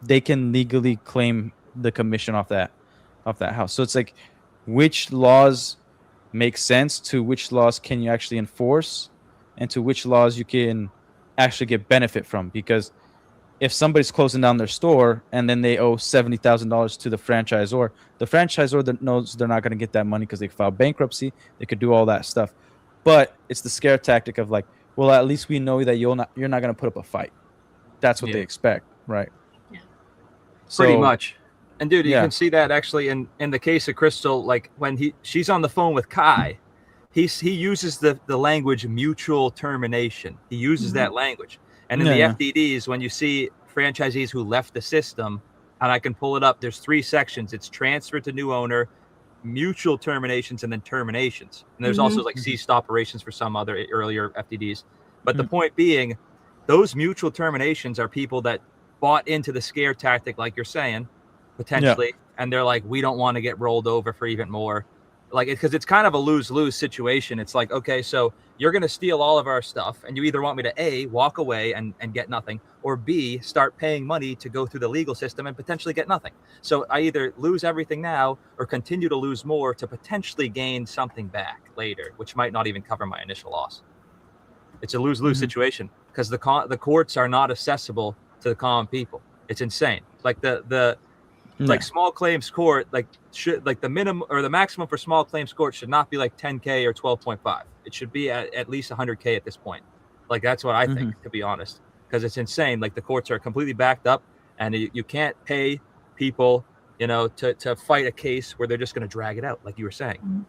they can legally claim the commission off that house. So it's like, which laws make sense, to which laws can you actually enforce, and to which laws you can actually get benefit from. Because if somebody's closing down their store and then they owe $70,000 to the franchisor that knows they're not going to get that money because they filed bankruptcy, they could do all that stuff. But it's the scare tactic of like, well, at least we know that you're not going to put up a fight. That's what they expect, right? Yeah. So, pretty much. And dude, you can see that actually in the case of Crystal, like when she's on the phone with Kai, he uses the language mutual termination. He uses that language. And in the FDDs, when you see franchisees who left the system, and I can pull it up, there's 3 sections. It's transfer to new owner, mutual terminations, and then terminations. And there's also like ceased operations for some other earlier FDDs. But the point being, those mutual terminations are people that bought into the scare tactic, like you're saying, potentially, and they're like, we don't want to get rolled over for even more. Like, because it's kind of a lose-lose situation. It's like, okay, so you're going to steal all of our stuff, and you either want me to A, walk away and get nothing, or B, start paying money to go through the legal system and potentially get nothing. So I either lose everything now or continue to lose more to potentially gain something back later, which might not even cover my initial loss. It's a lose-lose situation, because the courts are not accessible to the common people. It's insane. Like like small claims court, like should like the minimum or the maximum for small claims court should not be like 10K or 12.5. It should be at least 100K at this point. Like, that's what I think, to be honest, because it's insane. Like, the courts are completely backed up, and you can't pay people, to fight a case where they're just going to drag it out, like you were saying.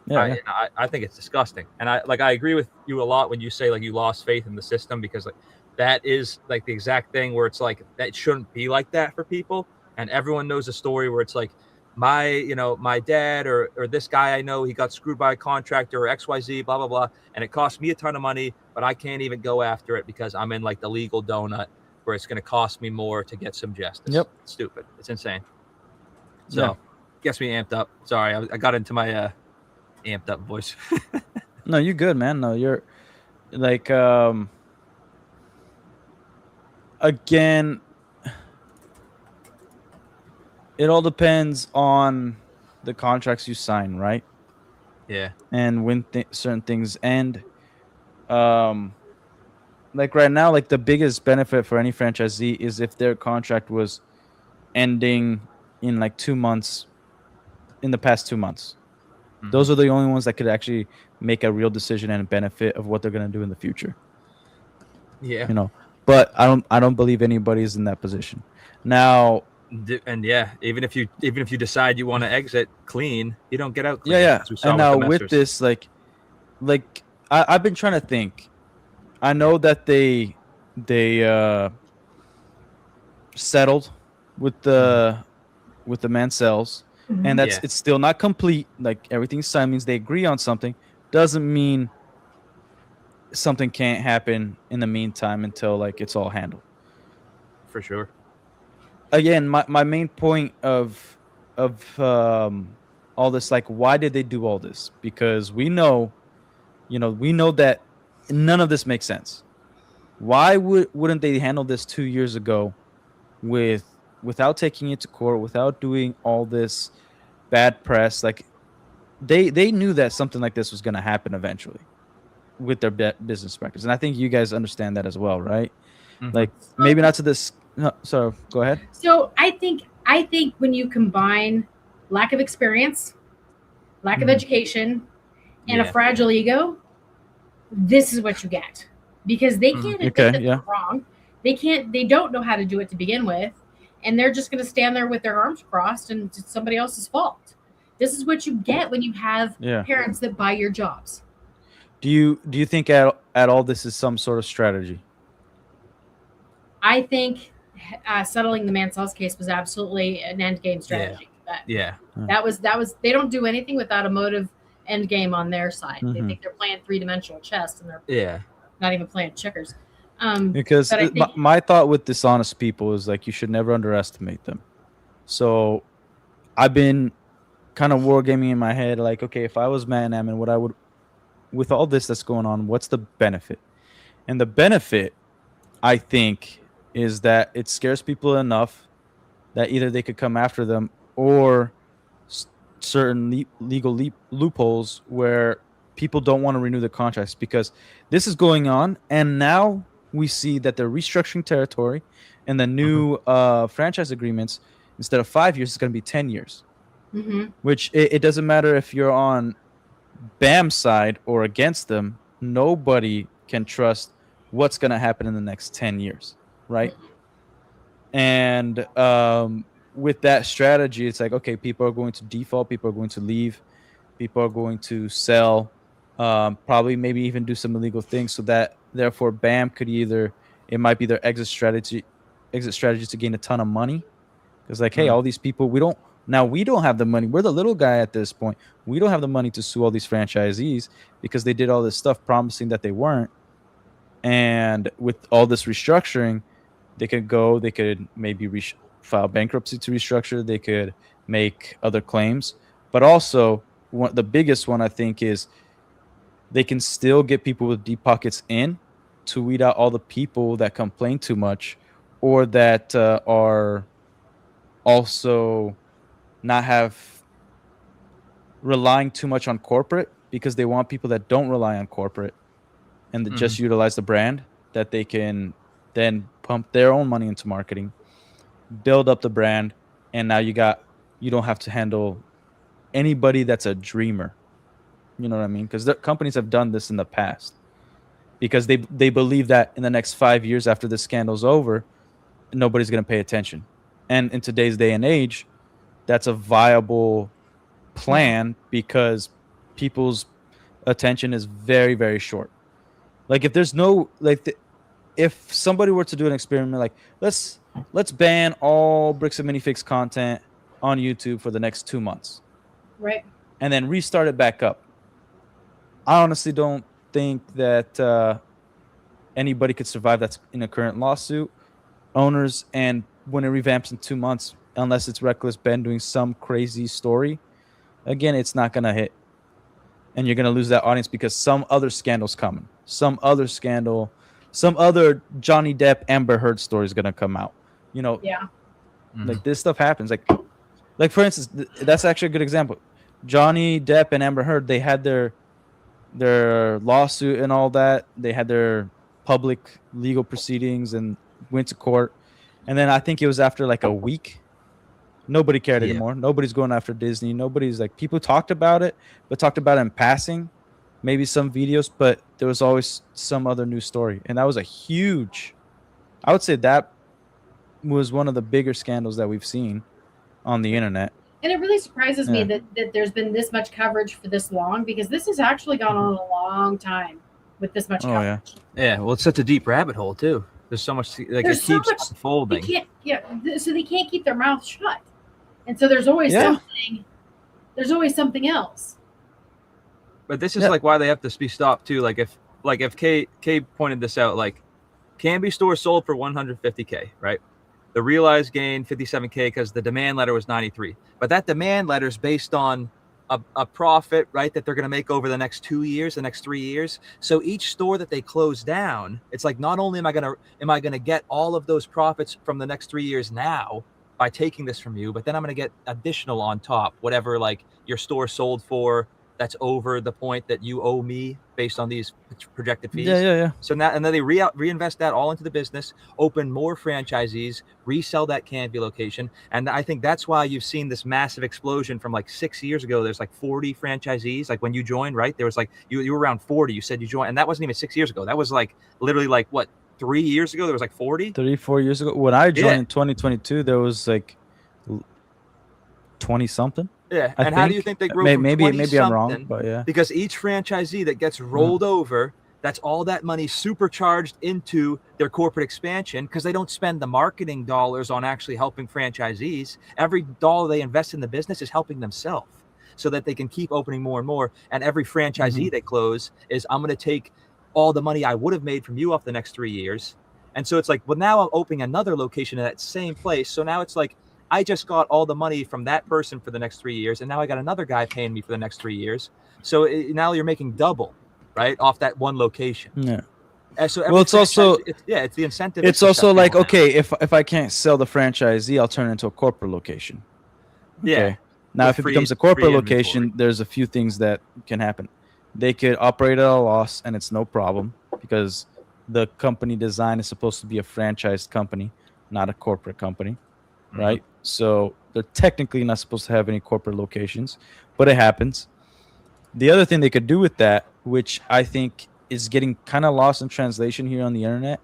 I think it's disgusting. And I agree with you a lot when you say like you lost faith in the system, because like that is like the exact thing where it's like that shouldn't be like that for people. And everyone knows a story where it's like my dad or this guy I know, he got screwed by a contractor or XYZ, blah, blah, blah. And it cost me a ton of money, but I can't even go after it because I'm in like the legal donut where it's going to cost me more to get some justice. Yep. It's stupid. It's insane. So gets me amped up. Sorry. I got into my amped up voice. No, you're good, man. No, you're like, again, it all depends on the contracts you sign, right? Yeah. And when certain things end. Like right now, like the biggest benefit for any franchisee is if their contract was ending in like 2 months, in the past 2 months. Those are the only ones that could actually make a real decision and benefit of what they're going to do in the future. Yeah. You know, but I don't believe anybody's in that position now. And yeah, even if you decide you want to exit clean, you don't get out clean. Yeah. As we saw And with now the with Messers. this, like I've been trying to think. I know that they settled with the Mansells, and that's it's still not complete. Like everything's signed means they agree on something. Doesn't mean something can't happen in the meantime until like it's all handled. For sure. Again, my main point of all this, like, why did they do all this? Because we know that none of this makes sense. Why wouldn't they handle this 2 years ago without taking it to court, without doing all this bad press? Like they knew that something like this was going to happen eventually with their business practice, and I think you guys understand that as well, right? Like maybe not to this. No, so go ahead. So I think when you combine lack of experience, lack of education, and a fragile ego, this is what you get. Because they can't admit that they're wrong. They don't know how to do it to begin with, and they're just going to stand there with their arms crossed, and it's somebody else's fault. This is what you get when you have parents that buy your jobs. Do you think at all this is some sort of strategy? I think settling the Mansell's case was absolutely an end game strategy. That was they don't do anything without a motive end game on their side. They think they're playing 3-dimensional chess, and they're not even playing checkers. Because my thought with dishonest people is like you should never underestimate them. So I've been kind of wargaming in my head, like, okay, if I was Matt and Ammon, what I would, with all this that's going on, what's the benefit? And the benefit, I think, is that it scares people enough that either they could come after them or certain legal loopholes where people don't want to renew the contracts, because this is going on, and now we see that they're restructuring territory, and the new franchise agreements, instead of 5 years, it's going to be 10 years. Which it doesn't matter if you're on BAM's side or against them. Nobody can trust what's going to happen in the next 10 years, right? And with that strategy, it's like, okay, people are going to default, people are going to leave, people are going to sell, probably maybe even do some illegal things, so that therefore BAM could it might be their exit strategy to gain a ton of money. Because like, hey, all these people, we don't have the money. We're the little guy at this point. We don't have the money to sue all these franchisees because they did all this stuff promising that they weren't. And with all this restructuring, they could maybe file bankruptcy to restructure. They could make other claims. But also, the biggest one, I think, is they can still get people with deep pockets in to weed out all the people that complain too much, or that are also not relying too much on corporate, because they want people that don't rely on corporate and that just utilize the brand, that they can then pump their own money into marketing, build up the brand, and now you don't have to handle anybody that's a dreamer. You know what I mean? Because the companies have done this in the past, because they believe that in the next 5 years after this scandal's over, nobody's going to pay attention. And in today's day and age, that's a viable plan, because people's attention is very, very short. Like if there's no, like, if somebody were to do an experiment, like let's ban all Bricks and Minifigs content on YouTube for the next 2 months, right, and then restart it back up, I honestly don't think that anybody could survive that's in a current lawsuit. Owners, and when it revamps in 2 months, unless it's Reckless Ben doing some crazy story, again, it's not going to hit. And you're going to lose that audience because some other scandal's coming. Some other Johnny Depp, Amber Heard story is going to come out. You know, yeah. Like this stuff happens. Like Like for instance, that's actually a good example. Johnny Depp and Amber Heard, they had their lawsuit and all that. They had their public legal proceedings and went to court. And then I think it was after like a week, nobody cared anymore. Nobody's going after Disney. Nobody's like, people talked about it, but talked about it in passing, maybe some videos, but there was always some other news story. And that was a huge, I would say that was one of the bigger scandals that we've seen on the internet. And it really surprises me that there's been this much coverage for this long, because this has actually gone on a long time with this much coverage. Yeah, well, it's such a deep rabbit hole too. There's so much, like, it keeps unfolding. So they can't keep their mouth shut, and so there's always something. There's always something else. But this is like why they have to be stopped too. Like if Kay pointed this out, like Canby Store sold for $150K, right? The realized gain 57K because the demand letter was 93. But that demand letter is based on a profit, right, that they're going to make over the next 2 years, the next 3 years. So each store that they close down, it's like, not only am I going to get all of those profits from the next 3 years now by taking this from you, but then I'm going to get additional on top, whatever like your store sold for that's over the point that you owe me based on these projected fees. Yeah. So now, and then they reinvest that all into the business, open more franchisees, resell that Canby location. And I think that's why you've seen this massive explosion from like 6 years ago. There's like 40 franchisees. Like when you joined, right? There was like, you were around 40. You said you joined, and that wasn't even 6 years ago. That was like literally like what, 3 years ago? There was like 40? 34 years ago. When I joined in 2022, there was like 20 something. Yeah, and how do you think they grew? Maybe I'm wrong, but yeah. Because each franchisee that gets rolled over, that's all that money supercharged into their corporate expansion, because they don't spend the marketing dollars on actually helping franchisees. Every dollar they invest in the business is helping themselves, so that they can keep opening more and more. And every franchisee they close is, I'm going to take all the money I would have made from you off the next 3 years. And so it's like, well, now I'm opening another location in that same place. So now it's like, I just got all the money from that person for the next 3 years, and now I got another guy paying me for the next 3 years. So now you're making double, right, off that one location. Yeah. And so it's also it's the incentive. It's also like, okay, if I can't sell the franchisee, I'll turn it into a corporate location. Okay. Yeah. Now, if it becomes a corporate location, there's a few things that can happen. They could operate at a loss, and it's no problem, because the company design is supposed to be a franchised company, not a corporate company, right? So they're technically not supposed to have any corporate locations, but it happens. The other thing they could do with that, which I think is getting kind of lost in translation here on the internet,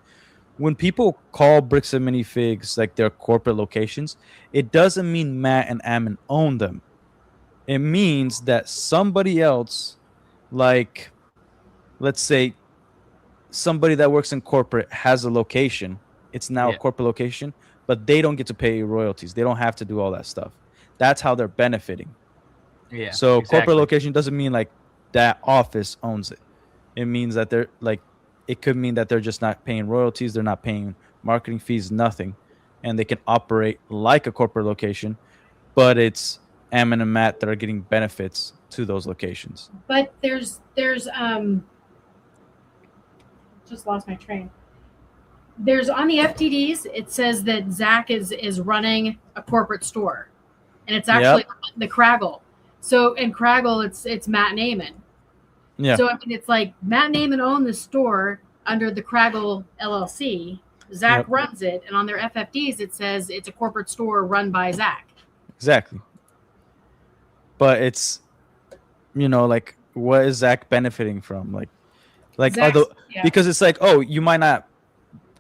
when people call Bricks and Minifigs like their corporate locations, it doesn't mean Matt and Ammon own them. It means that somebody else, like, let's say somebody that works in corporate has a location. It's now a corporate location, but they don't get to pay royalties. They don't have to do all that stuff. That's how they're benefiting. Yeah. So corporate location doesn't mean like that office owns it. It means that they're like, it could mean that they're just not paying royalties. They're not paying marketing fees, nothing. And they can operate like a corporate location, but it's Ammon and Matt that are getting benefits to those locations. But there's just lost my train. There's on the FTDs, it says that Zach is running a corporate store, and it's actually the Craggle. So in Craggle, it's Matt and Eamon. Yeah. So I mean, it's like Matt and Eamon own the store under the Craggle LLC. Zach runs it, and on their FFDs, it says it's a corporate store run by Zach. Exactly. But it's, like, what is Zach benefiting from? Like because it's like, oh, you might not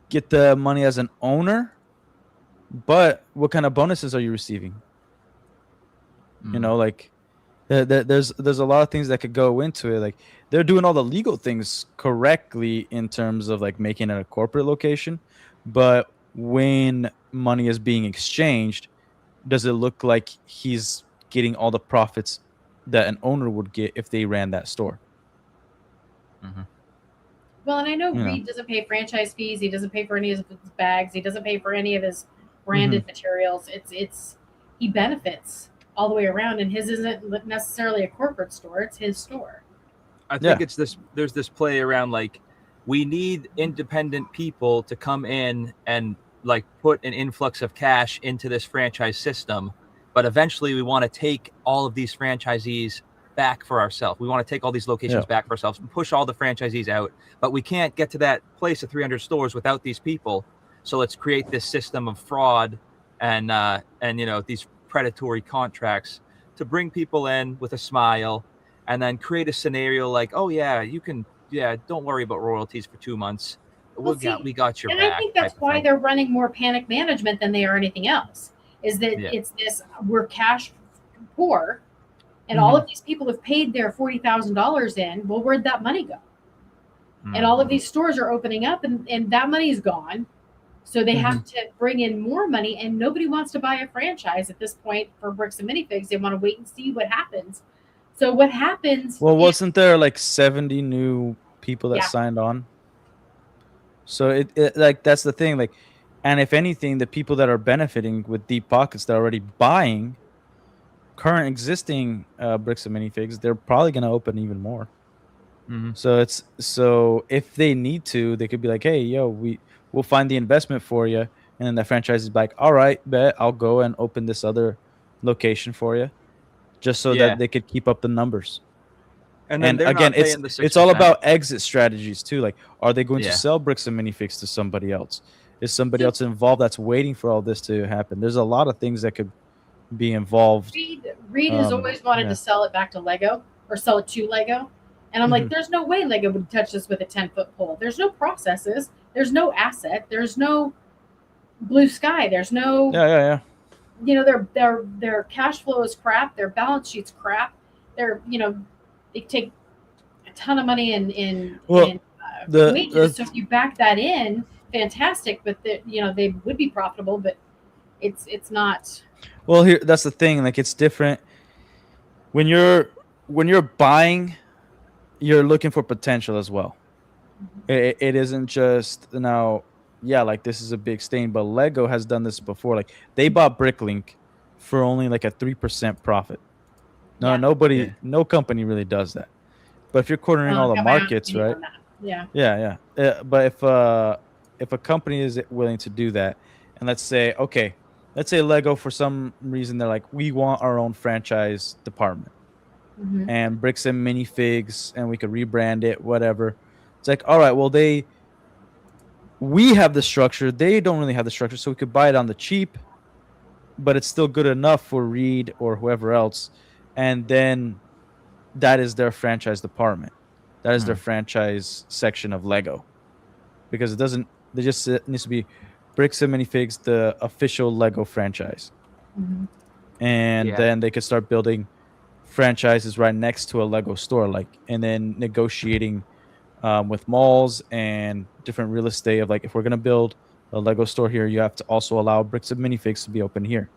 get the money as an owner, but what kind of bonuses are you receiving? Like there's a lot of things that could go into it. Like they're doing all the legal things correctly in terms of like making it a corporate location, but when money is being exchanged, does it look like he's getting all the profits that an owner would get if they ran that store? Well, and I know Reed doesn't pay franchise fees. He doesn't pay for any of his bags. He doesn't pay for any of his branded materials. It's he benefits all the way around, and his isn't necessarily a corporate store. It's his store. I think it's this. There's this play around like we need independent people to come in and like put an influx of cash into this franchise system But eventually we want to take all of these franchisees back for ourselves. We want to take all these locations back for ourselves and push all the franchisees out. But we can't get to that place of 300 stores without these people. So let's create this system of fraud and these predatory contracts to bring people in with a smile, and then create a scenario like, oh yeah, you can, don't worry about royalties for 2 months. We got your back. And I think that's why they're running more panic management than they are anything else. Is that it's this, we're cash poor, and all of these people have paid their $40,000 in. Well, where'd that money go? And all of these stores are opening up, and that money's gone. So they have to bring in more money, and nobody wants to buy a franchise at this point for Bricks and Minifigs. They want to wait and see what happens. So what happens? Well, wasn't there like 70 new people that signed on? So it like, that's the thing. Like, and if anything, the people that are benefiting with deep pockets that are already buying current existing Bricks and Minifigs, they're probably going to open even more. So if they need to, they could be like, hey, yo, we'll find the investment for you. And then the franchise is like, all right, bet I'll go and open this other location for you, just so that they could keep up the numbers. And again, it's all about exit strategies too. Like, are they going to sell Bricks and Minifigs to somebody else? Is somebody else involved that's waiting for all this to happen? There's a lot of things that could be involved. Reed has always wanted to sell it back to Lego, or sell it to Lego. And I'm like, there's no way Lego would touch this with a 10-foot pole. There's no processes. There's no asset. There's no blue sky. There's no you know, their cash flow is crap. Their balance sheet's crap. They're, they take a ton of money in wages. So if you back that in, fantastic. But they would be profitable, but it's not. Well, here, that's the thing. Like, it's different when you're buying. You're looking for potential as well. It isn't just now. Yeah, like, this is a big stain, but Lego has done this before. Like, they bought Bricklink for only like a 3% profit. No, no company really does that. But if you're cornering all the markets, right? But if a company is willing to do that, and let's say Lego, for some reason, they're like, we want our own franchise department, and Bricks and Minifigs, and we could rebrand it, whatever. It's like, all right, well, we have the structure. They don't really have the structure, so we could buy it on the cheap, but it's still good enough for Reed or whoever else. And then that is their franchise department. That is their franchise section of Lego. Because it just needs to be Bricks and Minifigs, the official Lego franchise. And then they could start building franchises right next to a Lego store, and then negotiating with malls and different real estate of, like, if we're going to build a Lego store here, you have to also allow Bricks and Minifigs to be open here.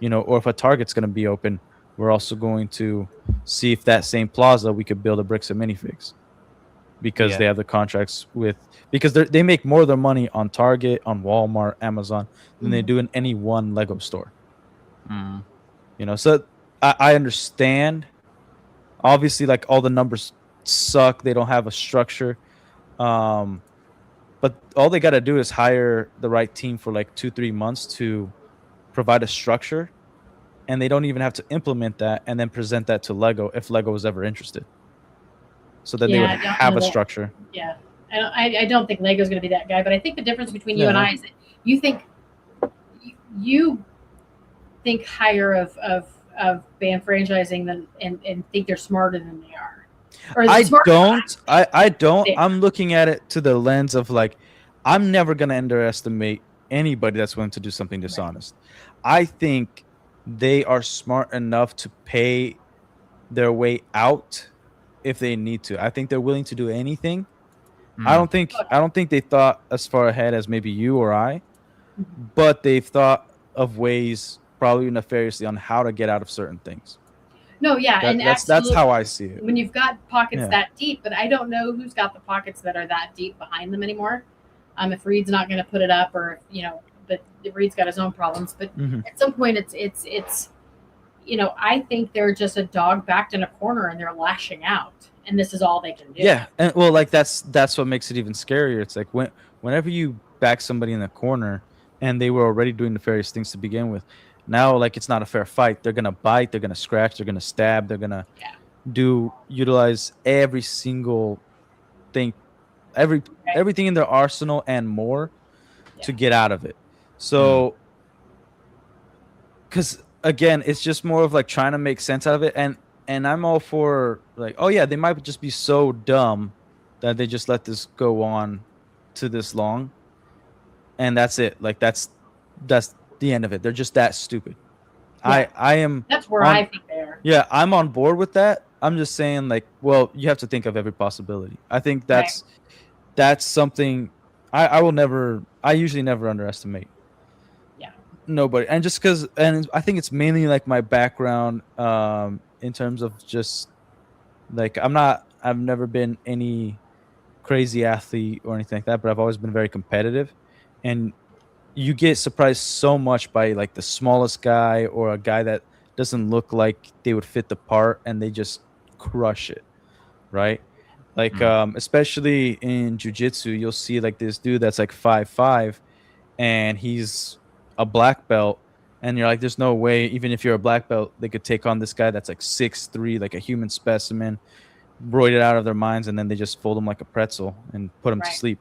Or if a Target's going to be open, we're also going to see if that same plaza we could build a Bricks and Minifigs, because they have the contracts because they make more of their money on Target, on Walmart, Amazon than they do in any one Lego store. So I understand. Obviously, like, all the numbers suck. They don't have a structure. But all they got to do is hire the right team for like 2-3 months to provide a structure. And they don't even have to implement that and then present that to Lego if Lego was ever interested. So that they would have a structure. Yeah. I don't think Lego's going to be that guy, but I think the difference between you and I is that you think higher of band franchising than and think they're smarter than they are. I don't. I'm looking at it to the lens of, like, I'm never going to underestimate anybody that's willing to do something dishonest. I think they are smart enough to pay their way out if they need to. I think they're willing to do anything. I don't think they thought as far ahead as maybe you or I, but they've thought of ways, probably nefariously, on how to get out of certain things. No, yeah, that's how I see it. When you've got pockets that deep, but I don't know who's got the pockets that are that deep behind them anymore. If Reed's not going to put it up, or but Reed's got his own problems. But at some point, it's I think they're just a dog backed in a corner and they're lashing out, and this is all they can do. Yeah, and well, like, that's what makes it even scarier. It's like whenever you back somebody in the corner and they were already doing nefarious things to begin with, Now, like, it's not a fair fight. They're gonna bite, they're gonna scratch, they're gonna stab, they're gonna utilize every single thing, everything in their arsenal and more to get out of it. So, because again, it's just more of like trying to make sense out of it, and I'm all for like, oh yeah, they might just be so dumb that they just let this go on to this long, and that's it. Like that's the end of it. They're just that stupid. I am. That's where I think they are. Yeah, I'm on board with that. I'm just saying, like, well, you have to think of every possibility. I think that's something I will never. I usually never underestimate. Yeah. Nobody, and just because, and I think it's mainly like my background, in terms of just like I've never been any crazy athlete or anything like that, but I've always been very competitive, and you get surprised so much by like the smallest guy or a guy that doesn't look like they would fit the part, and they just crush it, right? Like especially in jiu-jitsu, you'll see like this dude that's like 5'5", and he's a black belt, and you're like, there's no way, even if you're a black belt, they could take on this guy that's like 6'3", like a human specimen, roided out of their minds, and then they just fold him like a pretzel and put him to sleep,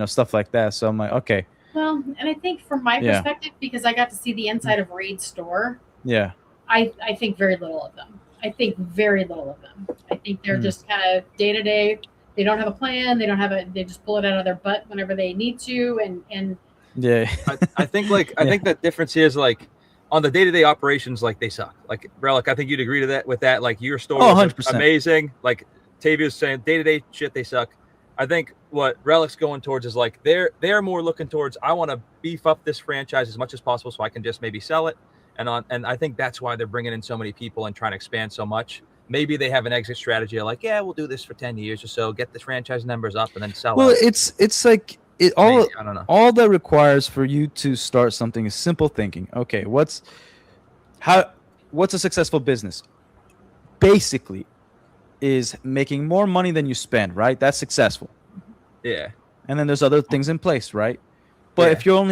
stuff like that. So I'm like, okay. Well, and I think from my perspective, because I got to see the inside of Reed's store, I think very little of them. I think they're just kind of day to day. They don't have a plan. They just pull it out of their butt whenever they need to. And I think the difference here is like on the day to day operations, like they suck. Like Relic, I think you'd agree to that with that. Like your store is 100%. amazing. Like Taveya's saying, day to day shit, they suck. I think what Relic's going towards is like they're more looking towards, I want to beef up this franchise as much as possible so I can just maybe sell it. And I think that's why they're bringing in so many people and trying to expand so much. Maybe they have an exit strategy of like, yeah, we'll do this for 10 years or so, get the franchise numbers up, and then sell. Well, out. it's like I don't know. All that requires for you to start something is simple thinking. Okay, what's a successful business? Basically, is making more money than you spend, right? That's successful. Yeah. And then there's other things in place, right? But if you're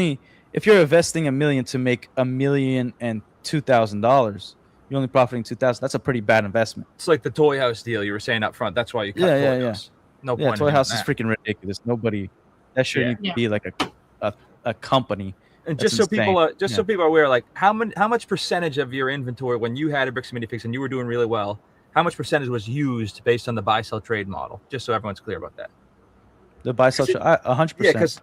investing $1 million to make $1,002,000, you're only profiting $2,000. That's a pretty bad investment. It's like the toy house deal you were saying up front. That's why you cut toy house. No point. Toy house is freaking ridiculous. Nobody that shouldn't be like a company. And just so people are aware, like how much percentage of your inventory when you had a Bricks and Minifigs and you were doing really well, how much percentage was used based on the buy sell trade model? Just so everyone's clear about that. The buy sell trade, 100%.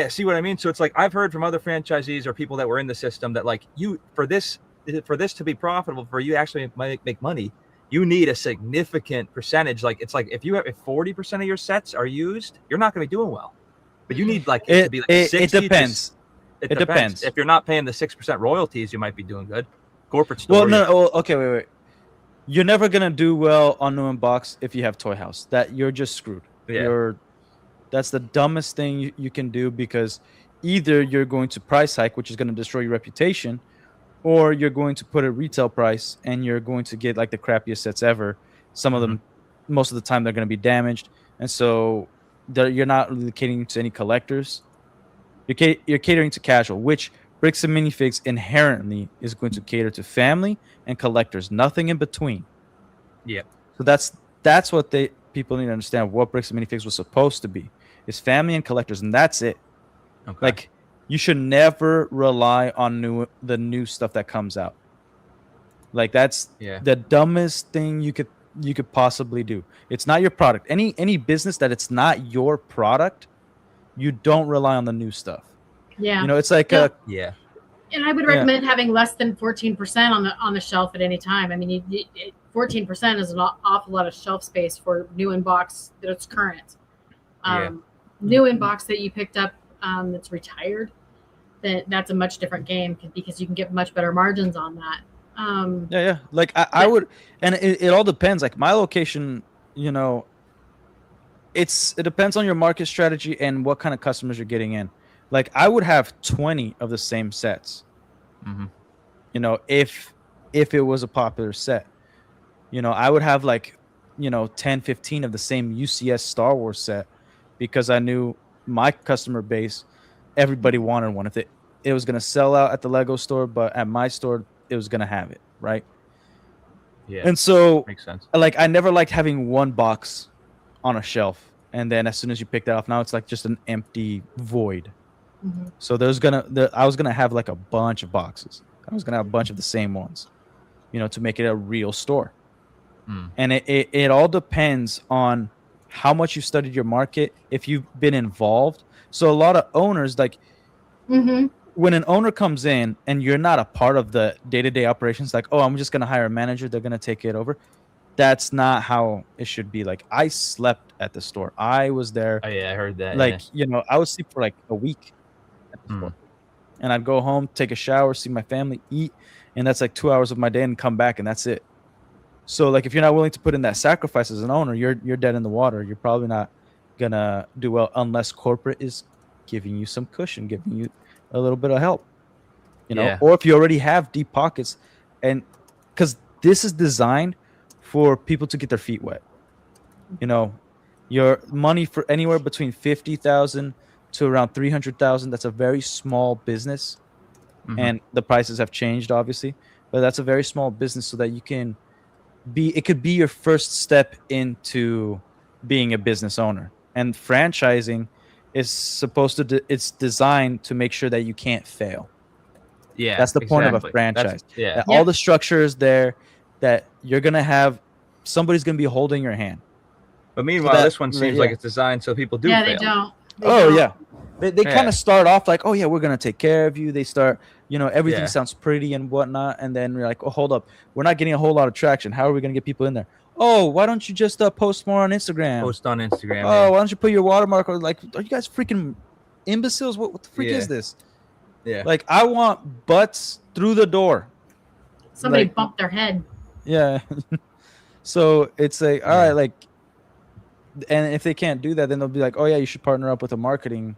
See what I mean? So it's like I've heard from other franchisees or people that were in the system that like for this to be profitable, for you actually make money, you need a significant percentage. Like it's like if 40% of your sets are used, you're not going to be doing well. But you need like it to be like 60. It depends. It depends. If you're not paying the 6% royalties, you might be doing good. Corporate store. Okay, wait. You're never gonna do well on new unbox if you have Toy House. That you're just screwed. Yeah. That's the dumbest thing you can do, because either you're going to price hike, which is going to destroy your reputation, or you're going to put a retail price and you're going to get like the crappiest sets ever. Some of them, most of the time, they're going to be damaged, and so you're not really catering to any collectors. You're catering to casual, which Bricks and Minifigs inherently is going to cater to family and collectors, nothing in between. Yeah. So that's what people need to understand, what Bricks and Minifigs was supposed to be. It's family and collectors, and that's it. Okay. Like, you should never rely on the new stuff that comes out. Like, that's the dumbest thing you could possibly do. It's not your product. Any business that it's not your product, you don't rely on the new stuff. Yeah. It's like And I would recommend having less than 14% on the shelf at any time. I mean, 14% is an awful lot of shelf space for new inbox that's current. New inbox that you picked up that's retired, that's a much different game, because you can get much better margins on that. Like I would, and it all depends. Like my location, it depends on your market strategy and what kind of customers you're getting in. Like I would have 20 of the same sets. If it was a popular set, I would have like 10, 15 of the same UCS Star Wars set, because I knew my customer base, everybody wanted one. it was gonna sell out at the Lego store, but at my store it was gonna have it, right? Yeah. And so Makes sense. like I never liked having one box on a shelf, and then as soon as you pick that off, now it's like just an empty void. So I was gonna have like a bunch of boxes. I was gonna have a bunch of the same ones, to make it a real store. And it all depends on how much you've studied your market, if you've been involved. So a lot of owners, like when an owner comes in and you're not a part of the day-to-day operations, like, oh, I'm just gonna hire a manager, they're gonna take it over. That's not how it should be. Like, I slept at the store. I was there. Oh yeah, I heard that. Like, I would sleep for like a week at the store. And I'd go home, take a shower, see my family, eat, and that's like 2 hours of my day, and come back, and that's it. So like, if you're not willing to put in that sacrifice as an owner, you're dead in the water. You're probably not gonna do well unless corporate is giving you some cushion, giving you a little bit of help, or if you already have deep pockets. And because this is designed for people to get their feet wet. Your money for anywhere between 50,000 to around 300,000. That's a very small business, and the prices have changed, obviously, but that's a very small business, so that you can it could be your first step into being a business owner. And franchising is supposed to it's designed to make sure that you can't fail. Yeah, that's the point of a franchise. All the structure is there, that you're gonna have somebody's gonna be holding your hand. But meanwhile, this one seems like it's designed so people do fail. They don't. They kind of start off like, oh yeah, we're gonna take care of you. They start, everything sounds pretty and whatnot, and then we're like, oh, hold up, we're not getting a whole lot of traction. How are we gonna get people in there? Oh, why don't you just post more on Instagram? Post on Instagram. Oh, why don't you put your watermark? Or like, are you guys freaking imbeciles? What the freak is this? Yeah. Like, I want butts through the door. Somebody bumped their head. Yeah. So it's like, all right, like, and if they can't do that, then they'll be like, oh yeah, you should partner up with a marketing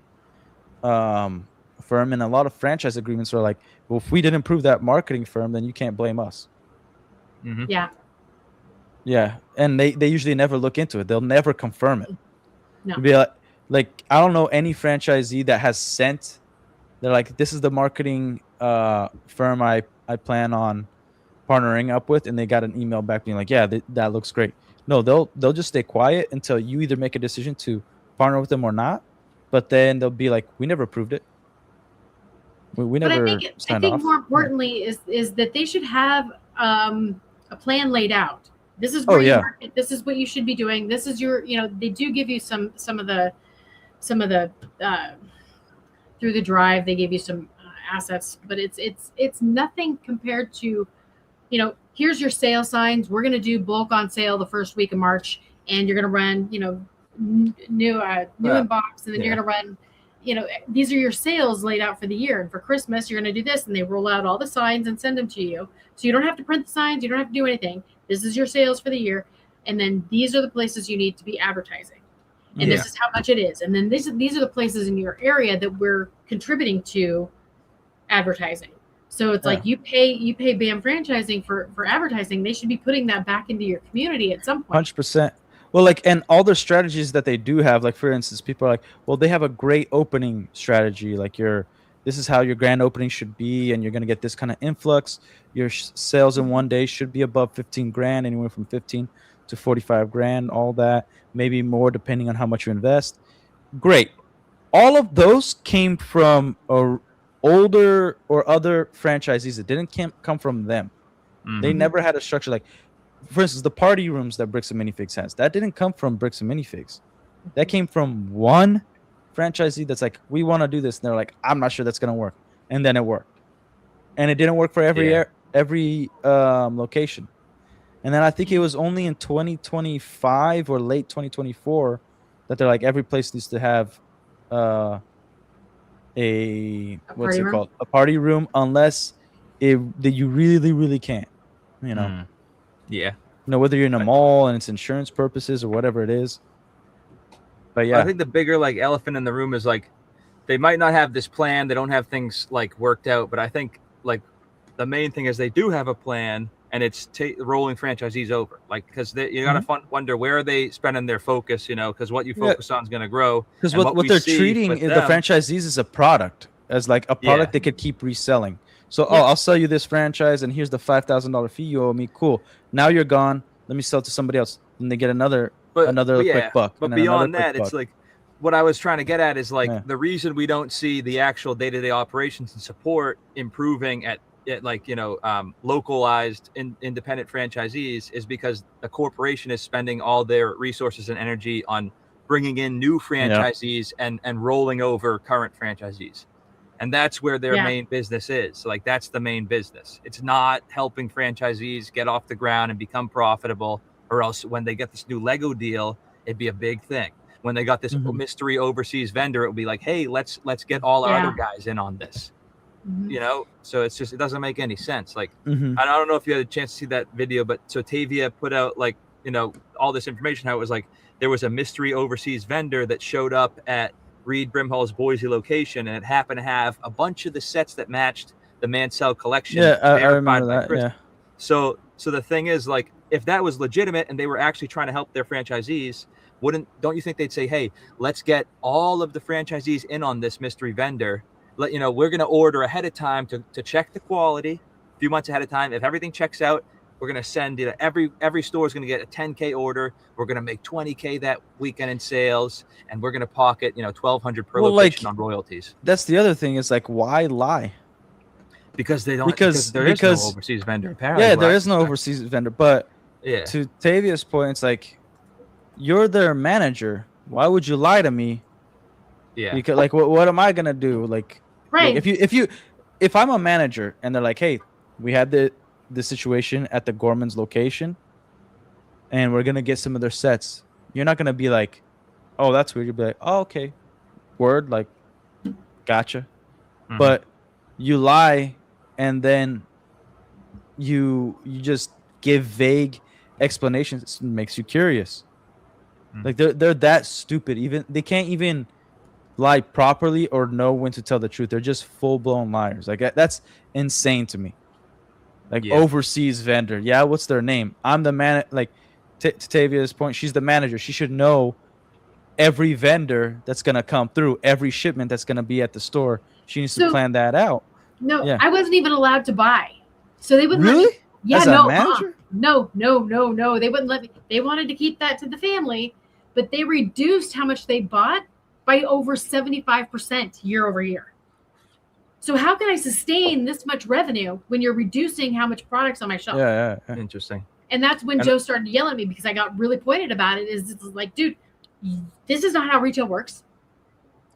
firm. And a lot of franchise agreements are like, well, if we didn't approve that marketing firm, then you can't blame us. Yeah. Yeah, and they usually never look into it. They'll never confirm it. No. Be like I don't know any franchisee that has sent. They're like, this is the marketing firm I plan on partnering up with, and they got an email back being like, yeah, that looks great. No, they'll just stay quiet until you either make a decision to partner with them or not. But then they'll be like, we never approved it. We never. I think more importantly is that they should have a plan laid out. This is where you market. This is what you should be doing. This is your, they do give you some of the through the drive. They give you some assets, but it's nothing compared to, here's your sale signs. We're going to do bulk on sale the first week of March, and you're going to run, new in box, and then you're going to run, these are your sales laid out for the year. And for Christmas, you're going to do this, and they roll out all the signs and send them to you. So you don't have to print the signs. You don't have to do anything. This is your sales for the year. And then these are the places you need to be advertising. And this is how much it is. And then these are the places in your area that we're contributing to advertising. So it's like you pay BAM franchising for advertising. They should be putting that back into your community at some point. 100%. Well, like, and all the strategies that they do have, like, for instance, people are like, well, they have a great opening strategy. Like, this is how your grand opening should be, and you're going to get this kind of influx. Your sales in one day should be above 15 grand, anywhere from 15 to 45 grand, all that, maybe more depending on how much you invest. Great. All of those came from older or other franchisees. It didn't come from them. They never had a structure. Like, for instance, the party rooms that Bricks and Minifigs has, that didn't come from Bricks and Minifigs. That came from one franchisee that's like, we want to do this. And they're like, I'm not sure that's going to work. And then it worked. And it didn't work for every location. And then I think it was only in 2025 or late 2024 that they're like, every place needs to have a party room, unless that you really, really can't, whether you're in a mall and it's insurance purposes or whatever it is. But yeah, I think the bigger like elephant in the room is like, they might not have this plan. They don't have things like worked out, but I think like the main thing is they do have a plan, and it's rolling franchisees over. Like, because you got to wonder, where are they spending their focus, because what you focus on is going to grow. Because what they're treating the franchisees is a product. as like a product they could keep reselling. So, I'll sell you this franchise, and here's the $5,000 fee you owe me. Cool. Now you're gone. Let me sell it to somebody else. And they get another quick buck. But beyond that, it's like what I was trying to get at is like the reason we don't see the actual day-to-day operations and support improving at like, you know, localized independent franchisees is because the corporation is spending all their resources and energy on bringing in new franchisees and rolling over current franchisees. And that's where their main business is. Like, that's the main business. It's not helping franchisees get off the ground and become profitable, or else when they get this new Lego deal, it'd be a big thing. When they got this mystery overseas vendor, it would be like, hey, let's get all our other guys in on this. You know, so it's just, it doesn't make any sense. Like, I don't know if you had a chance to see that video, but so Taveya put out, like, you know, all this information, how it was like there was a mystery overseas vendor that showed up at Reed Brimhall's Boise location, and it happened to have a bunch of the sets that matched the Mansell collection. Yeah, I remember that. Yeah. So the thing is, like, if that was legitimate and they were actually trying to help their franchisees, don't you think they'd say, hey, let's get all of the franchisees in on this mystery vendor? You know, we're going to order ahead of time to check the quality a few months ahead of time. If everything checks out, we're going to send, you know, every store is going to get a 10K order. We're going to make 20K that weekend in sales, and we're going to pocket, you know, 1,200 per location on royalties. That's the other thing. Is like, why lie? Because they don't. Because there is no overseas vendor. Apparently, yeah, there is no overseas vendor. But to Taveya's point, it's like, you're their manager. Why would you lie to me? Yeah. Because, like, what am I gonna do? Like, if I'm a manager and they're like, hey, we had the situation at the Gorman's location, and we're gonna get some of their sets, you're not gonna be like, oh, that's weird. You'll be like, oh, okay, word, like, gotcha. But you lie, and then you just give vague explanations. It makes you curious. Like, they're that stupid. Even they can't even lie properly or know when to tell the truth. They're just full-blown liars. Like, that's insane to me. Like, overseas vendor. Yeah, what's their name? I'm the man. Like, to Taveya's point, she's the manager. She should know every vendor that's going to come through, every shipment that's going to be at the store. She needs to plan that out. No, I wasn't even allowed to buy. So they wouldn't really? let me. Yeah, As a manager? No. They wouldn't let me. They wanted to keep that to the family, but they reduced how much they bought by over 75% year over year. So how can I sustain this much revenue when you're reducing how much product's on my shelf? Yeah. Interesting. And that's when Joe started yelling at me, because I got really pointed about it. It's like, dude, this is not how retail works.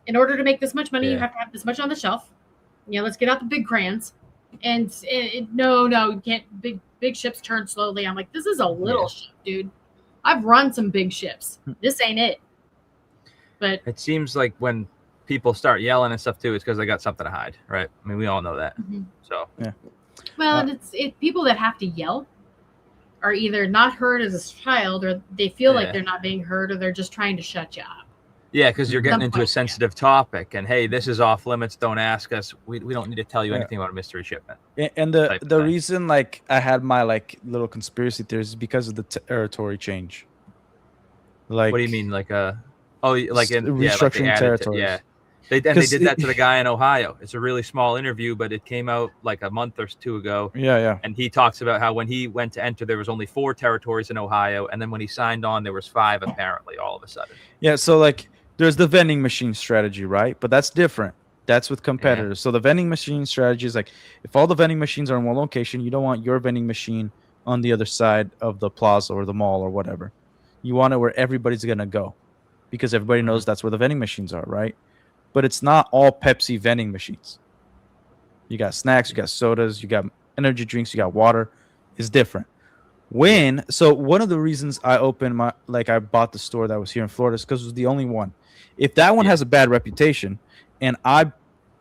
In order to make this much money, you have to have this much on the shelf. Yeah, let's get out the big crayons. And no, you can't. Big ships turn slowly. I'm like, this is a little ship, dude. I've run some big ships. This ain't it. But it seems like when people start yelling and stuff too, it's because they got something to hide, right? I mean, we all know that. So well, it's people that have to yell are either not heard as a child, or they feel like they're not being heard, or they're just trying to shut you up. Yeah, because you're getting into a sensitive topic, and hey, this is off limits. Don't ask us. We don't need to tell you anything about a mystery shipment. And the reason, like, I had my, like, little conspiracy theories is because of the territory change. Like, what do you mean, like like in restructuring territories? They did that to the guy in Ohio. It's a really small interview, but it came out like a month or two ago. Yeah. And he talks about how when he went to enter, there was only 4 territories in Ohio, and then when he signed on, there was 5 apparently all of a sudden. Yeah, so, like, there's the vending machine strategy, right? But that's different. That's with competitors. So the vending machine strategy is like, if all the vending machines are in one location, you don't want your vending machine on the other side of the plaza or the mall or whatever. You want it where everybody's gonna go, because everybody knows that's where the vending machines are, right? But it's not all Pepsi vending machines. You got snacks, you got sodas, you got energy drinks, you got water. It's different. So one of the reasons I opened I bought the store that was here in Florida is because it was the only one. If that one has a bad reputation, and I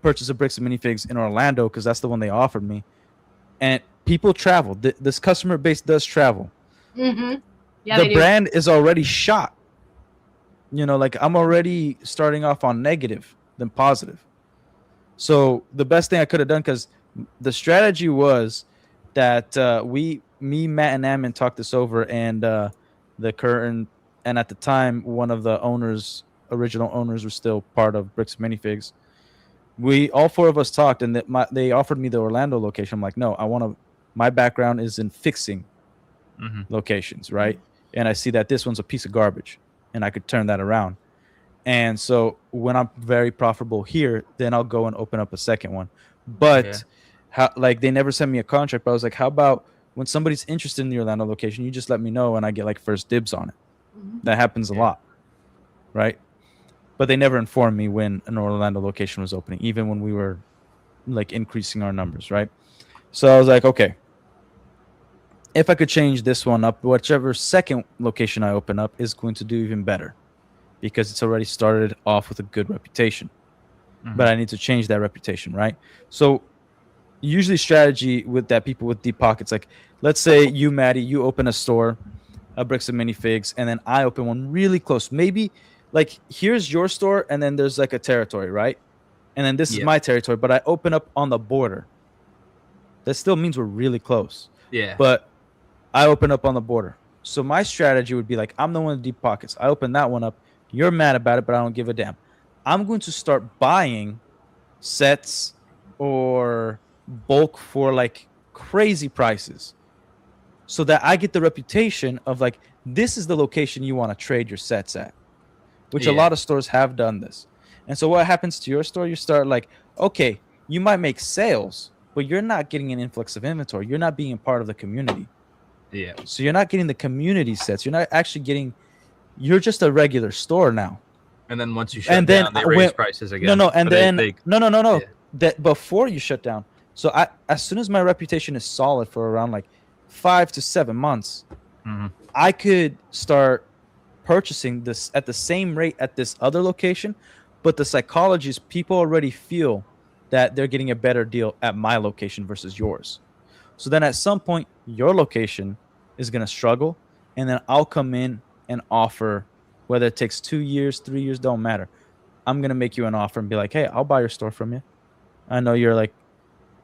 purchased a Bricks and Minifigs in Orlando because that's the one they offered me, and people travel, this customer base does travel. Yeah, the brand is already shot. You know, like, I'm already starting off on negative than positive. So the best thing I could have done, because the strategy was that me, Matt, and Ammon talked this over, and the current, and at the time, one of the original owners, was still part of Bricks and Minifigs. we all four of us talked, and they offered me the Orlando location. I'm like, no, my background is in fixing locations, right? And I see that this one's a piece of garbage, and I could turn that around. And so when I'm very profitable here, then I'll go and open up a second one. But like they never sent me a contract. But I was like, how about when somebody's interested in the Orlando location, you just let me know and I get like first dibs on it. That happens a lot, right? But they never informed me when an Orlando location was opening, even when we were like increasing our numbers, right? So I was like, okay, if I could change this one up, whichever second location I open up is going to do even better because it's already started off with a good reputation. But I need to change that reputation, right? So usually strategy with that people with deep pockets, like let's say you, Maddie, you open a store, a Bricks and Minifigs, and then I open one really close. Maybe like here's your store and then there's like a territory, right? And then this is my territory, but I open up on the border. That still means we're really close. Yeah. But I open up on the border. So my strategy would be like, I'm the one with deep pockets. I open that one up. You're mad about it, but I don't give a damn. I'm going to start buying sets or bulk for like crazy prices so that I get the reputation of like, this is the location you want to trade your sets at, which a lot of stores have done this. And so what happens to your store? You start like, okay, you might make sales, but you're not getting an influx of inventory. You're not being a part of the community. Yeah. So you're not getting the community sets. You're not actually getting, you're just a regular store now. And then once you shut down, they raise prices again. No. That before you shut down. So as soon as my reputation is solid for around like 5 to 7 months, I could start purchasing this at the same rate at this other location. But the psychology is people already feel that they're getting a better deal at my location versus yours. So then at some point, your location is going to struggle. And then I'll come in and offer, whether it takes 2 years, 3 years, don't matter. I'm going to make you an offer and be like, hey, I'll buy your store from you. I know you're like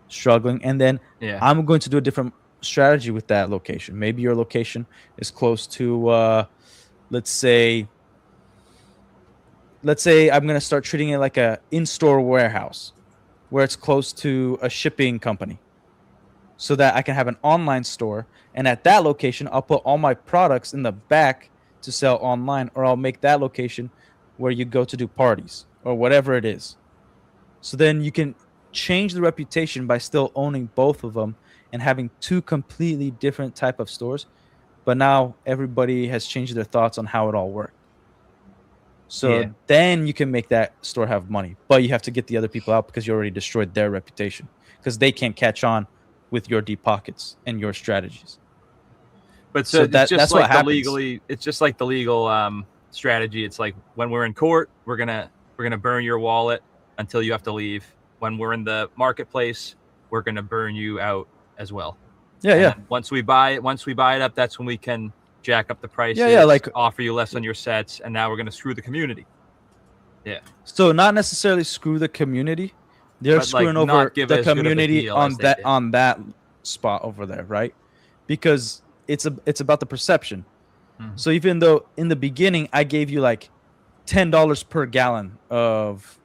struggling. And then I'm going to do a different strategy with that location. Maybe your location is close to, let's say I'm going to start treating it like a in-store warehouse where it's close to a shipping company so that I can have an online store. And at that location, I'll put all my products in the back to sell online, or I'll make that location where you go to do parties or whatever it is. So then you can change the reputation by still owning both of them and having two completely different type of stores. But now everybody has changed their thoughts on how it all worked. So then you can make that store have money, but you have to get the other people out because you already destroyed their reputation because they can't catch on with your deep pockets and your strategies. But so that's just like it's just like the legal strategy. It's like when we're in court, we're gonna burn your wallet until you have to leave. When we're in the marketplace, we're gonna burn you out as well. And once we buy it up, that's when we can jack up the prices. Like offer you less on your sets, and now we're gonna screw the community. Yeah. So not necessarily screw the community. They're screwing over the community on that spot over there, right? Because it's about the perception. So even though in the beginning I gave you like $10 per gallon of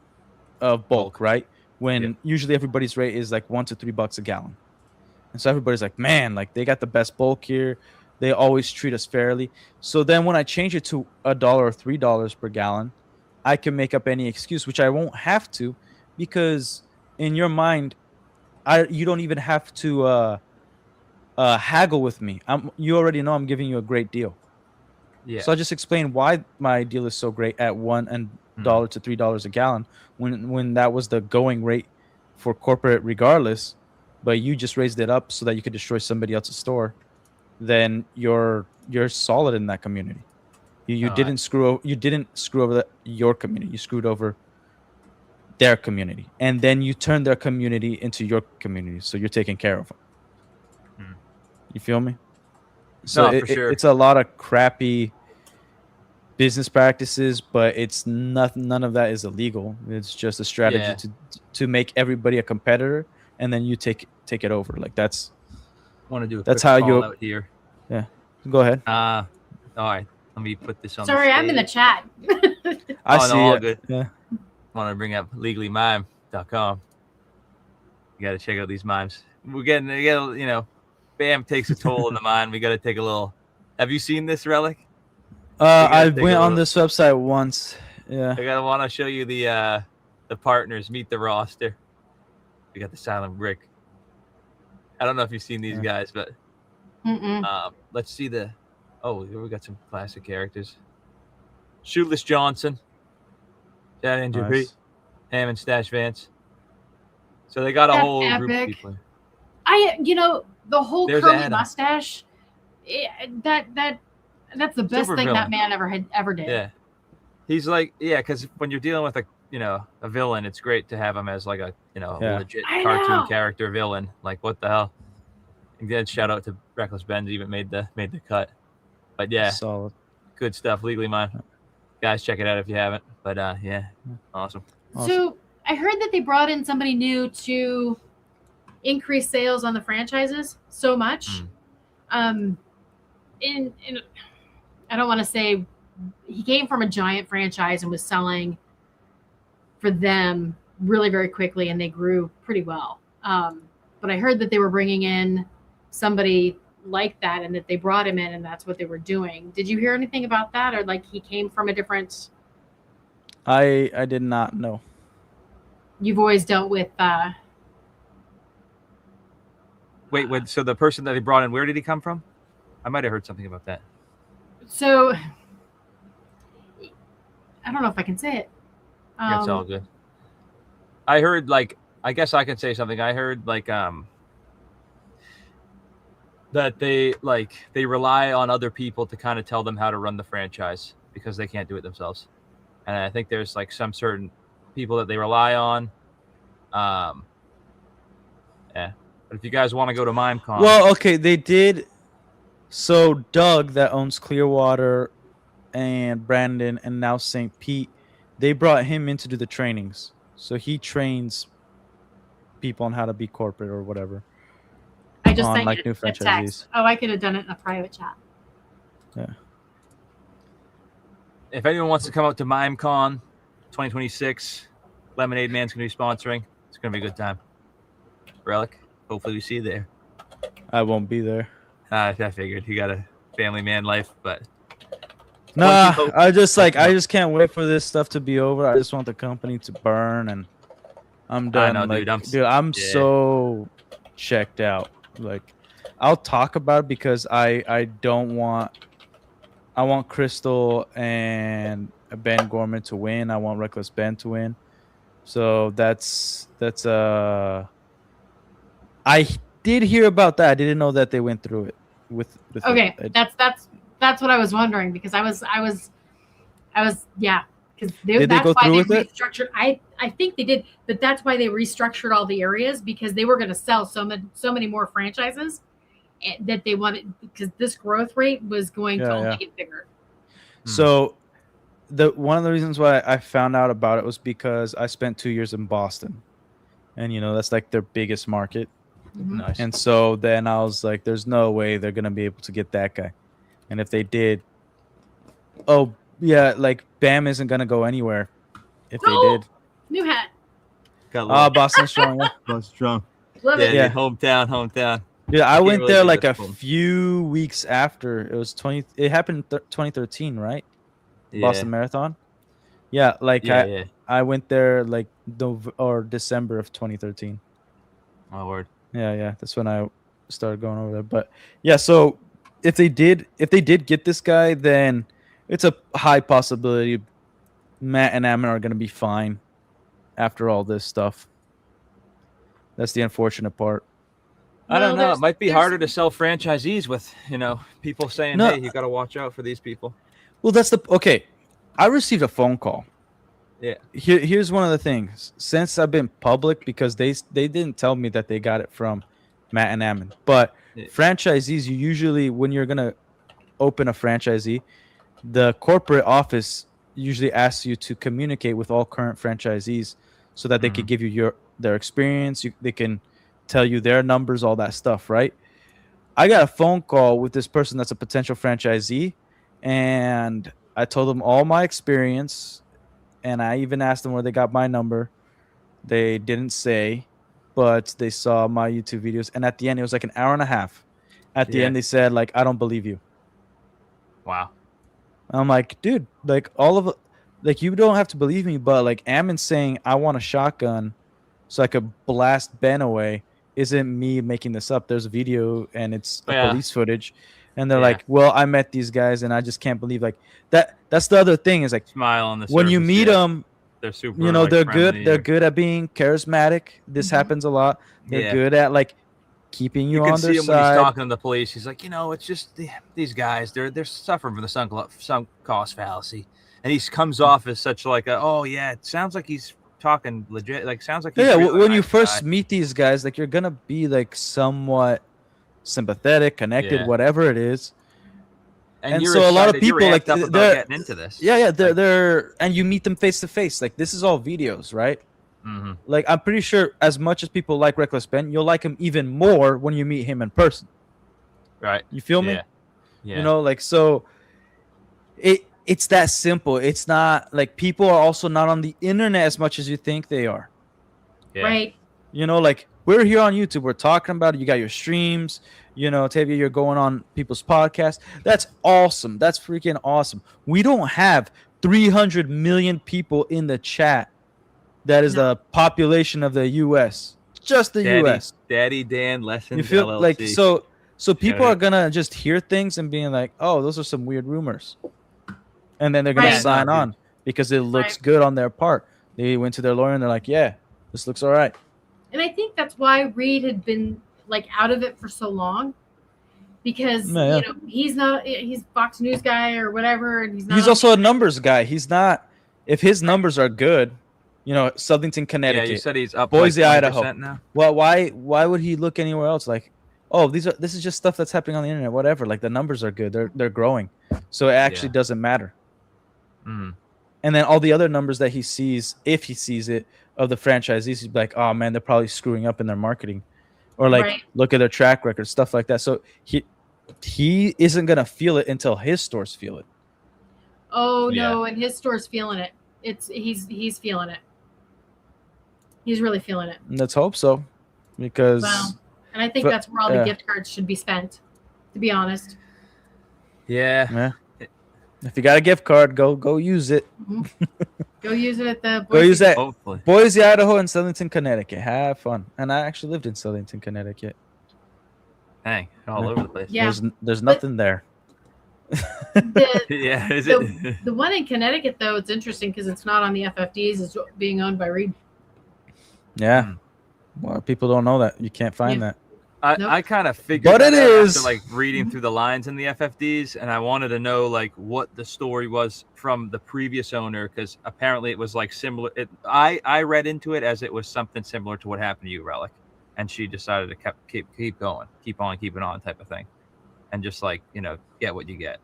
bulk, right? When usually everybody's rate is like $1 to $3 a gallon. And so everybody's like, man, like they got the best bulk here. They always treat us fairly. So then when I change it to $1 or $3 per gallon, I can make up any excuse, which I won't have to, because in your mind, you don't even have to haggle with me. You already know I'm giving you a great deal. Yeah. So I just explained why my deal is so great at $1 to $3 a gallon when that was the going rate for corporate regardless, but you just raised it up so that you could destroy somebody else's store. Then you're solid in that community. You didn't screw over your community. You screwed over their community, and then you turn their community into your community. So you're taking care of them. You feel me? So for sure. It's a lot of crappy business practices, but it's nothing. None of that is illegal. It's just a strategy to make everybody a competitor, and then you take it over. Like that's. Want to do a that's quick how call you out here. Yeah, go ahead. All right, let me put this on. Sorry, I'm in the chat. I see. All good. Yeah. Want to bring up Legally Mime. .com. You got to check out these mimes. We're getting, you know, Bam takes a toll on the mind. We got to take a little. Have you seen this relic? I went on this website once. Yeah. I want to show you the partners. Meet the roster. We got the silent brick. I don't know if you've seen these guys, but let's see the. Oh, we got some classic characters. Shoeless Johnson. Chad and Dupree. Hammond Stash Vance. So they got a whole group of people. The whole curly mustache. That's the best thing that man ever did. Yeah, he's like, because when you're dealing with a villain, it's great to have him as like a legit cartoon character villain. Like, what the hell? And then shout out to Reckless Benz, even made the cut. But yeah, solid, good stuff. Legally Mine, guys, check it out if you haven't. But awesome. So I heard that they brought in somebody new to increase sales on the franchises so much. And I don't want to say he came from a giant franchise and was selling for them really very quickly, and they grew pretty well. But I heard that they were bringing in somebody like that, and that they brought him in, and that's what they were doing. Did you hear anything about that, or like he came from a different? I did not know. You've always dealt with. Wait, so the person that they brought in, where did he come from? I might have heard something about that. So I don't know if I can say it. That's all good. I heard, like, I guess I can say something. I heard, like, that they rely on other people to kind of tell them how to run the franchise because they can't do it themselves. And I think there's like some certain people that they rely on. But if you guys want to go to MimeCon, well, okay, they did. So Doug, that owns Clearwater, and Brandon, and now St. Pete, they brought him in to do the trainings. So he trains people on how to be corporate or whatever. I just sent like new franchisees. Oh, I could have done it in a private chat. Yeah. If anyone wants to come out to MimeCon 2026, Lemonade Man's going to be sponsoring. It's going to be a good time. Relic, hopefully we see you there. I won't be there. I figured you got a family man life, but nah, I just can't wait for this stuff to be over. I just want the company to burn, and I'm done. I know, dude. I'm so checked out. Like, I'll talk about it because I don't want. I want Crystal and Ben Gorman to win. I want Reckless Ben to win. So that's I did hear about that. I didn't know that they went through it with okay, that's what I was wondering, because I was yeah, because did they go through with it? Restructured. I think they did, but that's why they restructured all the areas, because they were going to sell so many more franchises that they wanted, because this growth rate was going to only get bigger. So one of the reasons why I found out about it was because I spent 2 years in Boston, and that's like their biggest market. Mm-hmm. Nice. And so then I was like, there's no way they're gonna be able to get that guy. And if they did, like Bam isn't gonna go anywhere if they did. New hat. Boston strong. Yeah. Boston strong. Love it. Yeah, hometown. Yeah, I went there like a few weeks after. It was it happened 2013, right? Yeah. Boston Marathon. Yeah, like I went there like December of 2013. Oh, word. Yeah, that's when I started going over there. But yeah, so if they did get this guy, then it's a high possibility Matt and Ammon are going to be fine after all this stuff. That's the unfortunate part. I don't know. It might be harder to sell franchisees with, people saying, hey, you got to watch out for these people. Well, okay. I received a phone call. Yeah. Here's one of the things. Since I've been public, because they didn't tell me that they got it from Matt and Ammon, but franchisees, you usually, when you're gonna open a franchisee, the corporate office usually asks you to communicate with all current franchisees so that they could give you their experience. They can tell you their numbers, all that stuff, right? I got a phone call with this person that's a potential franchisee, and I told them all my experience. And I even asked them where they got my number. They didn't say, but they saw my YouTube videos, and at the end, it was like an hour and a half. At the end, they said, like, I don't believe you. Wow. I'm like, dude, like, all of it, like, you don't have to believe me, but like, Ammon saying I want a shotgun so I could blast Ben away isn't me making this up. There's a video and it's police footage, and they're like, well, I met these guys and I just can't believe like that. That's the other thing is like, smile on the when surface, you meet them, they're super, you know, like, they're friendly. good. They're good at being charismatic. This happens a lot. They're good at like keeping you on their side. You can see him when he's talking to the police. He's like, it's just these guys. They're suffering from the sunk cost fallacy, and he comes off as such like it sounds like he's talking legit. Like sounds like he's really when you first meet these guys, like you're gonna be like somewhat sympathetic, connected, whatever it is. And so a lot of people like they're getting into this. They're and you meet them face to face. Like this is all videos, right? Mm-hmm. Like I'm pretty sure as much as people like Reckless Ben, you'll like him even more when you meet him in person. Right. You feel me? Yeah. You know, like so it's that simple. It's not like people are also not on the internet as much as you think they are. Yeah. Right. You know, like we're here on YouTube, we're talking about it. You got your streams, you know, Taveya, you're going on people's podcasts. That's awesome. That's freaking awesome. We don't have 300 million people in the chat. That is the population of the U.S. Just the U.S. Daddy Dan Lessons. You feel LLC. like so people are gonna just hear things and being like, oh, those are some weird rumors, and then they're gonna sign on because it looks good on their part. They went to their lawyer and they're like, yeah, this looks all right. And I think that's why Reed had been like out of it for so long, because you know he's Fox News guy or whatever, and he's also a numbers guy. He's not. If his numbers are good, you know, Southington, Connecticut. Yeah, you said he's up Boise, like Idaho. Now. Well, why would he look anywhere else? Like, oh, this is just stuff that's happening on the internet. Whatever. Like the numbers are good. They're growing, so it actually doesn't matter. Mm. And then all the other numbers that he sees, if he sees it, of the franchisees, he's like, oh man, they're probably screwing up in their marketing, or like look at their track record, stuff like that. So he isn't gonna feel it until his stores feel it. Oh no, and his store's feeling it. He's feeling it. He's really feeling it. Let's hope so, because and I think that's where all the gift cards should be spent, to be honest. Yeah. If you got a gift card, go use it. Mm-hmm. Go use it at the Boise. Go use that. Hopefully. Boise, Idaho, and Southington, Connecticut. Have fun. And I actually lived in Southington, Connecticut. Dang, all over the place. Yeah. There's nothing there. The one in Connecticut, though, it's interesting because it's not on the FFDs. It's being owned by Reed. Yeah. Well, people don't know that. You can't find that. I kind of figured but it is after, like, reading through the lines in the FFDs, and I wanted to know like what the story was from the previous owner, because apparently it was like similar. I read into it as it was something similar to what happened to you, Relic, and she decided to keep going, keep on type of thing, and just like, you know, get what you get.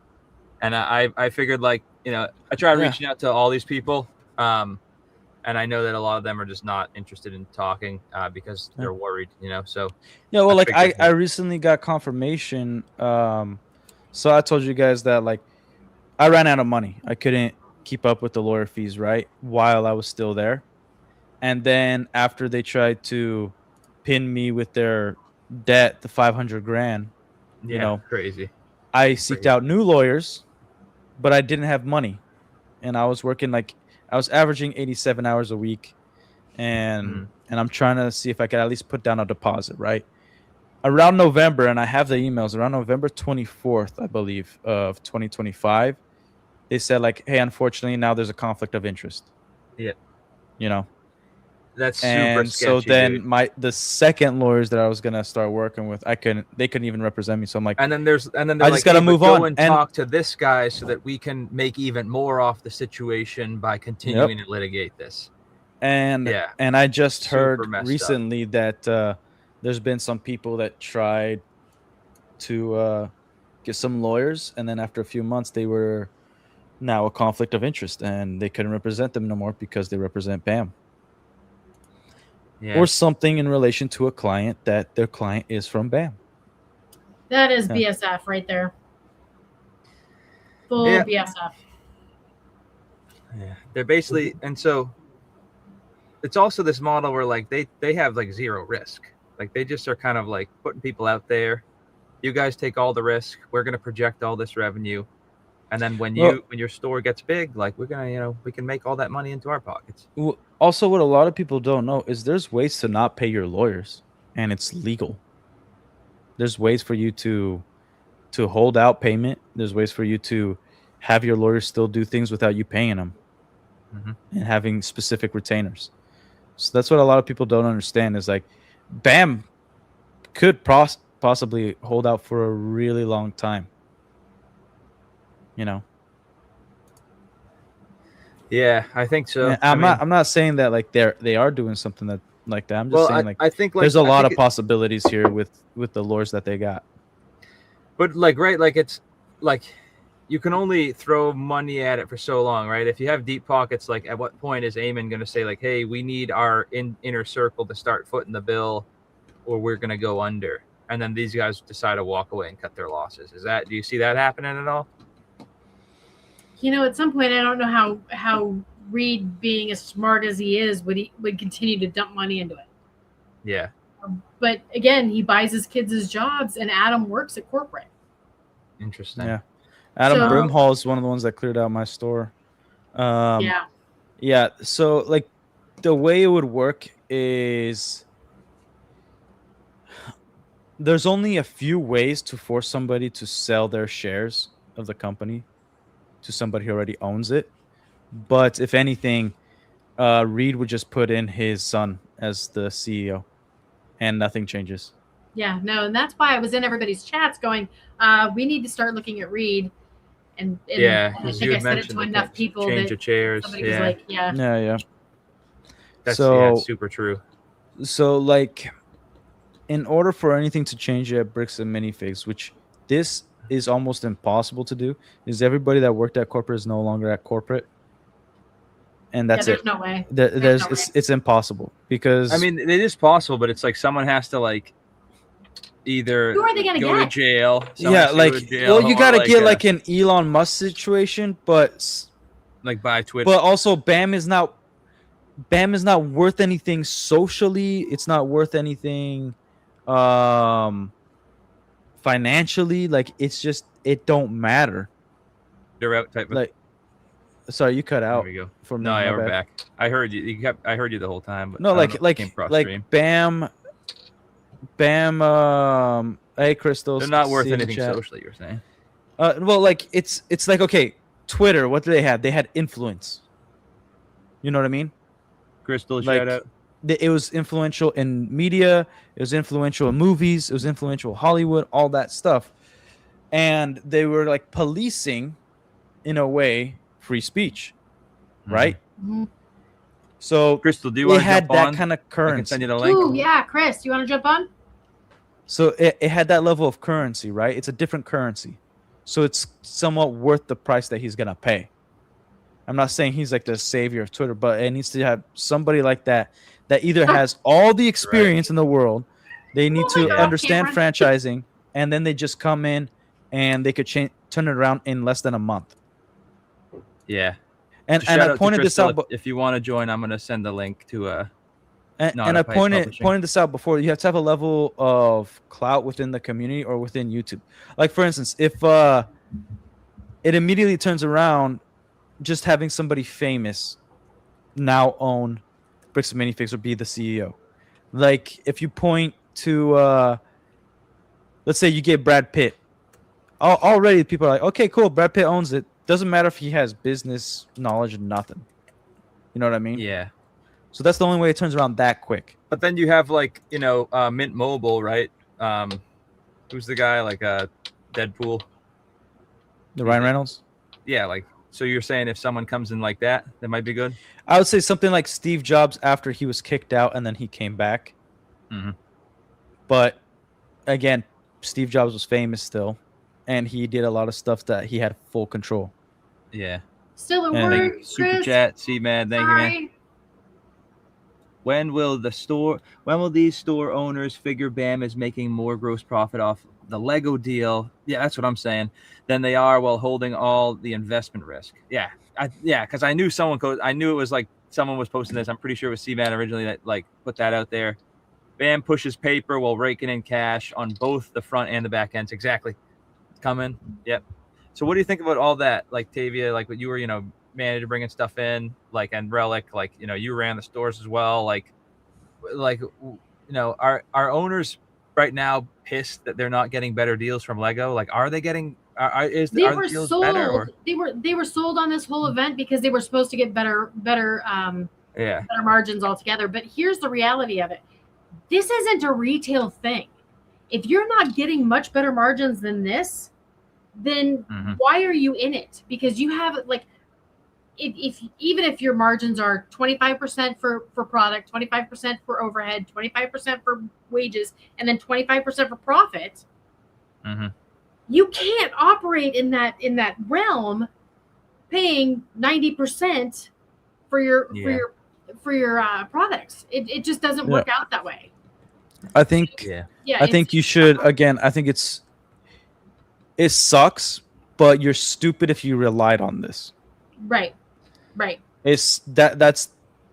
And I figured, like, you know, I tried reaching out to all these people. And I know that a lot of them are just not interested in talking because they're worried, you know. So well, like I recently got confirmation. So I told you guys that like I ran out of money. I couldn't keep up with the lawyer fees, right, while I was still there. And then after they tried to pin me with their debt, the $500,000, you know, crazy. I seeked out new lawyers, but I didn't have money, and I was working like. I was averaging 87 hours a week, and I'm trying to see if I could at least put down a deposit, right? Around November, and I have the emails, around November 24th, I believe, of 2025, they said, like, hey, unfortunately, now there's a conflict of interest. Yeah. You know? That's super and sketchy, so then dude. the second lawyers that I was gonna start working with, they couldn't even represent me. So I'm like, I just like, gotta move go on and talk to this guy so that we can make even more off the situation by continuing to litigate this. And I just heard recently that there's been some people that tried to get some lawyers, and then after a few months they were now a conflict of interest, and they couldn't represent them no more because they represent BAM. Or something in relation to a client that their client is from BAM. That is BSF right there. Full BSF. Yeah, they're basically, and so it's also this model where like they have like zero risk. Like they just are kind of like putting people out there. You guys take all the risk. We're going to project all this revenue. And then when your store gets big, like we're going to, we can make all that money into our pockets. Also, what a lot of people don't know is there's ways to not pay your lawyers, and it's legal. There's ways for you to hold out payment. There's ways for you to have your lawyers still do things without you paying them, and having specific retainers. So that's what a lot of people don't understand is like, BAM could possibly hold out for a really long time. Yeah, I think so. Yeah, I'm not saying that like they are doing something that like that. I'm just saying like I think like, there's a lot of possibilities here with the lures that they got. But like like it's like you can only throw money at it for so long, right? If you have deep pockets, like at what point is Eamon going to say like, hey, we need our inner circle to start footing the bill, or we're going to go under, and then these guys decide to walk away and cut their losses. Do you see that happening at all? At some point, I don't know how Reed, being as smart as he is, would continue to dump money into it. Yeah. But again, he buys his kids' jobs, and Adam works at corporate. Interesting. Yeah. Adam Brimhall is one of the ones that cleared out my store. Yeah. So like the way it would work is there's only a few ways to force somebody to sell their shares of the company to somebody who already owns it. But if anything, Reed would just put in his son as the CEO and nothing changes. Yeah, no, and that's why I was in everybody's chats going, we need to start looking at Reed. And yeah, I think I said it to enough people change of chairs. Somebody was like, yeah. That's super true. So like, in order for anything to change at Bricks and Minifigs, which this is almost impossible to do, is everybody that worked at corporate is no longer at corporate, and that's there's no way. It's impossible because I mean it is possible, but it's like someone has to like either who are they gonna go to jail. Yeah, like well, you gotta get like an Elon Musk situation, but like buy Twitter. But also, BAM is not worth anything socially. It's not worth anything financially. Like it's just it don't matter. They're out type of like. Sorry, you cut out. There we go. For me, no, yeah, we're back. I heard you. I heard you the whole time. But no, like BAM. Hey, Crystal. They're not worth anything socially. You're saying. Well, like it's like okay, Twitter. What do they have? They had influence. You know what I mean? Crystal, like, shout out. It was influential in media. It was influential in movies. It was influential in Hollywood. All that stuff, and they were like policing, in a way, free speech, right? Mm-hmm. So Crystal, do you want to jump on? It had that kind of currency. I can send you the link. Ooh, yeah, Chris, you want to jump on? So it had that level of currency, right? It's a different currency. So it's somewhat worth the price that he's going to pay. I'm not saying he's like the savior of Twitter, but it needs to have somebody like that either has all the experience in the world. They need to understand franchising, and then they just come in and they could turn it around in less than a month. Yeah. And I pointed this out. If you want to join, I'm going to send the link to And I pointed this out before. You have to have a level of clout within the community or within YouTube. Like for instance, if it immediately turns around, just having somebody famous now own Bricks and Minifigs or be the CEO. Like if you point to, let's say you get Brad Pitt, already people are like, okay, cool, Brad Pitt owns it. Doesn't matter if he has business knowledge or nothing. You know what I mean? Yeah. So that's the only way it turns around that quick. But then you have like, Mint Mobile, right? Who's the guy like Deadpool? The Ryan Reynolds? Yeah, like so you're saying if someone comes in like that might be good? I would say something like Steve Jobs after he was kicked out and then he came back. Mm-hmm. But again, Steve Jobs was famous still, and he did a lot of stuff that he had full control. Yeah. Still a word, Super chat, C-Man, thank you, man. When will these store owners figure BAM is making more gross profit off the Lego deal? Yeah, that's what I'm saying. Than they are while holding all the investment risk. Yeah, because I knew it was like someone was posting this. I'm pretty sure it was C-Man originally that like put that out there. Bam pushes paper while raking in cash on both the front and the back ends. Exactly. It's coming. Yep. So what do you think about all that? Like Taveya, like what you were, manager bringing stuff in, like, and Relic, like, you ran the stores as well. Like, are owners right now pissed that they're not getting better deals from Lego? Like, are they getting? Are the deals sold. Better? Or? They were sold on this whole event because they were supposed to get better margins altogether. But here's the reality of it: this isn't a retail thing. If you're not getting much better margins than this, then why are you in it? Because you have like, even if your margins are 25% for product, 25% for overhead, 25% for wages, and then 25% for profit. You can't operate in that realm, paying 90% for your products. It just doesn't work out that way. I think I think you should, again, I think it sucks, but you're stupid if you relied on this. Right. That's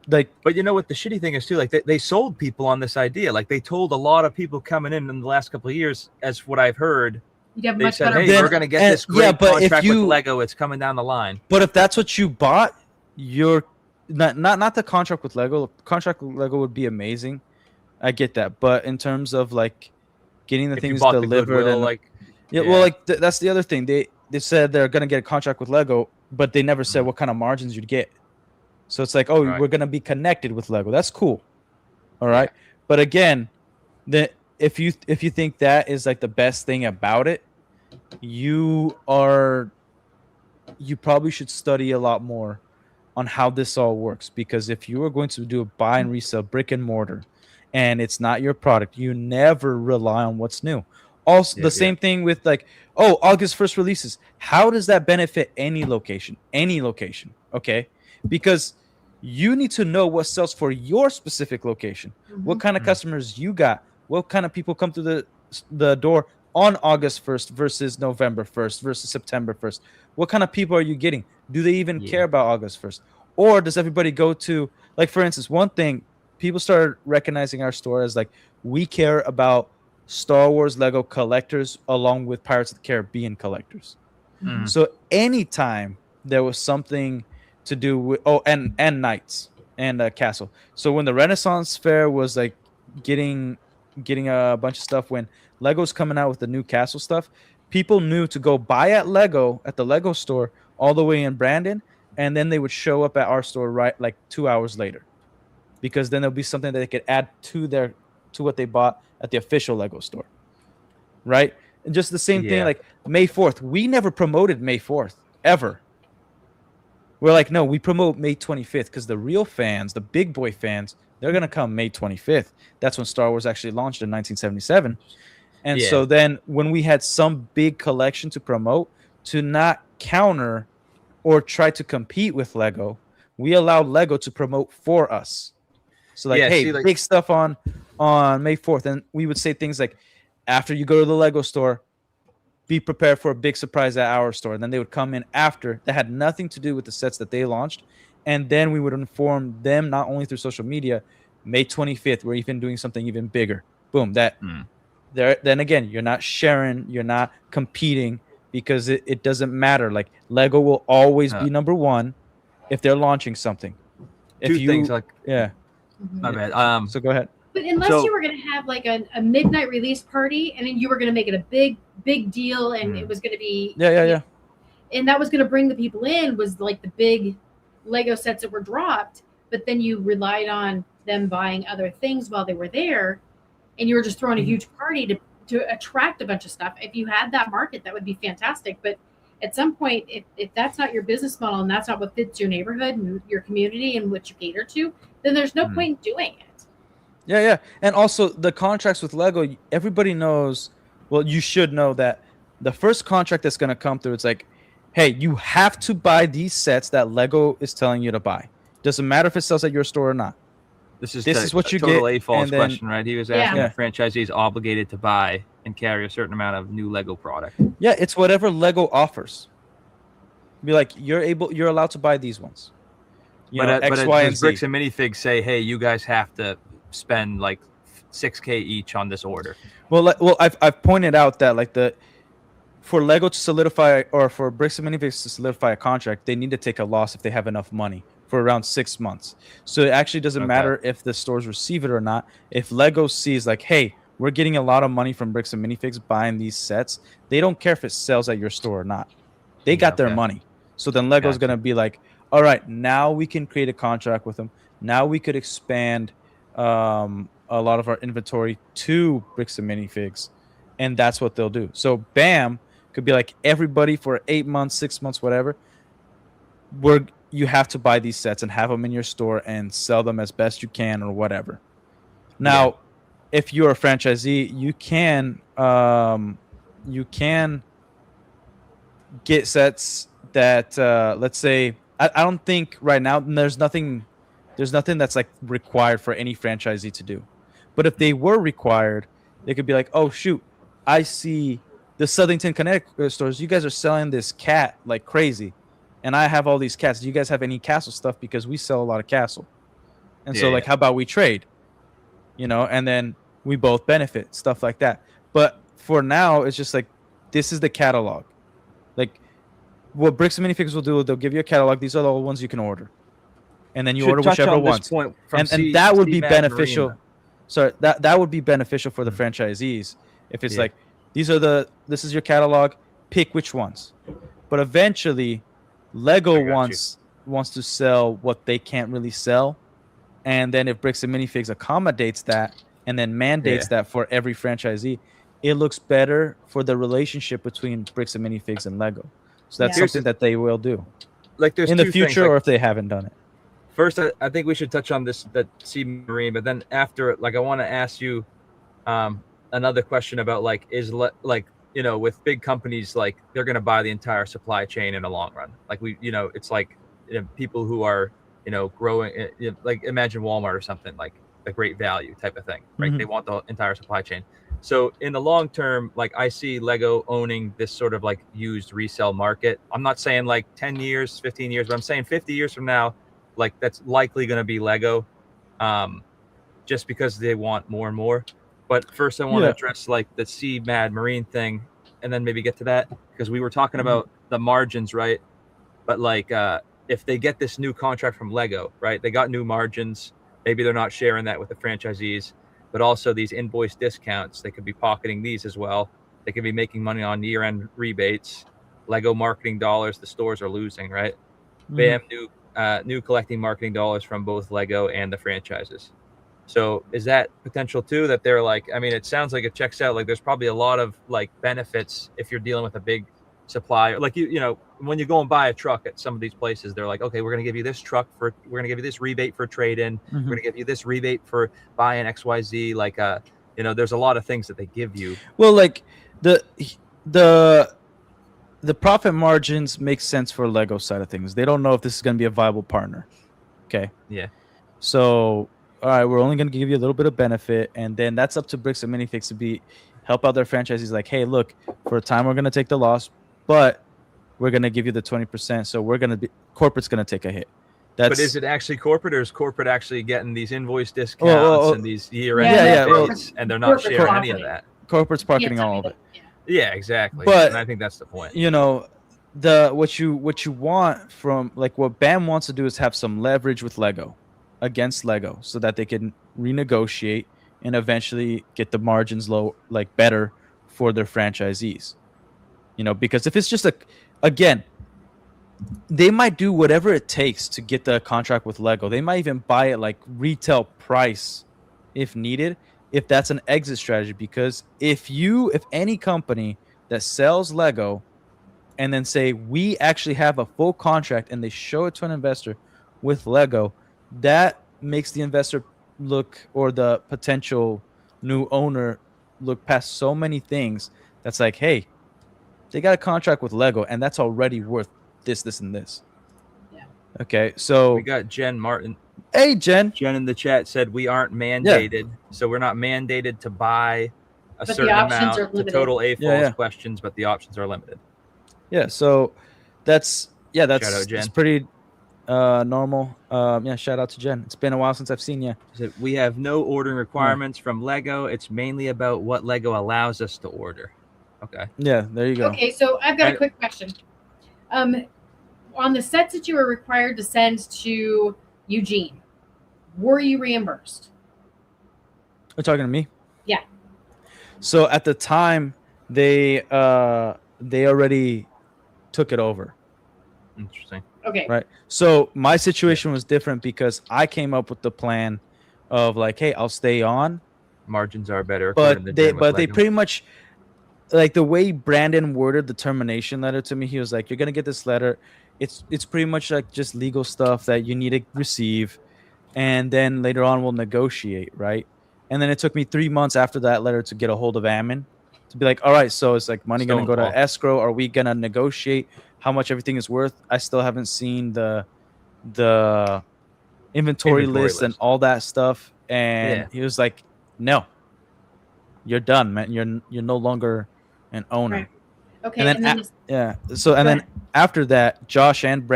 like, but you know what the shitty thing is too, like they sold people on this idea. Like they told a lot of people coming in the last couple of years, as what I've heard. They said, hey, we're going to get this great contract with Lego. It's coming down the line. But if that's what you bought, you're not the contract with Lego. Contract with Lego would be amazing. I get that. But in terms of like getting the things delivered, that's the other thing. They said they're going to get a contract with Lego, but they never said what kind of margins you'd get. So it's like, we're going to be connected with Lego. That's cool. All right. Yeah. But again, if you think that is like the best thing about it, you probably should study a lot more on how this all works. Because if you are going to do a buy and resell brick and mortar and it's not your product, you never rely on what's new. Also, the same thing with like, August 1st releases. How does that benefit any location? Okay, because you need to know what sells for your specific location. What kind of customers you got? What kind of people come through the door on August 1st versus November 1st versus September 1st? What kind of people are you getting? Do they even care about August 1st? Or does everybody go to, like, for instance, one thing, people started recognizing our store as like, we care about Star Wars Lego collectors along with Pirates of the Caribbean collectors. So anytime there was something to do with, and Knights and Castle. So when the Renaissance Fair was like getting a bunch of stuff, when Lego's coming out with the new Castle stuff, people knew to go buy at the Lego store all the way in Brandon, and then they would show up at our store right like 2 hours later, because then there'll be something that they could add to what they bought at the official Lego store, right? And just the same thing, like May 4th. We never promoted May 4th ever. We're like, no, we promote May 25th because the real fans, the big boy fans, they're gonna come May 25th. That's when Star Wars actually launched in 1977. And so then when we had some big collection to promote, to not counter or try to compete with Lego, we allowed Lego to promote for us. So like, big stuff on May 4th. And we would say things like, after you go to the Lego store, be prepared for a big surprise at our store. And then they would come in after, that had nothing to do with the sets that they launched. And then we would inform them, not only through social media, May 25th, we're even doing something even bigger. Boom. Then again, you're not sharing, you're not competing, because it doesn't matter. Like, Lego will always be number one if they're launching something. Things like, my bad. So go ahead. But unless you were going to have like a midnight release party, and then you were going to make it a big deal, and it was going to be and that was going to bring the people in, was like the big Lego sets that were dropped. But then you relied on them buying other things while they were there, and you were just throwing a huge party to attract a bunch of stuff. If you had that market, that would be fantastic. But at some point, if that's not your business model and that's not what fits your neighborhood and your community and what you cater to, then there's no point in doing it. Yeah. And also the contracts with Lego, everybody knows, well, you should know that the first contract that's going to come through, it's like, hey, you have to buy these sets that Lego is telling you to buy. Doesn't matter if it sells at your store or not. This is what you get. Totally false question, right? He was asking if franchisees obligated to buy and carry a certain amount of new Lego product. Yeah, it's whatever Lego offers. Be like, you're allowed to buy these ones. X, Y, and Z. Bricks and Minifigs say, hey, you guys have to spend like $6,000 each on this order. Well, I've pointed out that for Lego to solidify, or for Bricks and Minifigs to solidify a contract, they need to take a loss if they have enough money for around 6 months. So it actually doesn't matter if the stores receive it or not. If Lego sees like, hey, we're getting a lot of money from Bricks and Minifigs buying these sets, they don't care if it sells at your store or not. They got their money. So then Lego's going to be like, all right, now we can create a contract with them. Now we could expand a lot of our inventory to Bricks and Minifigs. And that's what they'll do. So BAM could be like, everybody for 8 months, 6 months, whatever, you have to buy these sets and have them in your store and sell them as best you can or whatever. Now, if you're a franchisee, you can get sets that let's say I don't think right now there's nothing that's like required for any franchisee to do. But if they were required, they could be like, oh shoot, I see the Southington Connecticut stores, you guys are selling this cat like crazy, and I have all these cats. Do you guys have any castle stuff? Because we sell a lot of castle. And so like, how about we trade? And then we both benefit, stuff like that. But for now, it's just like, this is the catalog. Like, what Bricks and Minifigs will do, they'll give you a catalog. These are the ones you can order. And then you order whichever ones. And that would be beneficial. Marina. Sorry, that would be beneficial for the franchisees. If it's like, this is your catalog, pick which ones. But eventually, Lego wants to sell what they can't really sell. And then if Bricks and Minifigs accommodates that and then mandates that for every franchisee, it looks better for the relationship between Bricks and Minifigs and Lego. So that's something that they will do. Like there's in the future, or if they haven't done it. First, I think we should touch on that Sea Marine, but then after, like, I want to ask you another question about like, with big companies, like they're going to buy the entire supply chain in the long run. Like it's like people who are growing, like imagine Walmart or something, like a great value type of thing, right? Mm-hmm. They want the entire supply chain. So in the long term, like I see Lego owning this sort of like used resale market. I'm not saying like 10 years, 15 years, but I'm saying 50 years from now, like that's likely going to be Lego, just because they want more and more. But first I want to address like the Sea Marine thing, and then maybe get to that, because we were talking about the margins, right? But like, if they get this new contract from Lego, right, they got new margins. Maybe they're not sharing that with the franchisees, but also these invoice discounts, they could be pocketing these as well. They could be making money on year-end rebates, Lego marketing dollars the stores are losing, right? BAM, new collecting marketing dollars from both Lego and the franchises. So is that potential too, that they're like, I mean, it sounds like it checks out. Like there's probably a lot of like benefits if you're dealing with a big supplier. Like when you go and buy a truck at some of these places, they're like, okay, we're going to give you this truck we're going to give you this rebate for trade-in. We're going to give you this rebate for buying XYZ. Like, there's a lot of things that they give you. Well, like the profit margins make sense for Lego side of things. They don't know if this is going to be a viable partner. Okay. Yeah. So, all right, we're only going to give you a little bit of benefit, and then that's up to Bricks and Minifigs to help out their franchisees. Like, hey, look, for a time we're going to take the loss, but we're going to give you the 20%. So corporate's going to take a hit. But is it actually corporate, or is corporate actually getting these invoice discounts and these year-end rebates, and they're not sharing any of that? Corporate's pocketing all of it. Yeah, exactly. But and I think that's the point. What you want from, like, what BAM wants to do is have some leverage with Lego against Lego, so that they can renegotiate and eventually get the margins better for their franchisees. Because if it's just again, they might do whatever it takes to get the contract with Lego. They might even buy it like retail price if needed, if that's an exit strategy. Because if any company that sells Lego and then say, we actually have a full contract, and they show it to an investor with Lego, that makes the investor look, or the potential new owner look past so many things. That's like, hey, they got a contract with Lego, and that's already worth this, and this. Yeah. Okay, so we got Jen Martin. Hey, Jen. Jen in the chat said we aren't mandated, so we're not mandated to buy a certain amount to total AFOLs questions, but the options are limited. Yeah, so that's Shout out, Jen. It's pretty. normal. Yeah, shout out to Jen. It's been a while since I've seen you. We have no ordering requirements from Lego. It's mainly about what Lego allows us to order. Okay. Yeah, there you go. Okay, so I've got a quick question. On the sets that you were required to send to Eugene, were you reimbursed? You're talking to me? Yeah. So at the time, they already took it over. Interesting. Okay. Right. So my situation was different because I came up with the plan of like, hey, I'll stay on. Margins are better. But they pretty much, like the way Brandon worded the termination letter to me, he was like, you're gonna get this letter. It's pretty much like just legal stuff that you need to receive, and then later on we'll negotiate, right? And then it took me 3 months after that letter to get a hold of Ammon to be like, all right, so it's like money gonna go to escrow. Are we gonna negotiate how much everything is worth? I still haven't seen the inventory list and all that stuff. And he was like, no, you're done, man. You're no longer an owner. Right. Okay. And then, then after that, Josh and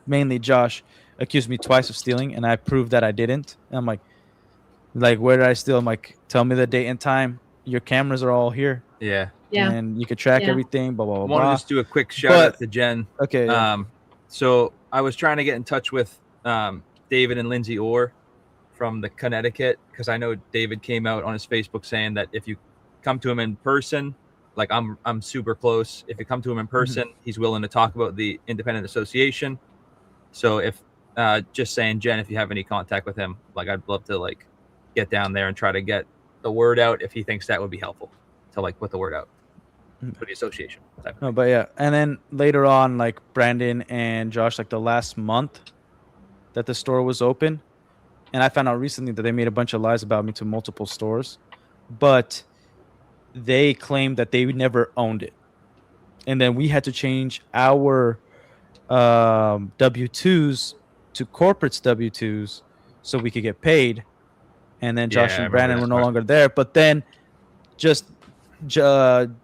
mainly Josh, accused me twice of stealing, and I proved that I didn't. And I'm like, where did I steal? I'm like, tell me the date and time. Your cameras are all here. Yeah. And you could track everything. Blah blah blah. I want to just do a quick shout out to Jen. Okay. So I was trying to get in touch with David and Lindsay Orr from the Connecticut, because I know David came out on his Facebook saying that if you come to him in person, like I'm super close. If you come to him in person, he's willing to talk about the independent association. So if just saying, Jen, if you have any contact with him, like I'd love to like get down there and try to get the word out if he thinks that would be helpful to like put the word out for the association. No, but yeah, and then later on, like Brandon and Josh, like the last month that the store was open, and I found out recently that they made a bunch of lies about me to multiple stores, but they claimed that they never owned it, and then we had to change our W-2s to corporate's W-2s so we could get paid. And then Josh and Brandon were no longer there. But then just June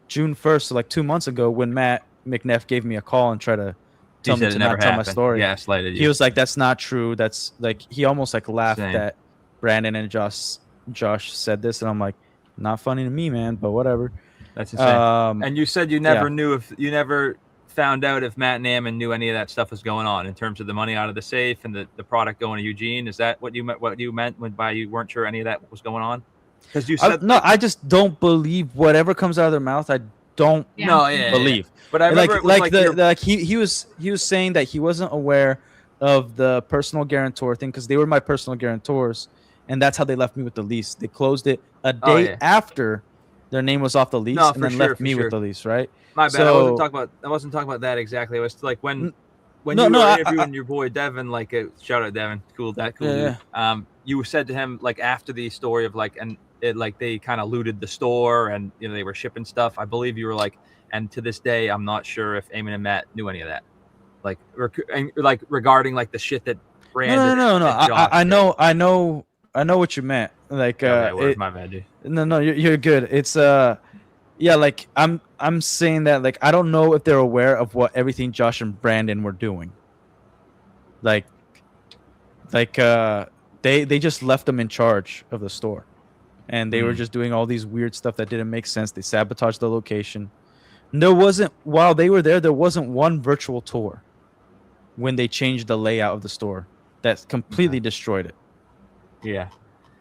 1st, so like 2 months ago, when Matt McNeff gave me a call and tried to tell me to not tell my story, slighted you. He was like, that's not true. That's like, he almost like laughed that Brandon and Josh said this. And I'm like, not funny to me, man, but whatever. That's insane. And you said you never knew if you never found out if Matt and Ammon knew any of that stuff was going on in terms of the money out of the safe and the product going to Eugene. Is that what you meant when by you weren't sure any of that was going on? Because you said I just don't believe whatever comes out of their mouth. I don't believe. But I remember he was saying that he wasn't aware of the personal guarantor thing because they were my personal guarantors, and that's how they left me with the lease. They closed it a day after their name was off the lease, and then left me with the lease, right? My bad. So, I wasn't talking about that exactly. It was like when you were interviewing your boy Devin, like shout out Devin, cool dude. You said to him like after the story of like they kind of looted the store and they were shipping stuff. I believe you were like, and to this day I'm not sure if Eamon and Matt knew any of that, like regarding like the shit that Brandon. No. I know what you meant. Like my bad, dude. No, you're good. It's like I'm saying that like I don't know if they're aware of what everything Josh and Brandon were doing. Like they just left them in charge of the store, and they were just doing all these weird stuff that didn't make sense. They sabotaged the location. While they were there wasn't one virtual tour when they changed the layout of the store that completely destroyed it. Yeah.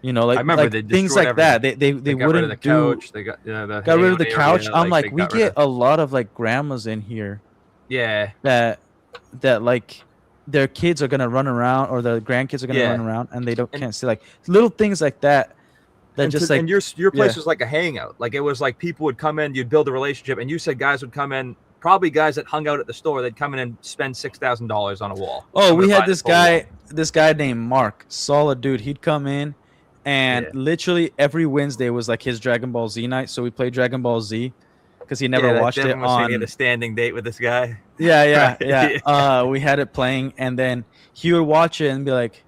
I remember they things like everything. That. They got wouldn't rid of the couch. They got rid of the couch. I'm like, we get a lot of like grandmas in here. Yeah. That like their kids are gonna run around or their grandkids are gonna run around and they can't see like little things like that. And your place was like a hangout. Like it was like people would come in, you'd build a relationship, and you said guys would come in. Probably guys that hung out at the store, they'd come in and spend $6,000 on a wall. Oh, we had this guy named Mark, solid dude. He'd come in, and literally every Wednesday was like his Dragon Ball Z night. So we played Dragon Ball Z because he never watched it on. He had a standing date with this guy. Yeah. We had it playing, and then he would watch it and be like,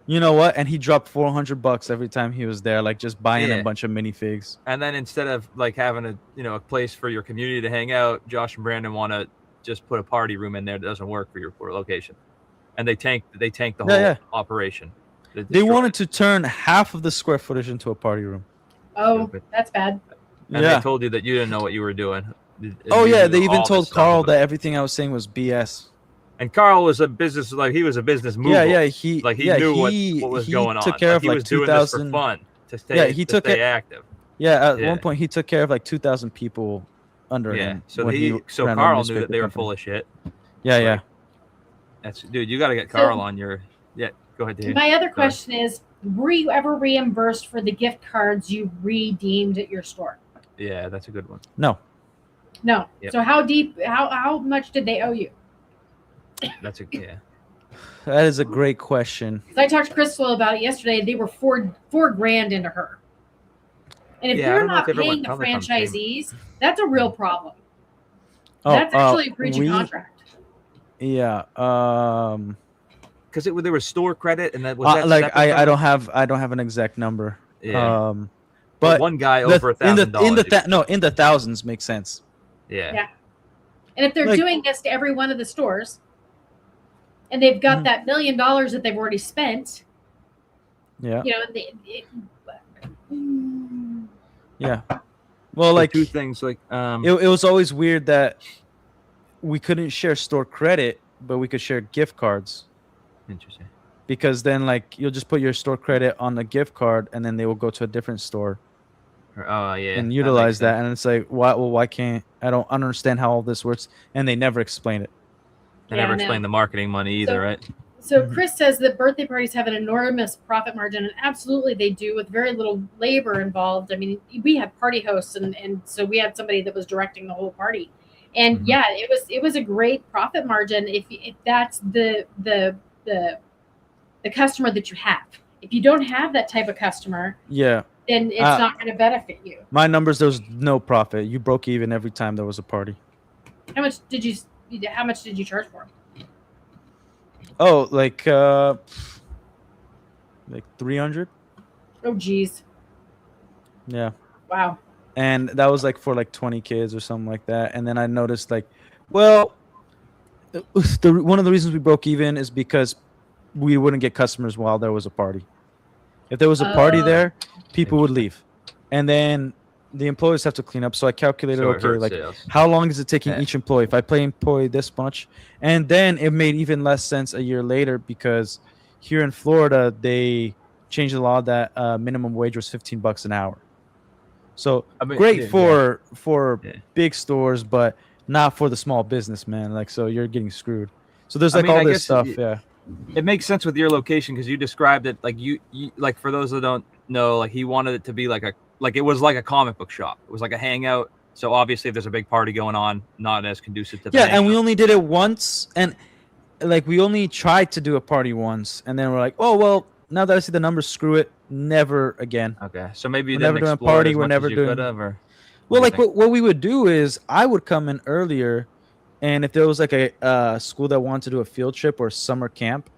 you know what? And he dropped $400 every time he was there, like just buying a bunch of minifigs. And then instead of like having a place for your community to hang out, Josh and Brandon want to just put a party room in there that doesn't work for your location. and they tanked the whole operation. They wanted to turn half of the square footage into a party room. Oh, that's bad. And they told you that you didn't know what you were doing. Oh yeah, they even told Carl that everything I was saying was BS. And Carl was a business mogul. Yeah, he knew what was going on. Took care of he was doing this for fun to stay active. Yeah, at one point he took care of like 2,000 people under him. So Carl knew that they were full of shit. Yeah. Dude, you got to get Carl on your. Yeah, go ahead, Dave. My other question is, were you ever reimbursed for the gift cards you redeemed at your store? Yeah, that's a good one. No. Yep. So how much did they owe you? That is a great question. I talked to Crystal about it yesterday. They were $4,000 into her. And if you're not paying the franchisees, that's a real problem. That's actually a breach of contract. Yeah. Because there was store credit, and that was I don't have an exact number. Yeah. But one guy over $1,000. In the thousands makes sense. Yeah. And if they're doing this to every one of the stores, and they've got that $1 million that they've already spent, yeah. Yeah. Well, like two things, like it was always weird that we couldn't share store credit, but we could share gift cards. Interesting. Because then, like, you'll just put your store credit on the gift card, and then they will go to a different store. Oh yeah. And utilize that, and it's like, why can't I don't understand how all this works, and they never explain it. They never explain the marketing money either, right? So Chris says that birthday parties have an enormous profit margin, and absolutely they do, with very little labor involved. I mean, we had party hosts, and so we had somebody that was directing the whole party, and it was a great profit margin if that's the customer that you have. If you don't have that type of customer, then it's not going to benefit you. My numbers, there was no profit. You broke even every time there was a party. How much did you charge for them? Oh, like 300. Oh, geez. Yeah. Wow. And that was like for like 20 kids or something like that. And then I noticed like, well, one of the reasons we broke even is because we wouldn't get customers while there was a party. If there was a party there, people would leave. And then the employees have to clean up. So I calculated, how long is it taking each employee? If I pay employee this much, and then it made even less sense a year later because here in Florida, they changed the law that minimum wage was $15 an hour. So great for big stores, but not for the small business, man. Like, so you're getting screwed. So there's all this stuff. It makes sense with your location because you described it like you like, for those that don't know, like he wanted it to be like it was like a comic book shop. It was like a hangout. So obviously if there's a big party going on, not as conducive to and we only did it once, and like we only tried to do a party once, and then we're like, oh well, now that I see the numbers, screw it, never again. Okay, so maybe you we're never doing a party. We're never doing. Well, like what we would do is I would come in earlier, and if there was like a school that wanted to do a field trip or summer camp,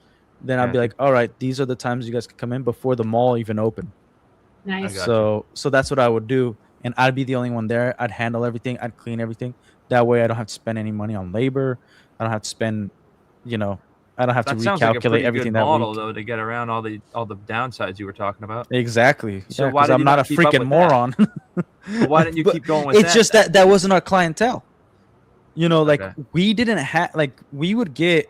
then I'd be like, all right, these are the times you guys can come in before the mall even opened. Nice. So that's what I would do, and I'd be the only one there. I'd handle everything. I'd clean everything. That way, I don't have to spend any money on labor. I don't have to spend, I don't have to recalculate everything that model though to get around all the downsides you were talking about. Exactly. So why I'm not a freaking moron. Well, why didn't you keep going with that? It's just that wasn't our clientele. Like we didn't have, like, we would get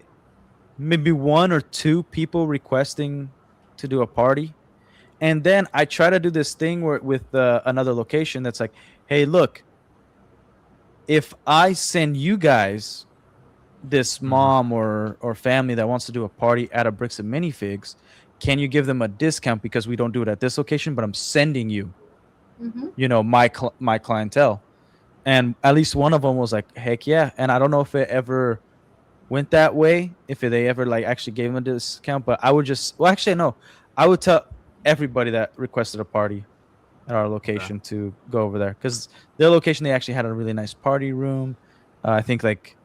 maybe 1 or 2 people requesting to do a party. And then I try to do this thing with another location that's like, hey, look, if I send you guys this mom or family that wants to do a party at a Bricks and Minifigs, can you give them a discount because we don't do it at this location, but I'm sending you, my clientele. And at least one of them was like, heck yeah. And I don't know if it ever went that way, if they ever like actually gave them a discount, but I would I would tell everybody that requested a party at our location to go over there, because their location, they actually had a really nice party room. I think like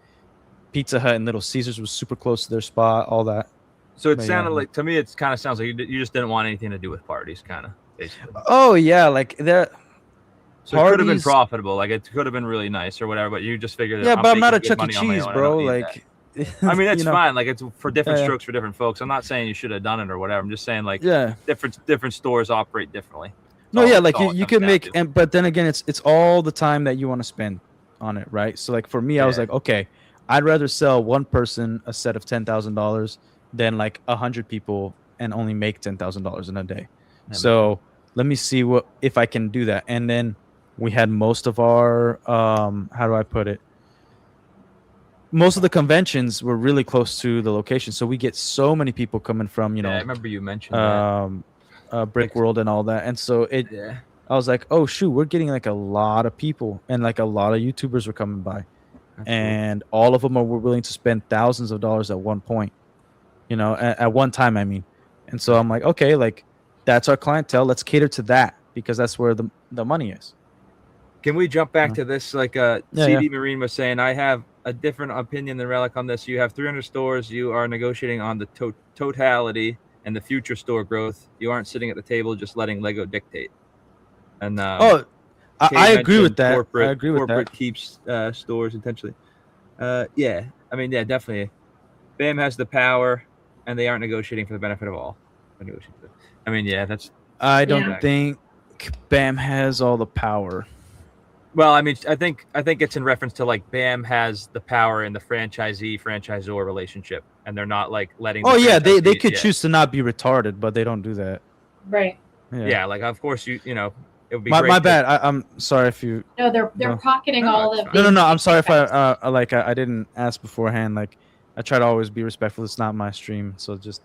Pizza Hut and Little Caesars was super close to their spot, all that. So it sounded like, to me, it kind of sounds like you just didn't want anything to do with parties, kind of, basically. Oh yeah, like that. So it could have been profitable, like it could have been really nice or whatever, but you just figured. Yeah, but I'm not a Chuck E. Cheese, bro. Like, I mean, that's you know? fine. Like, it's for different Yeah. strokes for different folks. I'm not saying you should have done it or whatever. I'm just saying, like, Yeah. different stores operate differently. No, all- yeah, that's like all it you comes can down make, to. but then again, it's all the time that you want to spend on it, right? So like for me, I was Yeah. like, okay, I'd rather sell one person a set of $10,000 than like 100 people and only make $10,000 in a day. That So let me see what if I can do that. And then we had most of our how do I put it? Most of the conventions were really close to the location, so we get so many people coming from, you Yeah, I know, remember you mentioned that. Brick World and all that. And so Yeah. I was like, oh shoot, we're getting like a lot of people, and like a lot of YouTubers were coming by, That's and all of them were willing to spend thousands of dollars at one point, you know, at one time, I mean. And so I'm like, okay, like that's our clientele. Let's cater to that because that's where the money is. Can we jump back Yeah. to this? Like, Yeah, CD Marine was saying, I have a different opinion than Relic on this. You have 300 stores. You are negotiating on the totality and the future store growth. You aren't sitting at the table just letting Lego dictate. And I agree with that. I agree with corporate that. keeps stores intentionally. Yeah, I mean, yeah, definitely. BAM has the power, and they aren't negotiating for the benefit of all. I mean, yeah, that's. I don't Yeah. think BAM has all the power. Well, I mean, I think it's in reference to like BAM has the power in the franchisor relationship, and they're not like letting. Oh the yeah, they franchisee- could yeah. choose to not be retarded, but they don't do that. Right. Yeah, like of course you know it would be My great. bad. I'm sorry if you. No, they're No. pocketing No, all it's of fine. the. No. I'm sorry if I didn't ask beforehand. Like I try to always be respectful. It's not my stream, so just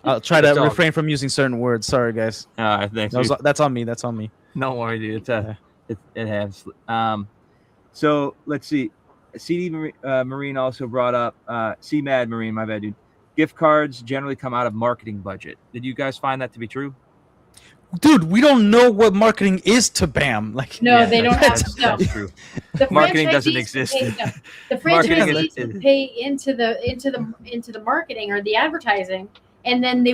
I'll try to It's all refrain from using certain words. Sorry, guys. Thanks. That's on me. That's on me. No worry, dude. Yeah. It has. So let's see. CD Marine also brought up CMAD Marine. My bad, dude. Gift cards generally come out of marketing budget. Did you guys find that to be true? Dude, we don't know what marketing is to BAM. Like No, Yeah, they don't have. that's No. true. The Marketing doesn't franchisees exist. Pay, no. The Marketing franchisees is- would pay into the marketing or the advertising, and then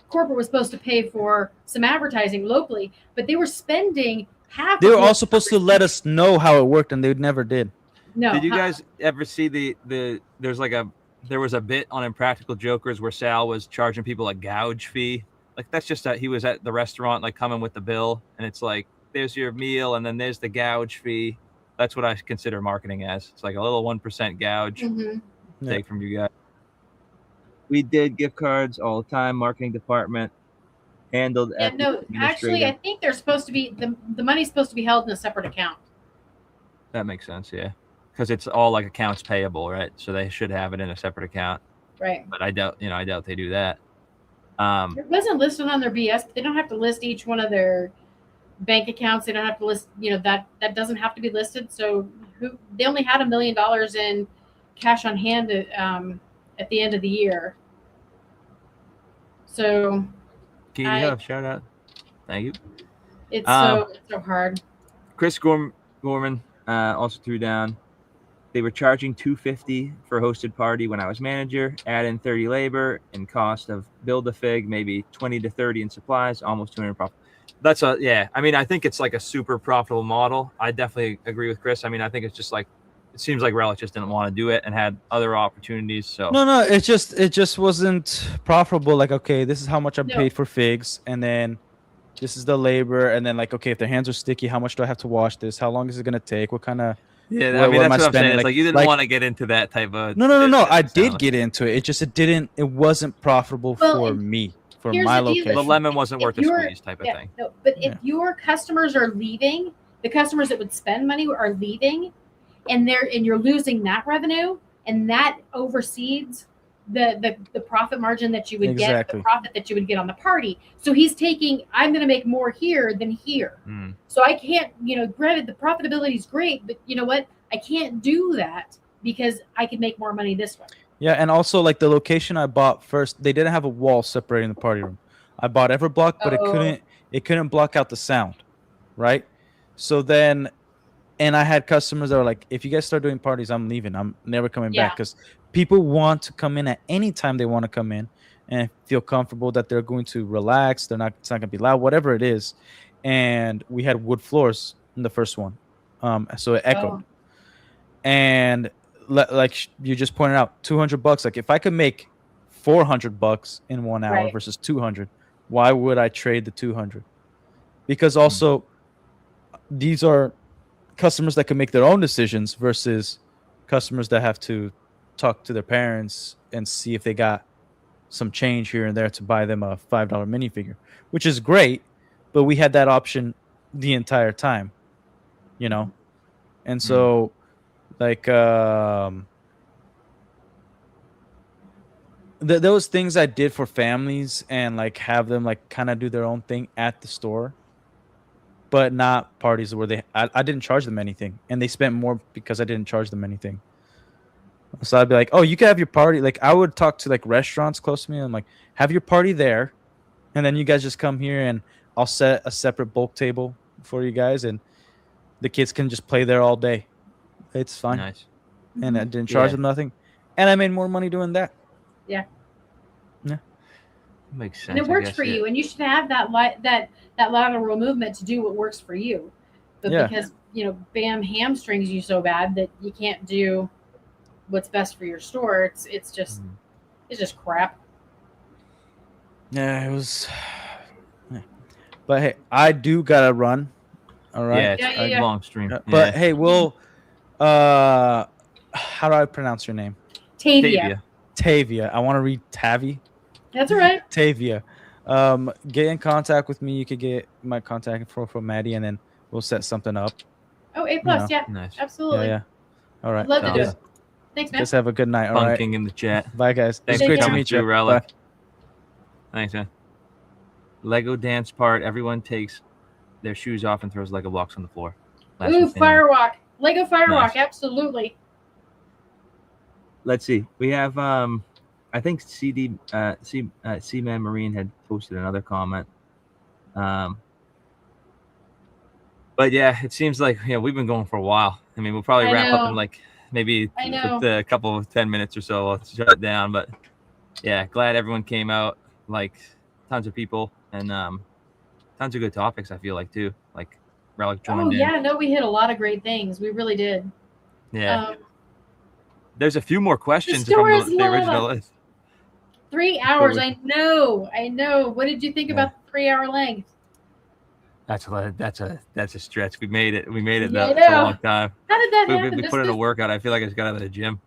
corporate was supposed to pay for some advertising locally, but they were spending half. they of were what- all supposed to let us know how it worked, and they never did. No. Did you guys ever see there was a bit on Impractical Jokers where Sal was charging people a gouge fee? Like that's just that he was at the restaurant, like coming with the bill, and it's like there's your meal, and then there's the gouge fee. That's what I consider marketing as. It's like a little 1% gouge Mhm. take from you guys. We did gift cards all the time. Marketing department handled. Yeah, at the no. Actually, I administrative- think they're supposed to be the money's supposed to be held in a separate account. That makes sense, yeah, because it's all like accounts payable, right? So they should have it in a separate account. Right. But I doubt they do that. It wasn't listed on their BS, but they don't have to list each one of their bank accounts. They don't have to list, that doesn't have to be listed. So they only had $1 million in cash on hand at the end of the year. So Can you have a shout out? Thank you. it's so hard. Chris Gorman also threw down. They were charging $250 for a hosted party when I was manager. Add in 30 labor and cost of build a fig, maybe 20 to 30 in supplies, almost 200 profit. That's yeah. I mean, I think it's like a super profitable model. I definitely agree with Chris. I mean, I think it's just like it seems like Relic just didn't want to do it and had other opportunities. So No, it just wasn't profitable. Like, okay, this is how much I'm No. paid for figs, and then this is the labor, and then like, okay, if their hands are sticky, how much do I have to wash this? How long is it gonna take? What kind of yeah, What- I mean what am that's I what I'm saying. spending? It's like you didn't Like- want to get into that type of. No. business, I it did sounded get into it. It just it wasn't profitable Well, for and me, for here's my the deal. like. The location. lemon wasn't If worth the you're- squeeze type of Yeah, thing. no, but if Yeah. your customers are leaving, the customers that would spend money are leaving, and you're losing that revenue, and that oversees the profit margin that you would get, Exactly. the profit that you would get on the party. So he's taking, I'm going to make more here than here. Mm. So I can't, granted the profitability is great, but you know what? I can't do that because I could make more money this way. Yeah, and also like the location I bought first, they didn't have a wall separating the party room. I bought Everblock, but Oh. it couldn't block out the sound, right? So then, and I had customers that were like, if you guys start doing parties, I'm leaving. I'm never coming Yeah. back, because people want to come in at any time they want to come in and feel comfortable that they're going to relax. It's not going to be loud, whatever it is. And we had wood floors in the first one, so it echoed. Oh. And like you just pointed out, $200. Like if I could make $400 in 1 hour Right. versus 200, why would I trade the 200? Because also these are customers that can make their own decisions versus customers that have to talk to their parents and see if they got some change here and there to buy them a $5 minifigure, which is great, but we had that option the entire time, you know? And so like those things I did for families and like have them like kind of do their own thing at the store, but not parties where I didn't charge them anything, and they spent more because I didn't charge them anything. So I'd be like, oh, you can have your party. Like I would talk to like restaurants close to me. I'm like, have your party there, and then you guys just come here and I'll set a separate bulk table for you guys, and the kids can just play there all day. It's fine. Nice. And I didn't charge them nothing, and I made more money doing that. Yeah. Yeah. Makes sense. And it works for you, and you should have that lateral movement to do what works for you. But because BAM hamstrings you so bad that you can't do what's best for your store, it's just crap. Yeah, it was. Yeah. But hey, I do gotta run. All right. Yeah, it's a long stream. But hey, we'll. How do I pronounce your name? Taveya. Taveya. I want to read Tavi. That's all right. Taveya. Get in contact with me. You could get my contact info from Maddie, and then we'll set something up. Oh, A+, yeah. Nice. Absolutely. Yeah. All right. I'd love to do it. Thanks, man. Just have a good night. All right. Bunking in the chat. Bye, guys. Thanks It's for great to coming meet you. through, Relic. Bye. Thanks, man. Lego dance part. Everyone takes their shoes off and throws Lego blocks on the floor. Ooh, Firewalk. Lego Firewalk, absolutely. Let's see. We have, I think C-Man Marine had posted another comment. But yeah, it seems like we've been going for a while. I mean, we'll probably wrap up in like maybe with a couple of 10 minutes or so. I'll shut it down. But yeah, glad everyone came out. Like tons of people and tons of good topics. I feel like too. Like Relic joined in. Yeah, no, we hit a lot of great things. We really did. Yeah. There's a few more questions from the original list. 3 hours. I know. What did you think about the 3 hour length? That's a stretch. We made it. Yeah, It's a long time. How did that happen? We put in a workout. I feel like I just got out of the gym.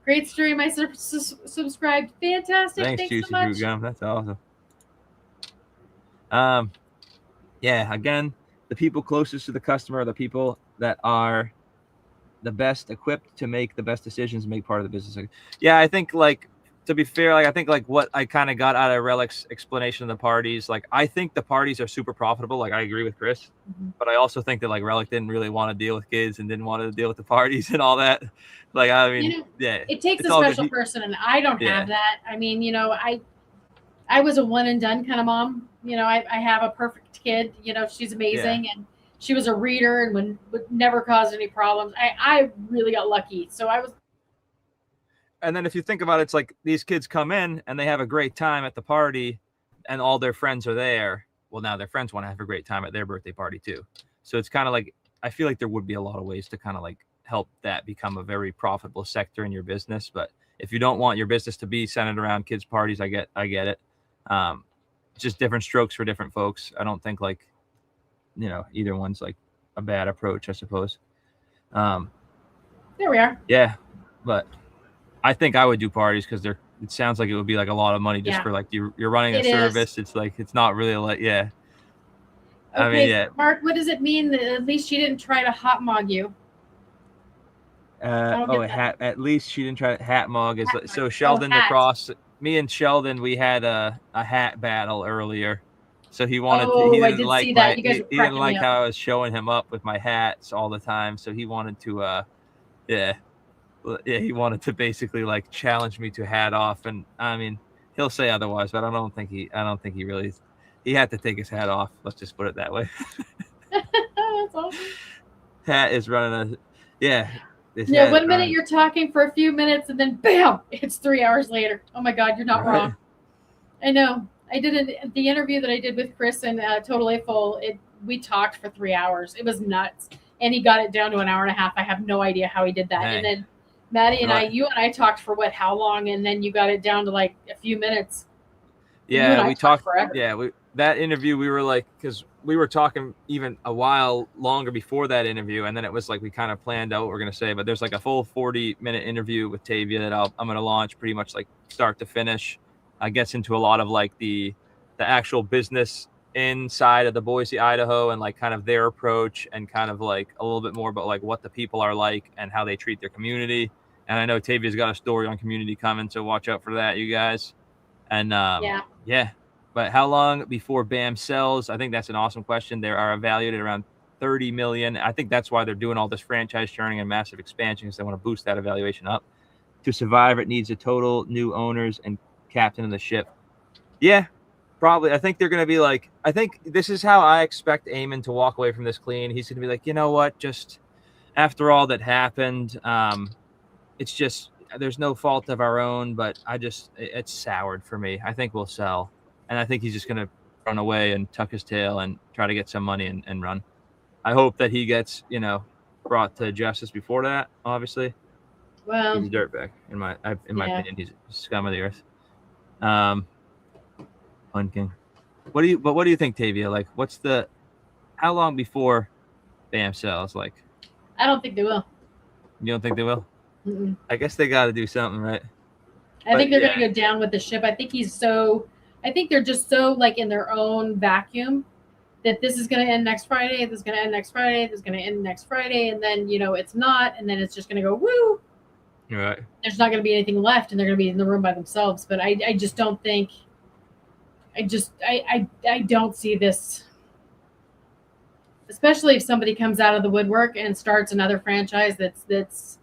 Great stream. I subscribed. Fantastic. Thanks Juicy so much. Fruit Gum. That's awesome. Yeah. Again, the people closest to the customer are the people that are the best equipped to make the best decisions and make part of the business. Yeah, I think to be fair, I think what I kind of got out of Relic's explanation of the parties, I think the parties are super profitable. I agree with Chris, but I also think that Relic didn't really want to deal with kids and didn't want to deal with the parties and all that. I mean, it takes a special person, and I don't have that. I mean, I was a one and done kind of mom. I have a perfect kid. She's amazing, and she was a reader and would never cause any problems. I really got lucky. So I was. And then if you think about it, it's like these kids come in and they have a great time at the party and all their friends are there. Well, now their friends want to have a great time at their birthday party too. So it's kind of I feel like there would be a lot of ways to kind of help that become a very profitable sector in your business. But if you don't want your business to be centered around kids' parties, I get it. Just different strokes for different folks. I don't think either one's a bad approach, I suppose. There we are. Yeah. But I think I would do parties because it sounds like it would be a lot of money just for you're running a service. It's it's not really Okay, I mean, Mark, what does it mean that at least she didn't try to hot mog you? At least she didn't try to hat mug. So Sheldon Lacrosse, me and Sheldon, we had a hat battle earlier. So he wanted he didn't like he didn't like how I was showing him up with my hats all the time. So he wanted to he wanted to basically challenge me to hat off, and I mean he'll say otherwise, but I don't think he really he had to take his hat off. Let's just put it that way. That's awesome. Hat is running One minute you're talking for a few minutes and then bam, it's 3 hours later. Oh my God, you're not wrong. I know. I did the interview that I did with Chris and Total A Full. We talked for 3 hours. It was nuts. and he got it down to an hour and a half. I have no idea how he did that. Dang. And then Maddie and you and I talked for how long, and then you got it down to like a few minutes. Yeah, we talked forever. Yeah, that interview, we were like, because we were talking even a while longer before that interview, and then it was like we kind of planned out what we're gonna say. But there's like a full 40-minute interview with Taveya that I'm gonna launch pretty much like start to finish. Gets into a lot of like the actual business inside of the Boise, Idaho, and like kind of their approach, and kind of like a little bit more about like what the people are like and how they treat their community. And I know Taveya's got a story on community coming, so watch out for that, you guys. And yeah. But how long before BAM sells? I think that's an awesome question. They are evaluated around 30 million. I think that's why they're doing all this franchise churning and massive expansion, because they want to boost that evaluation up. To survive, it needs a total new owners and captain of the ship. Yeah, probably. I think they're going to be like, I think this is how I expect Eamon to walk away from this clean. He's going to be like, you know what? Just after all that happened, it's just, there's no fault of our own, but it's soured for me. I think we'll sell. And I think he's just going to run away and tuck his tail and try to get some money and run. I hope that he gets, brought to justice before that, obviously. Well, he's a dirtbag, in my opinion. He's a scum of the earth. Fun King. What do you think, Taveya? Like, how long before BAM sells? Like, I don't think they will. You don't think they will? Mm-mm. I guess they got to do something, right? I think they're going to go down with the ship. I think they're just so like in their own vacuum that this is going to end next Friday. This is going to end next Friday. This is going to end next Friday. And then, it's not. And then it's just going to go, woo. Right. There's not going to be anything left, and they're going to be in the room by themselves. But I just don't think, I don't see this, especially if somebody comes out of the woodwork and starts another franchise that's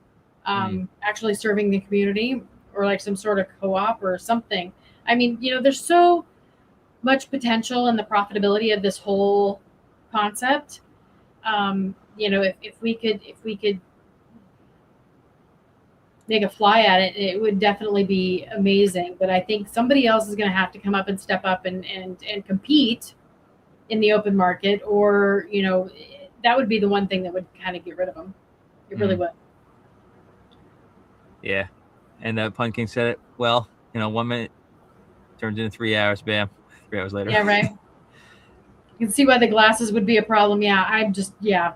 actually serving the community, or like some sort of co-op or something. I mean, there's so much potential in the profitability of this whole concept. If we could make a fly at it, it would definitely be amazing. But I think somebody else is going to have to come up and step up and compete in the open market, or that would be the one thing that would kind of get rid of them. It really would. Yeah, and Pun King said it well. 1 minute turns into 3 hours. Bam, 3 hours later. Yeah, right. You can see why the glasses would be a problem. Yeah,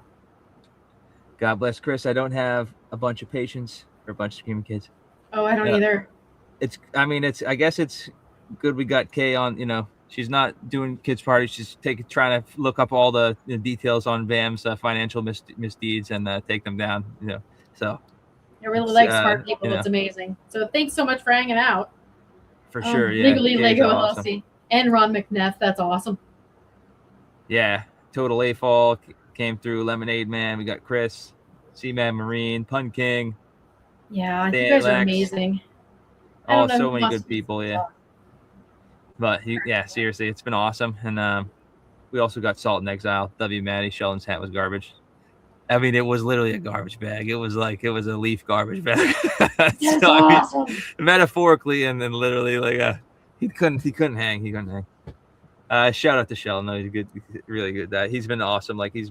God bless Chris. I don't have a bunch of patience for a bunch of screaming kids. Oh, I don't either. I guess it's good we got Kay on. She's not doing kids parties. She's trying to look up all the details on BAM's financial misdeeds and take them down. So. I really like smart people. It's amazing. So thanks so much for hanging out. For sure, yeah. Legally LEGO LLC and Ron McNeff. That's awesome. Yeah, Total A-Fall came through. Lemonade Man. We got Chris, Seaman Marine, Pun King. Yeah, you guys are amazing. Oh, so many good people. Yeah. But seriously, it's been awesome. And we also got Salt and Exile. W. Maddie. Sheldon's hat was garbage. I mean, it was literally a garbage bag. It was a leaf garbage bag. That's awesome. Metaphorically, and then literally, like he couldn't hang. He couldn't hang. Shout out to Sheldon. No, he's a good, really good guy. He's been awesome. Like he's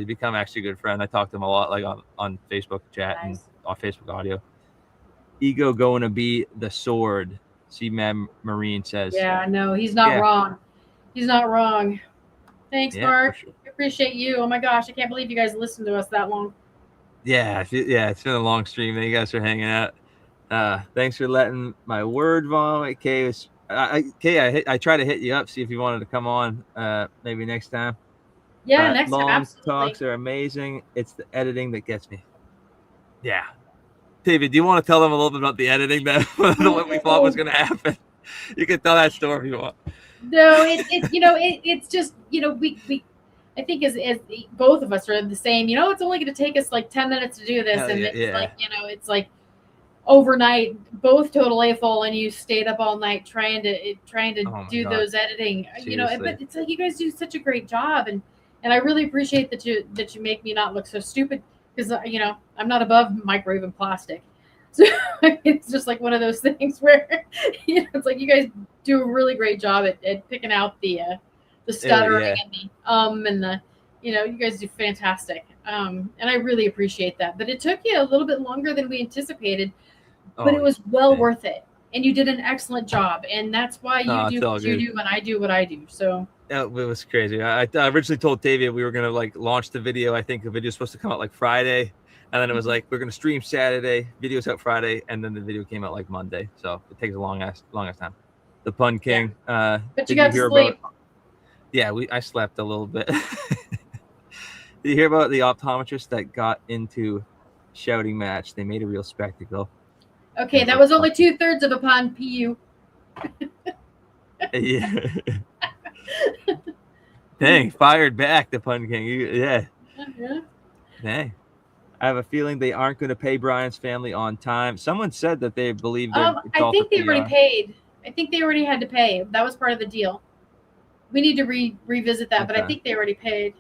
become actually a good friend. I talked to him a lot, like on Facebook chat and on Facebook audio. Ego going to be the sword. Seaman Marine says. Yeah, no, he's not wrong. He's not wrong. Thanks, Mark. Sure. Appreciate you. Oh my gosh, I can't believe you guys listened to us that long. Yeah, it's been a long stream. You guys are hanging out. Thanks for letting my word vomit. Kay, I try to hit you up, see if you wanted to come on maybe next time. Yeah, next time. Absolutely. Talks are amazing. It's the editing that gets me. Yeah. David, do you want to tell them a little bit about the editing that what we thought was going to happen? You can tell that story if you want. No, it's just we I think as both of us are the same. It's only going to take us like 10 minutes to do this, and it's like overnight. Both Total A-Fall and you stayed up all night trying to do those editing. Seriously. But it's like you guys do such a great job, and I really appreciate that you make me not look so stupid, because I'm not above microwaving plastic. So it's just like one of those things where it's like you guys do a really great job at picking out the stuttering and the and the you guys do fantastic. And I really appreciate that. But it took you a little bit longer than we anticipated, but it was well worth it. And you did an excellent job. And that's why you do what you do and I do what I do. So it was crazy. I originally told Taveya we were going to like launch the video. I think the video was supposed to come out like Friday. And then it was like, we're going to stream Saturday, videos out Friday. And then the video came out like Monday. So it takes a long ass time. The Pun King. Yeah. But you got to sleep. Yeah, I slept a little bit. Did you hear about the optometrist that got into shouting match? They made a real spectacle. Okay, that was only 2/3 of a pun, PU. Yeah. Dang, fired back the Pun King. Yeah. Dang. I have a feeling they aren't going to pay Brian's family on time. Someone said that they believe I think they already paid. I think they already had to pay. That was part of the deal. We need to revisit that, but I think they already paid.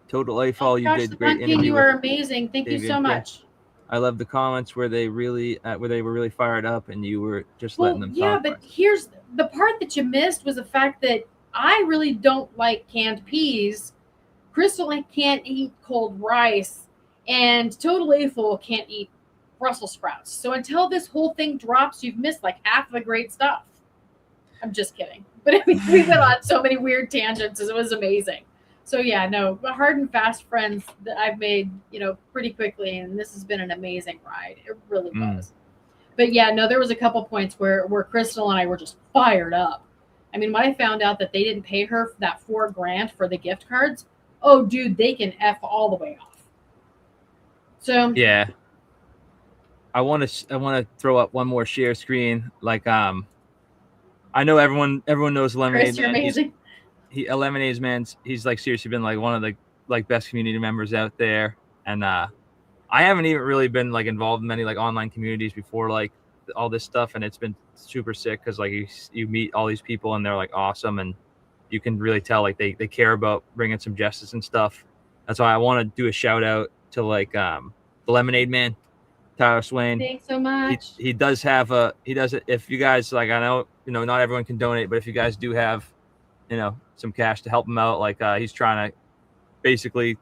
Total A-Fall, you did great interview. You are amazing. Thank you so much. I love the comments where they were really fired up, and you were just letting them talk. Yeah, but here's the part that you missed was the fact that I really don't like canned peas. Crystal can't eat cold rice, and Total A-Fall can't eat Brussels sprouts. So until this whole thing drops, you've missed like half of the great stuff. I'm just kidding. But I mean, we went on so many weird tangents. It was amazing. So yeah, no, hard and fast friends that I've made, pretty quickly, and this has been an amazing ride. It really was. But yeah, no, there was a couple points where Crystal and I were just fired up. I mean, when I found out that they didn't pay her for that $4,000 for the gift cards, oh dude, they can F all the way off. So yeah, I want to throw up one more share screen. Like I know everyone knows Lemonade Chris, you're Man. amazing. Lemonade's man, he's like seriously been like one of the like best community members out there, and I haven't even really been like involved in many like online communities before like all this stuff, and it's been super sick because like you meet all these people and they're like awesome, and you can really tell like they care about bringing some justice and stuff. That's why I want to do a shout out to like the Lemonade Man, Tyler Swain. Thanks so much. He does have if you guys like, I know not everyone can donate, but if you guys do have some cash to help him out, like he's trying to basically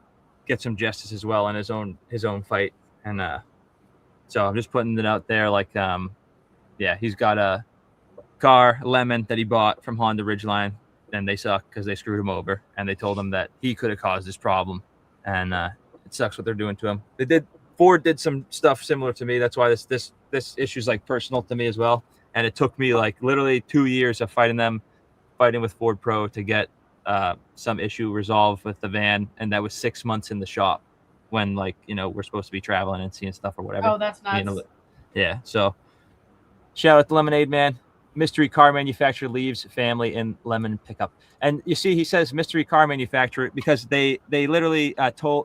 get some justice as well in his own fight, and so I'm just putting it out there, like he's got a car Lemon that he bought from Honda Ridgeline, and they suck because they screwed him over, and they told him that he could have caused this problem, and it sucks what they're doing to him. Ford did some stuff similar to me. That's why this issue is like personal to me as well, and it took me like literally 2 years of fighting with Ford Pro to get some issue resolved with the van, and that was 6 months in the shop when we're supposed to be traveling and seeing stuff or whatever. Oh, that's nuts. Yeah, so shout out to Lemonade Man. Mystery car manufacturer leaves family in lemon pickup. And you see, he says mystery car manufacturer because they literally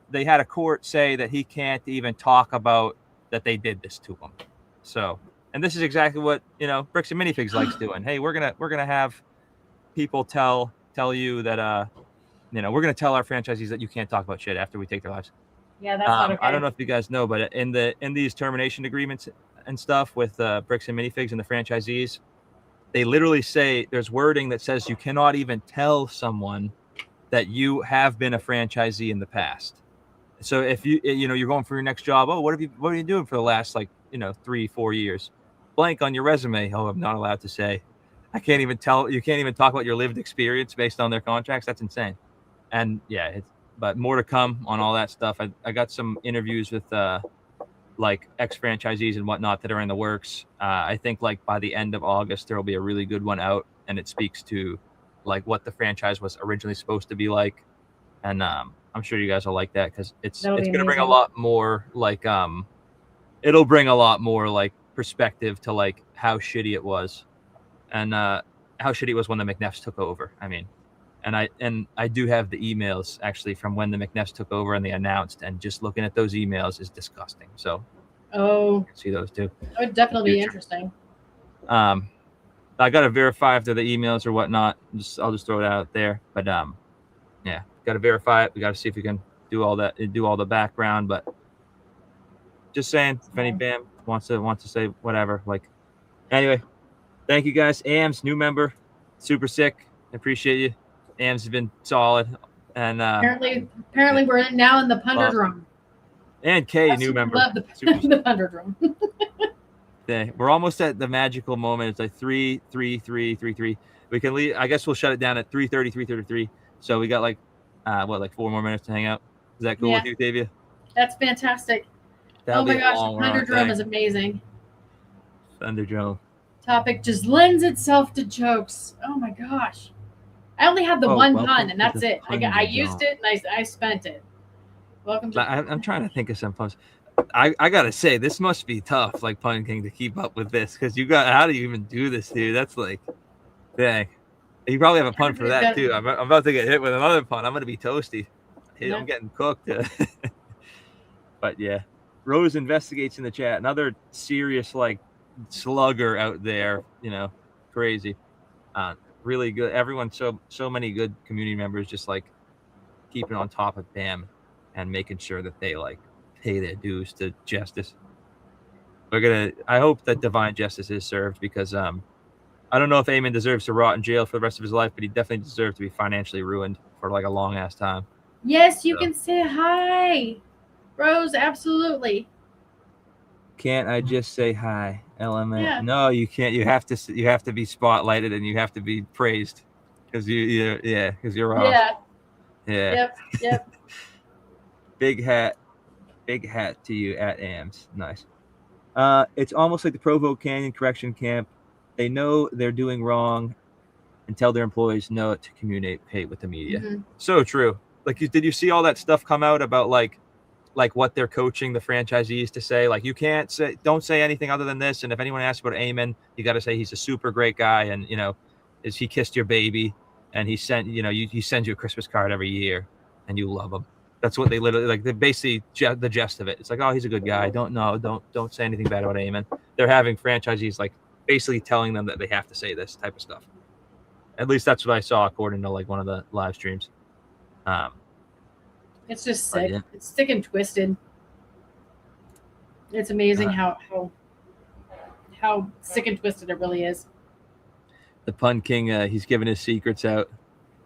they had a court say that he can't even talk about that they did this to him. So, and this is exactly what Bricks and Minifigs likes doing. Hey, we're gonna have people tell you that we're gonna tell our franchisees that you can't talk about shit after we take their lives. Yeah, that's not okay. I don't know if you guys know, but in these termination agreements and stuff with Bricks and Minifigs and the franchisees, they literally say there's wording that says you cannot even tell someone that you have been a franchisee in the past. So if you're going for your next job, what are you doing for the last 3-4 years? Blank on your resume. Oh, I'm not allowed to say. I can't even tell. You can't even talk about your lived experience based on their contracts. That's insane. And yeah, but more to come on all that stuff. I got some interviews with like ex-franchisees and whatnot that are in the works. I think like by the end of August there will be a really good one out, and it speaks to like what the franchise was originally supposed to be like, and I'm sure you guys will like that because it's going to bring a lot more like it'll bring a lot more like perspective to like how shitty it was, and how shitty it was when the McNeffs took over. I mean, and I do have the emails actually from when the McNeffs took over and they announced, and just looking at those emails is disgusting. So see those too. That would definitely be interesting. I got to verify if they're the emails or whatnot. I'll just throw it out there. But yeah, got to verify it. We got to see if we can do all that, do all the background. But just saying, if any BAM wants to say whatever, like, anyway, thank you guys. AM's new member, super sick. I appreciate you. AM's has been solid And apparently we're now in the Punderdrome. And Kay, new member. Love the Punderdrome. Yeah, we're almost at the magical moment. It's like 3, 3, 3, 3, 3. We can leave. I guess we'll shut it down at 3:30, 3:33. So we got like 4 more minutes to hang out. Is that cool with you, Tavia? That's fantastic. That'll oh my gosh, Thunderdrome is amazing. Thunderdrome. Topic just lends itself to jokes. Oh my gosh. I only have the one pun, and that's it. I used it, and I spent it. Welcome to... I'm trying to think of some puns. I gotta say, this must be tough, like Pun King, to keep up with this, because how do you even do this, dude? That's like, dang. You probably have a pun for that too. I'm about to get hit with another pun. I'm gonna be toasty. Yeah. I'm getting cooked. But yeah, Rose investigates in the chat. Another serious like slugger out there. Crazy. Really good. Everyone, so many good community members, just like keeping on top of BAM and making sure that they like pay their dues to justice. I hope that divine justice is served, because I don't know if Eamon deserves to rot in jail for the rest of his life, but he definitely deserves to be financially ruined for like a long ass time. Yes, you can say hi, Rose. Absolutely. Can't I just say hi, LMA? Yeah. No, you can't. You have to be spotlighted, and you have to be praised, because you're awesome. Yeah. Yep. Big hat to you at AMS. Nice. It's almost like the Provo Canyon Correction Camp. They know they're doing wrong and tell their employees no to communicate with the media. Mm-hmm. So true. Like, did you see all that stuff come out about like what they're coaching the franchisees to say? Like, you don't say anything other than this. And if anyone asks about Eamon, you got to say he's a super great guy. And, is he kissed your baby, and he sent, he sends you a Christmas card every year, and you love him. That's what they literally like. They basically the gist of it. It's like, oh, he's a good guy. Don't say anything bad about Eamon. They're having franchisees like basically telling them that they have to say this type of stuff. At least that's what I saw according to like one of the live streams. It's just sick. Yeah. It's sick and twisted. It's amazing how sick and twisted it really is. The Pun King, he's giving his secrets out.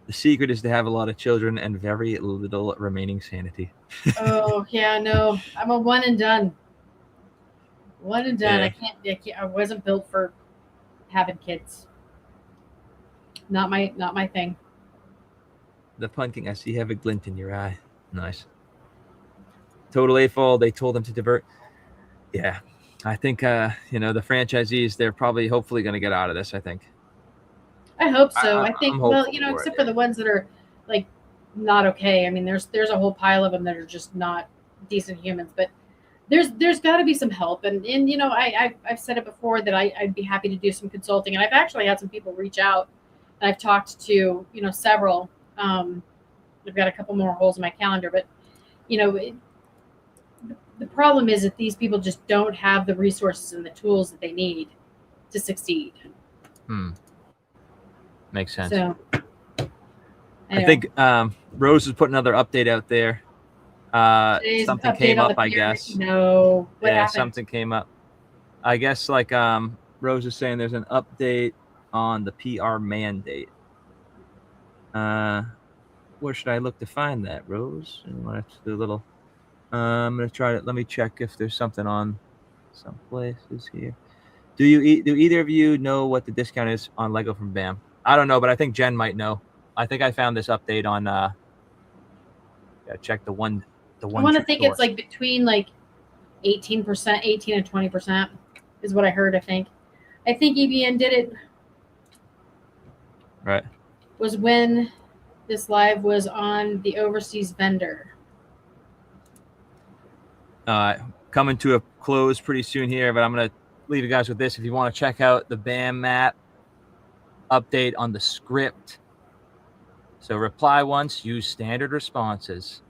The secret is to have a lot of children and very little remaining sanity. Oh yeah, no, I'm a one and done. One and done. Yeah. I wasn't built for having kids. Not my thing. The Pun King, I see you have a glint in your eye. Nice. Total A-fall, they told them to divert. Yeah. I think the franchisees, they're probably hopefully going to get out of this, I think. I hope so. I think, except for the ones that are like not okay. I mean, there's a whole pile of them that are just not decent humans, but there's got to be some help. And I've said it before that I'd be happy to do some consulting, and I've actually had some people reach out, and I've talked to several. I've got a couple more holes in my calendar, but the problem is that these people just don't have the resources and the tools that they need to succeed. Makes sense. So, I think Rose is putting another update out there. Something came up, I guess. No. What happened? Something came up. I guess like Rose is saying there's an update on the PR mandate. Where should I look to find that, Rose? I want to do a little. I'm gonna try to. Let me check if there's something on some places here. Do either of you know what the discount is on Lego from BAM? I don't know, but I think Jen might know. I think I found this update on. Gotta check the one. I want to think it's like between like 18%, 18 and 20% is what I heard. I think EBN did it. Right. Was when this live was on the overseas vendor. Coming to a close pretty soon here, but I'm going to leave you guys with this. If you want to check out the BAM map update on the script. So reply once, use standard responses.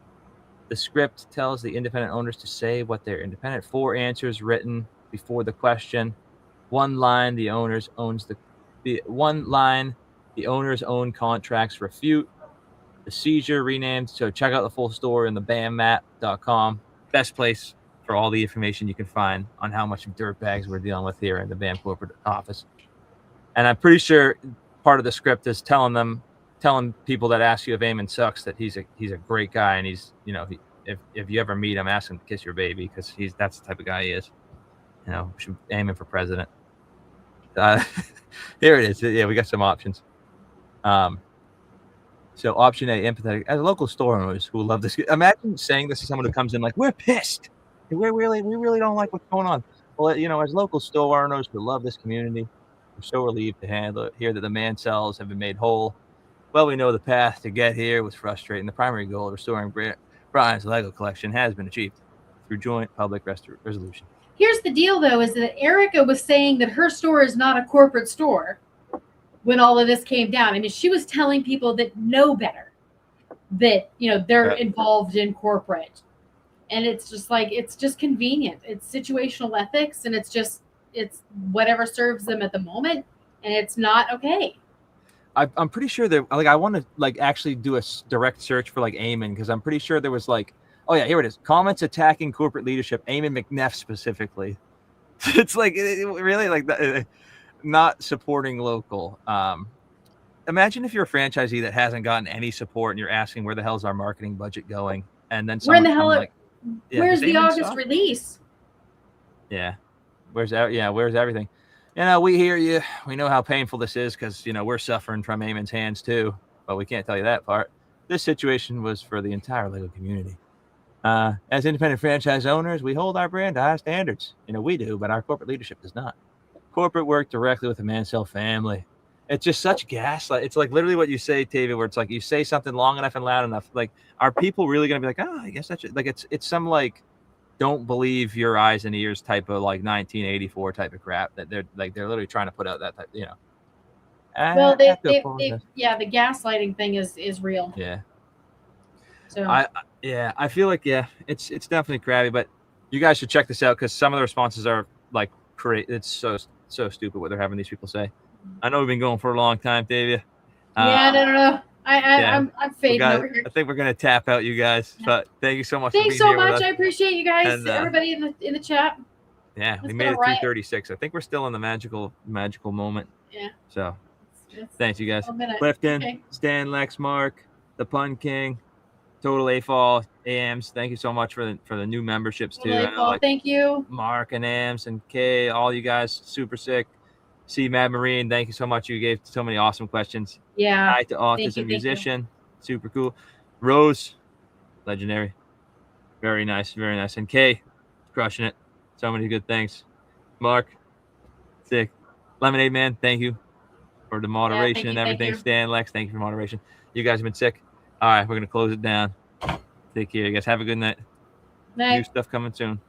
The script tells the independent owners to say what they're independent. 4 answers written before the question. 1 line, the owners owns the 1 line, the owner's own contracts refute. The seizure renamed. So check out the full story in the bammap.com. Best place for all the information you can find on how much dirtbags we're dealing with here in the BAM corporate office. And I'm pretty sure part of the script is telling them telling people that ask you if Eamon sucks that he's a great guy, and he's, you know, if you ever meet him, ask him to kiss your baby, because that's the type of guy he is. You know, should aim him for president. Here it is. Yeah, we got some options. So option A, empathetic. As local store owners who love this, imagine saying this to someone who comes in like, we're pissed. We really don't like what's going on. Well, you know, as local store owners who love this community, we're so relieved to hear that the Mansells have been made whole. Well, we know the path to get here was frustrating. The primary goal of restoring Brian's Lego collection has been achieved through joint public resolution. Here's the deal, though, is that Erica was saying that her store is not a corporate store when all of this came down. I mean, she was telling people that know better, that, you know, they're involved in corporate. And it's just like, it's just convenient. It's situational ethics, and it's whatever serves them at the moment, and it's not okay. I'm pretty sure that, like, I want to, like, actually do a direct search for, like, Eamon, because I'm pretty sure there was, like, oh yeah, here it is. Comments attacking corporate leadership, Eamon McNeff specifically. It's like, really, like, not supporting local. Imagine if you're a franchisee that hasn't gotten any support and you're asking where the hell's our marketing budget going, and then where in the hell? Like, where's the August release? Yeah, where's everything? You know, we hear you. We know how painful this is, because, you know, we're suffering from Eamon's hands too, but we can't tell you that part. This situation was for the entire Lego community. As independent franchise owners, we hold our brand to high standards. You know, we do, but our corporate leadership does not. Corporate work directly with the Mansell family. It's just such gaslight. It's like literally what you say, Taveya, where it's like you say something long enough and loud enough. Like, are people really going to be like, oh, I guess that's like, it's some like, don't believe your eyes and ears type of like 1984 type of crap that they're literally trying to put out that type, you know. Well, the gaslighting thing is real. Yeah. So I feel like, it's definitely crabby, but you guys should check this out, because some of the responses are like it's so stupid what they're having these people say. I know we've been going for a long time, Taveya. No. I'm fading over here. I think we're gonna tap out, you guys. Yeah. But thank you so much. Thanks so much. I appreciate you guys, and, everybody in the chat. Yeah, we made it through 36. I think we're still in the magical moment. Yeah. So thanks, you guys. Clifton, Stan, Lex, Mark, the Pun King, Total A-Fall, AMs. Thank you so much for the new memberships too. Thank you. Mark and AMs and Kay, all you guys, super sick. See, Mad Marine, thank you so much. You gave so many awesome questions. Yeah. Hi to Autism Musician, super cool. Rose, legendary. Very nice, very nice. And Kay, crushing it. So many good things. Mark, sick. Lemonade Man, thank you for the moderation and everything. Stan, Lex, thank you for moderation. You guys have been sick. All right, we're going to close it down. Take care, you guys. Have a good night. Night. New stuff coming soon.